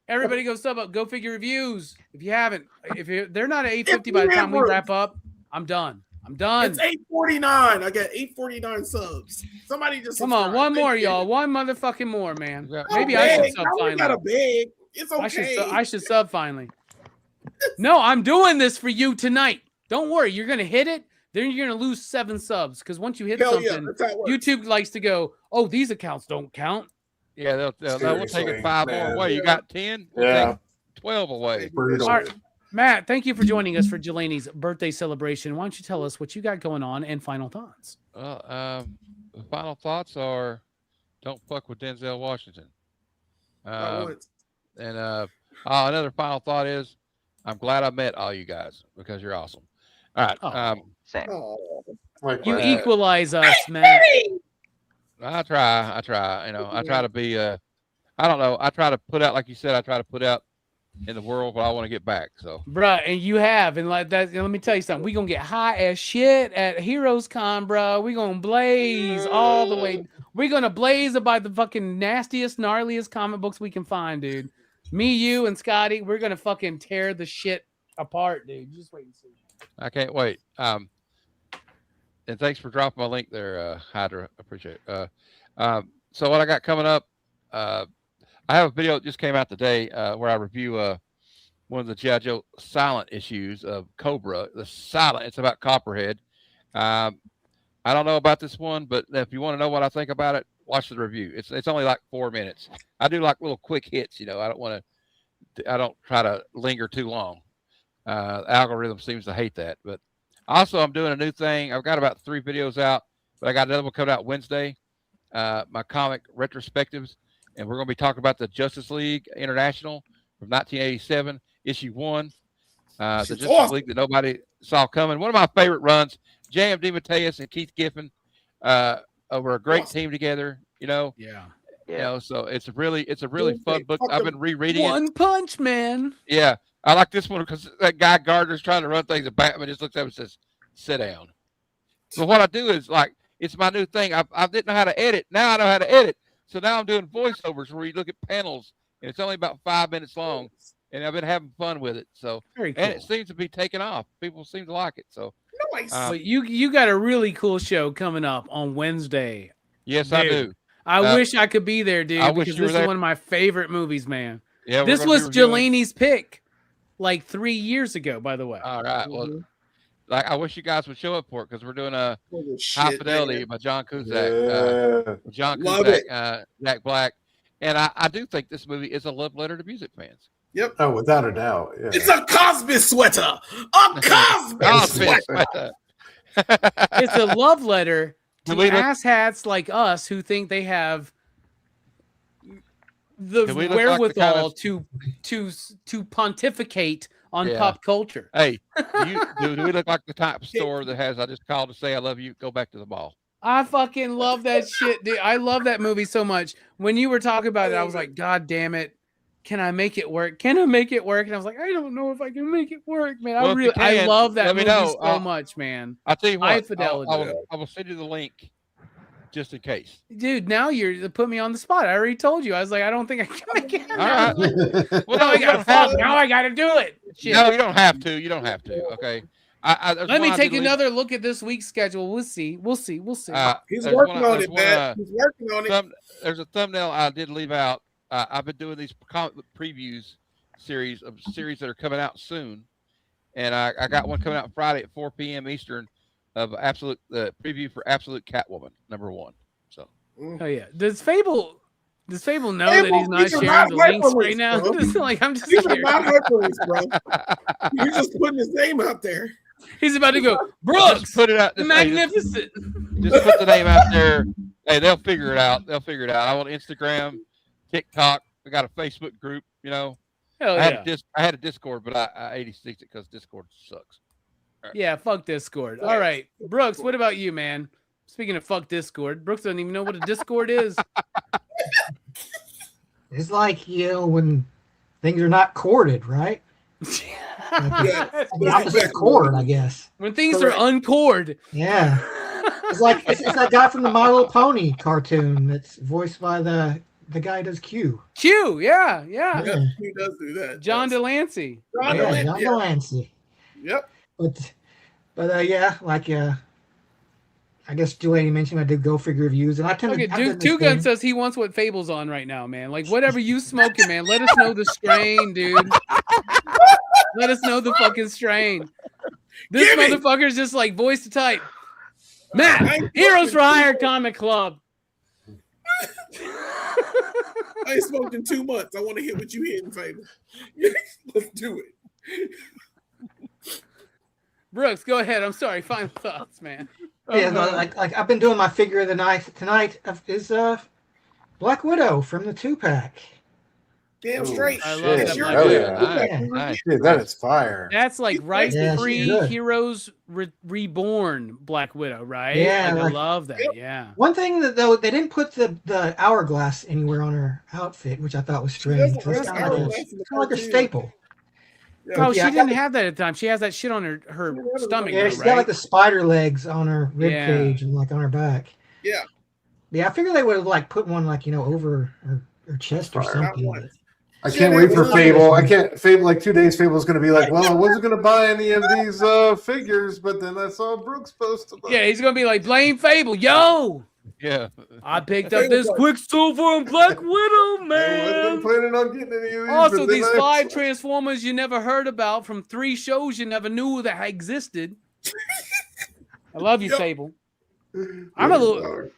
Everybody go sub up. Go Figure Reviews. If you haven't, they're not at 850 by the time we wrap up, I'm done. It's 849. I got 849 subs. Somebody just come on, one more, y'all. One motherfucking more, man. Maybe I should sub finally. Got a big. It's okay. I should sub finally. No, I'm doing this for you tonight. Don't worry, you're gonna hit it. Then you're gonna lose 7 subs because once you hit something, YouTube likes to go, "Oh, these accounts don't count." Yeah, we'll take it 5 more away. You got 10. We'll take 12 away. All right. Matt, thank you for joining us for Jelani's birthday celebration. Why don't you tell us what you got going on and final thoughts? The final thoughts are, don't fuck with Denzel Washington. Another final thought is, I'm glad I met all you guys because you're awesome. All right. Same. You equalize us, man. I try. You know, I try to be. I don't know. I try to put out, like you said, I try to put out in the world what I want to get back. So, bruh, and you have, and like that. Let me tell you something. We gonna get high as shit at Heroes Con, bro. We gonna blaze all the way. We're gonna blaze about the fucking nastiest, gnarliest comic books we can find, dude. Me, you, and Scotty, we're gonna fucking tear the shit apart, dude. Just wait and see. I can't wait. And thanks for dropping my link there, Hydra. Appreciate it. So what I got coming up, I have a video that just came out today where I review one of the G.I. Joe silent issues of Cobra. The silent, it's about Copperhead. I don't know about this one, but if you want to know what I think about it, watch the review. It's only like 4 minutes. I do like little quick hits, you know. I don't try to linger too long. The algorithm seems to hate that. But also, I'm doing a new thing. I've got about 3 videos out, but I got another one coming out Wednesday. My comic retrospectives, and we're going to be talking about the Justice League International from 1987, issue 1. The Justice League that nobody saw coming. One of my favorite runs. J.M. DeMatteis and Keith Giffen over a great team together. You know. Yeah. You know, so it's a really fun book. I've been rereading it. One Punch Man. Yeah, I like this one because that guy Gardner's trying to run things, and Batman just looks at him and says, "Sit down." So what I do is like it's my new thing. I didn't know how to edit. Now I know how to edit. So now I'm doing voiceovers where you look at panels, and it's only about 5 minutes long, and I've been having fun with it. So very cool. And it seems to be taking off. People seem to like it. So nice. But you got a really cool show coming up on Wednesday. Yes, dude, I do. I wish I could be there, dude, because this is one of my favorite movies, man. Yeah, this was Jelani's pick like 3 years ago, by the way. All right. Well, like I wish you guys would show up for it because we're doing a High Fidelity by John Cusack. John Cusack, Jack Black. And I do think this movie is a love letter to music fans. Yep. Oh, without a doubt. Yeah. It's a Cosby sweater. A Cosby sweater. It's a love letter to asshats like us who think they have the wherewithal to pontificate on pop culture. Hey, do we look like the type of store that has, I just called to say I love you, go back to the mall? I fucking love that shit, dude. I love that movie so much. When you were talking about it, I was like, God damn it. Can I make it work? Can I make it work? And I was like, I don't know if I can make it work, man. I love that movie so much, man. I'll tell you what, High Fidelity. I will send you the link just in case. Dude, now you're put me on the spot. I already told you. I was like, I don't think I can make it. All right. Well, Now I got to do it. Shit. No, you don't have to. You don't have to. Okay. Let me take another look at this week's schedule. We'll see. He's working on it, man. He's working on it. There's a thumbnail I did leave out. I've been doing these comic book previews series that are coming out soon, and I got one coming out Friday at 4 p.m. Eastern of preview for Absolute Catwoman #1. So. Oh yeah. Does Fable know that he's not sharing the links right now? I'm just These are not hyperlinks, bro. You're just putting his name out there. He's about to go, Brooks. Just put it out. Magnificent. Just put the name out there. Hey, they'll figure it out. I want Instagram, TikTok. I got a Facebook group. Hell I had a Discord, but I 86 it because Discord sucks. Right. Yeah, fuck Discord. All right, Brooks. What about you, man? Speaking of fuck Discord, Brooks doesn't even know what a Discord is. It's like, when things are not corded, right? The opposite cord, I guess. When things are uncored. Yeah. It's like it's that guy from the My Little Pony cartoon that's voiced by the guy who does Q. Yeah. Q does do that. John Delancey. John Delancey. Yep. I guess Jelani mentioned I did Go Figure reviews, and I tend to. Two Gun says he wants what Fable's on right now, man. Like whatever you smoking, man. Let us know the strain, dude. Let us know the fucking strain. This motherfucker's just like voice to type. Matt, Heroes for Hire Comic Club. I ain't smoked in 2 months. I want to hit what you hitting, Fable. Let's do it. Brooks, go ahead. I'm sorry. Final thoughts, man. Like I've been doing my figure of the night tonight is Black Widow from the 2-pack. Damn straight. I love that. Nice. Dude, that is fire. That's like Heroes Reborn Black Widow, right? Yeah, I love that. Yeah. One thing that though they didn't put the hourglass anywhere on her outfit, which I thought was strange. It's kind of like a staple. Yeah. Oh, she didn't have that at the time. She has that shit on her stomach. Yeah, she's got like the spider legs on her rib cage and like on her back. Yeah. Yeah, I figured they would have like put one like over her chest or something. I can't wait for Fable. Fable, like 2 days, Fable's going to be like, well, I wasn't going to buy any of these figures, but then I saw Brooks post about it. Yeah, he's going to be like, blame Fable. Yo! Yeah. I picked up this Quicksilver and Black Widow, man. I wasn't planning on getting any of these. Also, these 5 Transformers you never heard about from 3 shows you never knew that existed. I love you, Fable. I'm a little...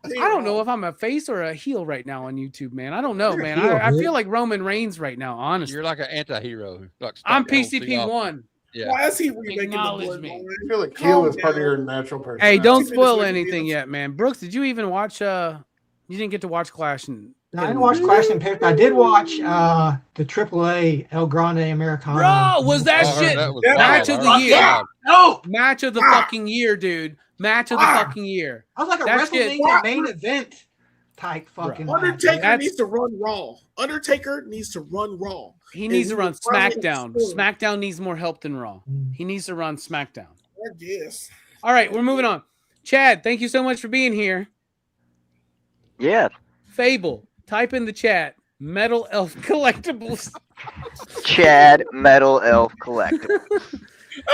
I don't know if I'm a face or a heel right now on YouTube, man. I don't know, man. I feel like Roman Reigns right now, honestly. You're like an anti-hero. I'm PCP 1. Yeah. Why is he remaking Acknowledge me. I feel like heel is part of your natural personality. Hey, don't spoil anything yet, man. Brooks, did you even watch you didn't get to watch Clash and No, I didn't watch Clash and Pit. I did watch the AAA El Grande Americana. Bro, was that shit match of the year? Yeah. No, match of the fucking year, dude. Match of the fucking year. I was like a WrestleMania main event type fucking. Undertaker needs to run Raw. Undertaker needs to run Raw. He needs to run SmackDown. SmackDown needs more help than Raw. He needs to run SmackDown. I guess. All right, we're moving on. Chad, thank you so much for being here. Yeah. Fable, type in the chat. Metal Elf Collectibles. Chad Metal Elf Collectibles.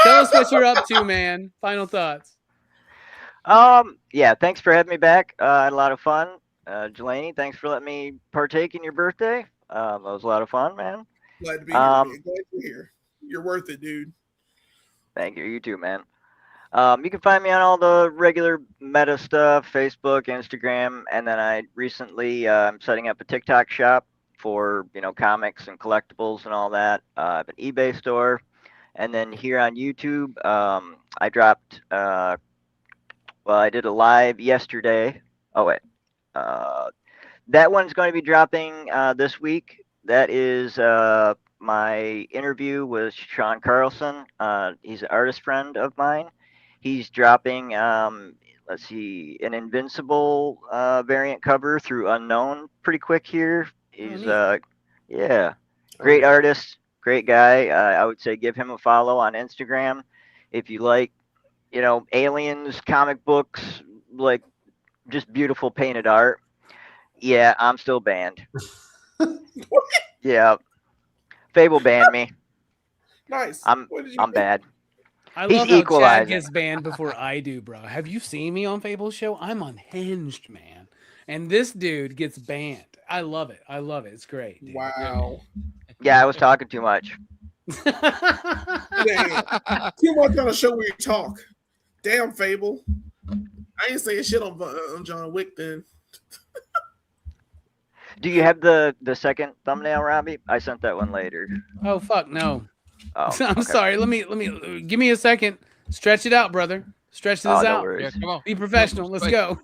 Tell us what you're up to, man. Final thoughts. Yeah, thanks for having me back. I had a lot of fun. Jelani, thanks for letting me partake in your birthday. That was a lot of fun, man. Glad to be here. Glad you're here. You're worth it, dude. Thank you. You too, man. You can find me on all the regular meta stuff, Facebook, Instagram, and then I recently I'm setting up a TikTok shop for comics and collectibles and all that. I have an eBay store, and then here on YouTube, I dropped. I did a live yesterday. Oh wait, that one's going to be dropping this week. That is my interview with Sean Carlson. He's an artist friend of mine. He's dropping, let's see, an Invincible variant cover through Unknown pretty quick here. He's, great artist, great guy. I would say give him a follow on Instagram if you like, aliens, comic books, like just beautiful painted art. Yeah, I'm still banned. Yeah, Fable banned me. Nice. I'm bad. I He's love how Chad equalizing. gets banned before I do, bro. Have you seen me on Fable's show? I'm unhinged, man. And this dude gets banned. I love it. I love it. It's great. Dude. Wow. Yeah, I was talking too much. Damn. Too much on a show where you talk. Damn, Fable. I ain't saying shit on John Wick then. Do you have the second thumbnail, Robbie? I sent that one later. Oh fuck no. Oh, I'm okay. sorry. Let me give me a second. Stretch it out, brother. Stretch this No out. worries. Yeah, come on. Be professional. Let's go.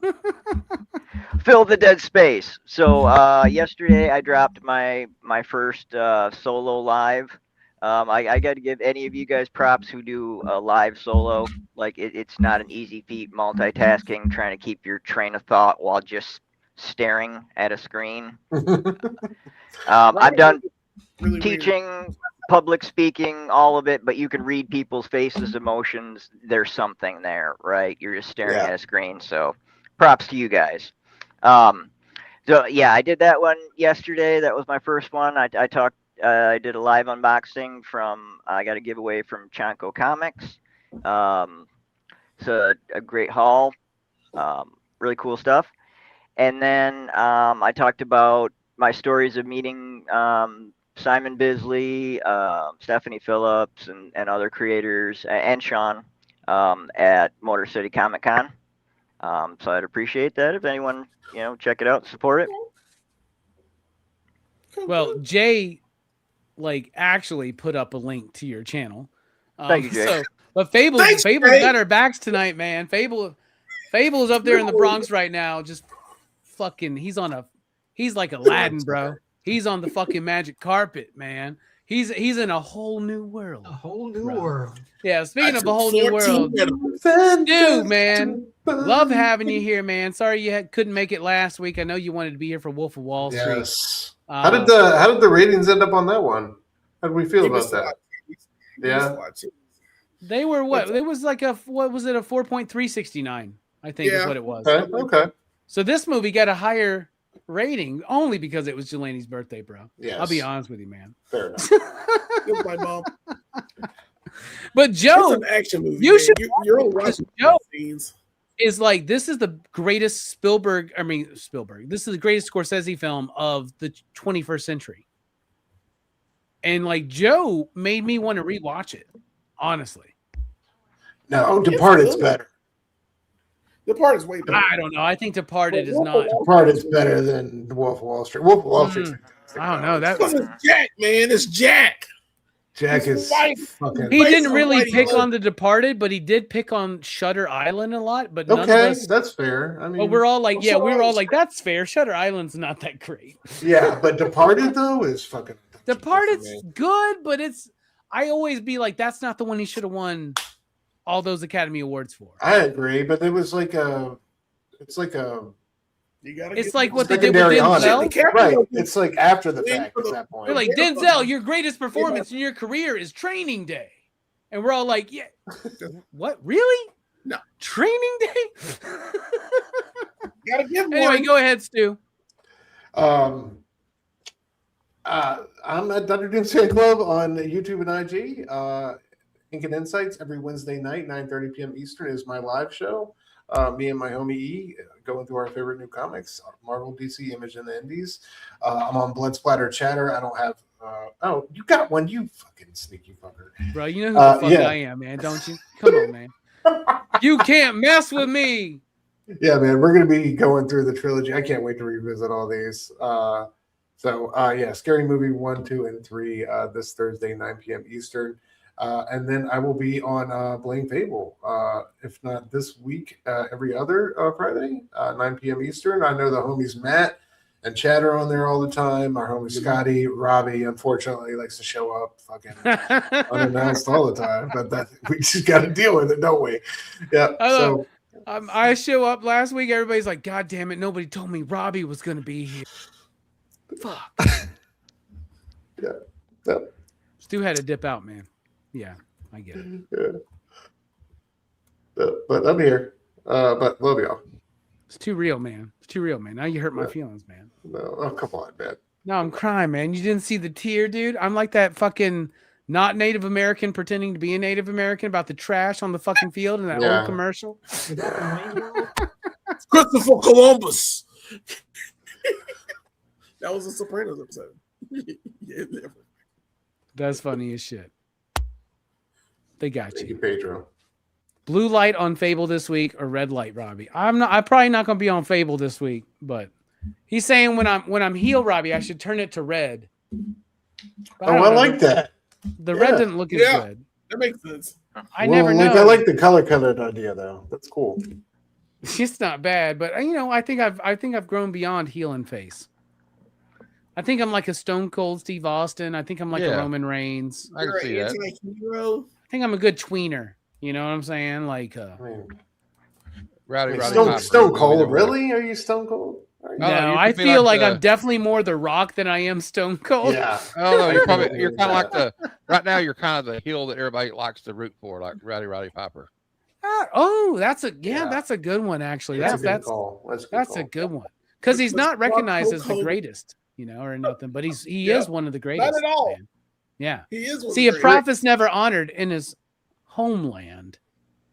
Fill the dead space. So yesterday I dropped my first solo live. I got to give any of you guys props who do a live solo. Like it's not an easy feat multitasking, trying to keep your train of thought while just staring at a screen. I've done Really teaching, public speaking, all of it, but you can read people's faces, emotions. There's something there, right? You're just staring at a screen. So props to you guys. So yeah, I did that one yesterday. That was my first one. I talked. I did a live unboxing from. I got a giveaway from Chanko Comics. It's a great haul. Really cool stuff. And then I talked about my stories of meeting Simon Bisley, Stephanie Phillips, and other creators, and Sean at Motor City Comic Con. So I'd appreciate that if anyone, check it out, support it. Well, Jay, actually put up a link to your channel. Thank you, Jay. But Fable's Jay. got our backs tonight, man. Fable's up there in the Bronx right now, just fucking. He's like Aladdin, bro. He's on the fucking magic carpet, man. He's in a whole new world. A whole new bro. world. Yeah, speaking of a whole new world, dude, man, love having you here, man. Sorry you couldn't make it last week. I know you wanted to be here for Wolf of Wall Street. Yes. How did the ratings end up on that one? How did we feel about that? Yeah. They were what? It was like a 4.369, I think is what it was. Okay. So this movie got a higher rating only because it was Jelani's birthday, bro. Yes. I'll be honest with you, man. Fair enough. My mom. But Joe, it's an action movie. You should. You're only watching Joe scenes. Is like this is the greatest Spielberg. This is the greatest Scorsese film of the 21st century. And Joe made me want to rewatch it. Honestly. No, Departed's better. Departed's way better. I don't know. I think Departed is not. Departed's better than The Wolf of Wall Street. Wolf of Wall Street. I don't know. That was Jack, man. It's Jack. Jack is fucking. He didn't really pick on The Departed, but he did pick on Shutter Island a lot. But none of us, that's fair. I mean, but we're all like, we were all like, that's fair. Shutter Island's not that great. Yeah, but Departed though is fucking. Departed's good, but I always be like, that's not the one he should have won all those Academy Awards for. I agree, but it was like it's like what they did with Denzel. Right. It's like after the fact at that point. They're like, Denzel, your greatest performance in your career is Training Day. And we're all like, yeah. What? Really? No. Training Day? Gotta give anyway, go ahead, Stu. I'm at Dr. Doomsday Club on YouTube and IG. Ink and Insights every Wednesday night, 9:30 p.m. Eastern is my live show. Me and my homie E going through our favorite new comics, Marvel, DC, Image, and the Indies. I'm on Blood Splatter Chatter. I don't have. Oh, you got one, you fucking sneaky fucker. Bro, you know who the fuck I am, man, don't you? Come on, man. You can't mess with me. Yeah, man, we're going to be going through the trilogy. I can't wait to revisit all these. Scary Movie 1, 2, and 3 this Thursday, 9 p.m. Eastern. And then I will be on Blame Fable, if not this week, every other Friday, 9 p.m. Eastern. I know the homies Matt and Chad are on there all the time. Our homie Scotty, Robbie, unfortunately, likes to show up fucking unannounced all the time. But we just got to deal with it, don't we? Yeah. So I show up last week. Everybody's like, God damn it. Nobody told me Robbie was going to be here. Fuck. Yeah. Stu had to dip out, man. Yeah, I get it. Yeah. But I'm here. But love y'all. It's too real, man. It's too real, man. Now you hurt my feelings, man. No, oh, come on, man. No, I'm crying, man. You didn't see the tear, dude. I'm like that fucking not Native American pretending to be a Native American about the trash on the fucking field in that old commercial. Christopher Columbus. That was a Sopranos episode. Yeah, that's funny as shit. They got Thank you, Pedro. Blue light on Fable this week or red light, Robbie? I'm probably not gonna be on Fable this week, but he's saying when I'm heel, Robbie, I should turn it to red. But I like that. The red didn't look as good. That makes sense. I never know. I like the color-coded idea though. That's cool. It's not bad, but I think I've grown beyond heel and face. I think I'm like a Stone Cold Steve Austin. I think I'm like a Roman Reigns. I can see that. I think I'm a good tweener. You know what I'm saying? Like Rowdy Stone Cold. Really? Are you Stone Cold? No, I feel like I'm definitely more The Rock than I am Stone Cold. Yeah. Oh no, you're kind of like right now. You're kind of the heel that everybody likes to root for, like Roddy Piper. That's a good one actually. That's a good one because he's not recognized as the greatest, or nothing. But he is one of the greatest. Not at all. Man. Yeah, he is. See, a prophet's never honored in his homeland,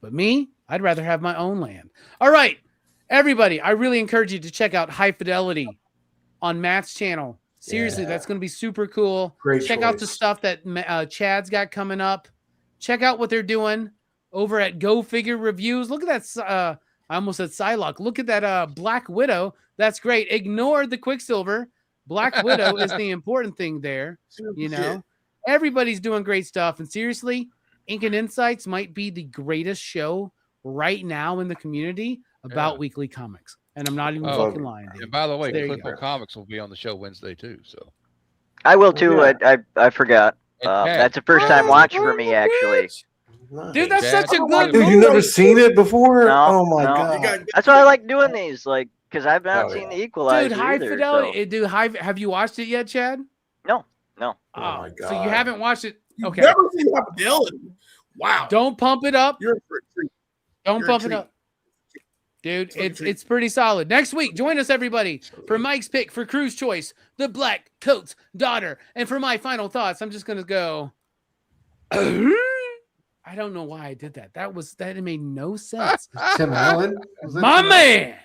but me, I'd rather have my own land. All right. Everybody, I really encourage you to check out High Fidelity on Matt's channel. Seriously, that's going to be super cool. Check out the stuff that Chad's got coming up. Check out what they're doing over at Go Figure Reviews. Look at that. I almost said Psylocke. Look at that Black Widow. That's great. Ignore the Quicksilver. Black Widow is the important thing there. Everybody's doing great stuff. And seriously, Ink and Insights might be the greatest show right now in the community about weekly comics, and I'm not even fucking lying. Dude. And by the way, Clinical Comics will be on the show Wednesday too. So I will too. I forgot. That's a first time watch for me, actually. Dude, that's such a good. Dude, you never seen it before? No, oh my god! That's why I like doing these, because I've not seen the Equalizer. Dude, High either, Fidelity. So. Dude, have you watched it yet, Chad? No. Oh my god! So you haven't watched it? Okay. You've never seen High Fidelity? Wow! Don't pump it up. Don't pump it up. Dude, it's pretty solid. Next week, join us, everybody, for Mike's pick for Crew's Choice, The Black Coat's Daughter. And for my final thoughts, I'm just going to go, I don't know why I did that. That made no sense. Tim Allen? My man!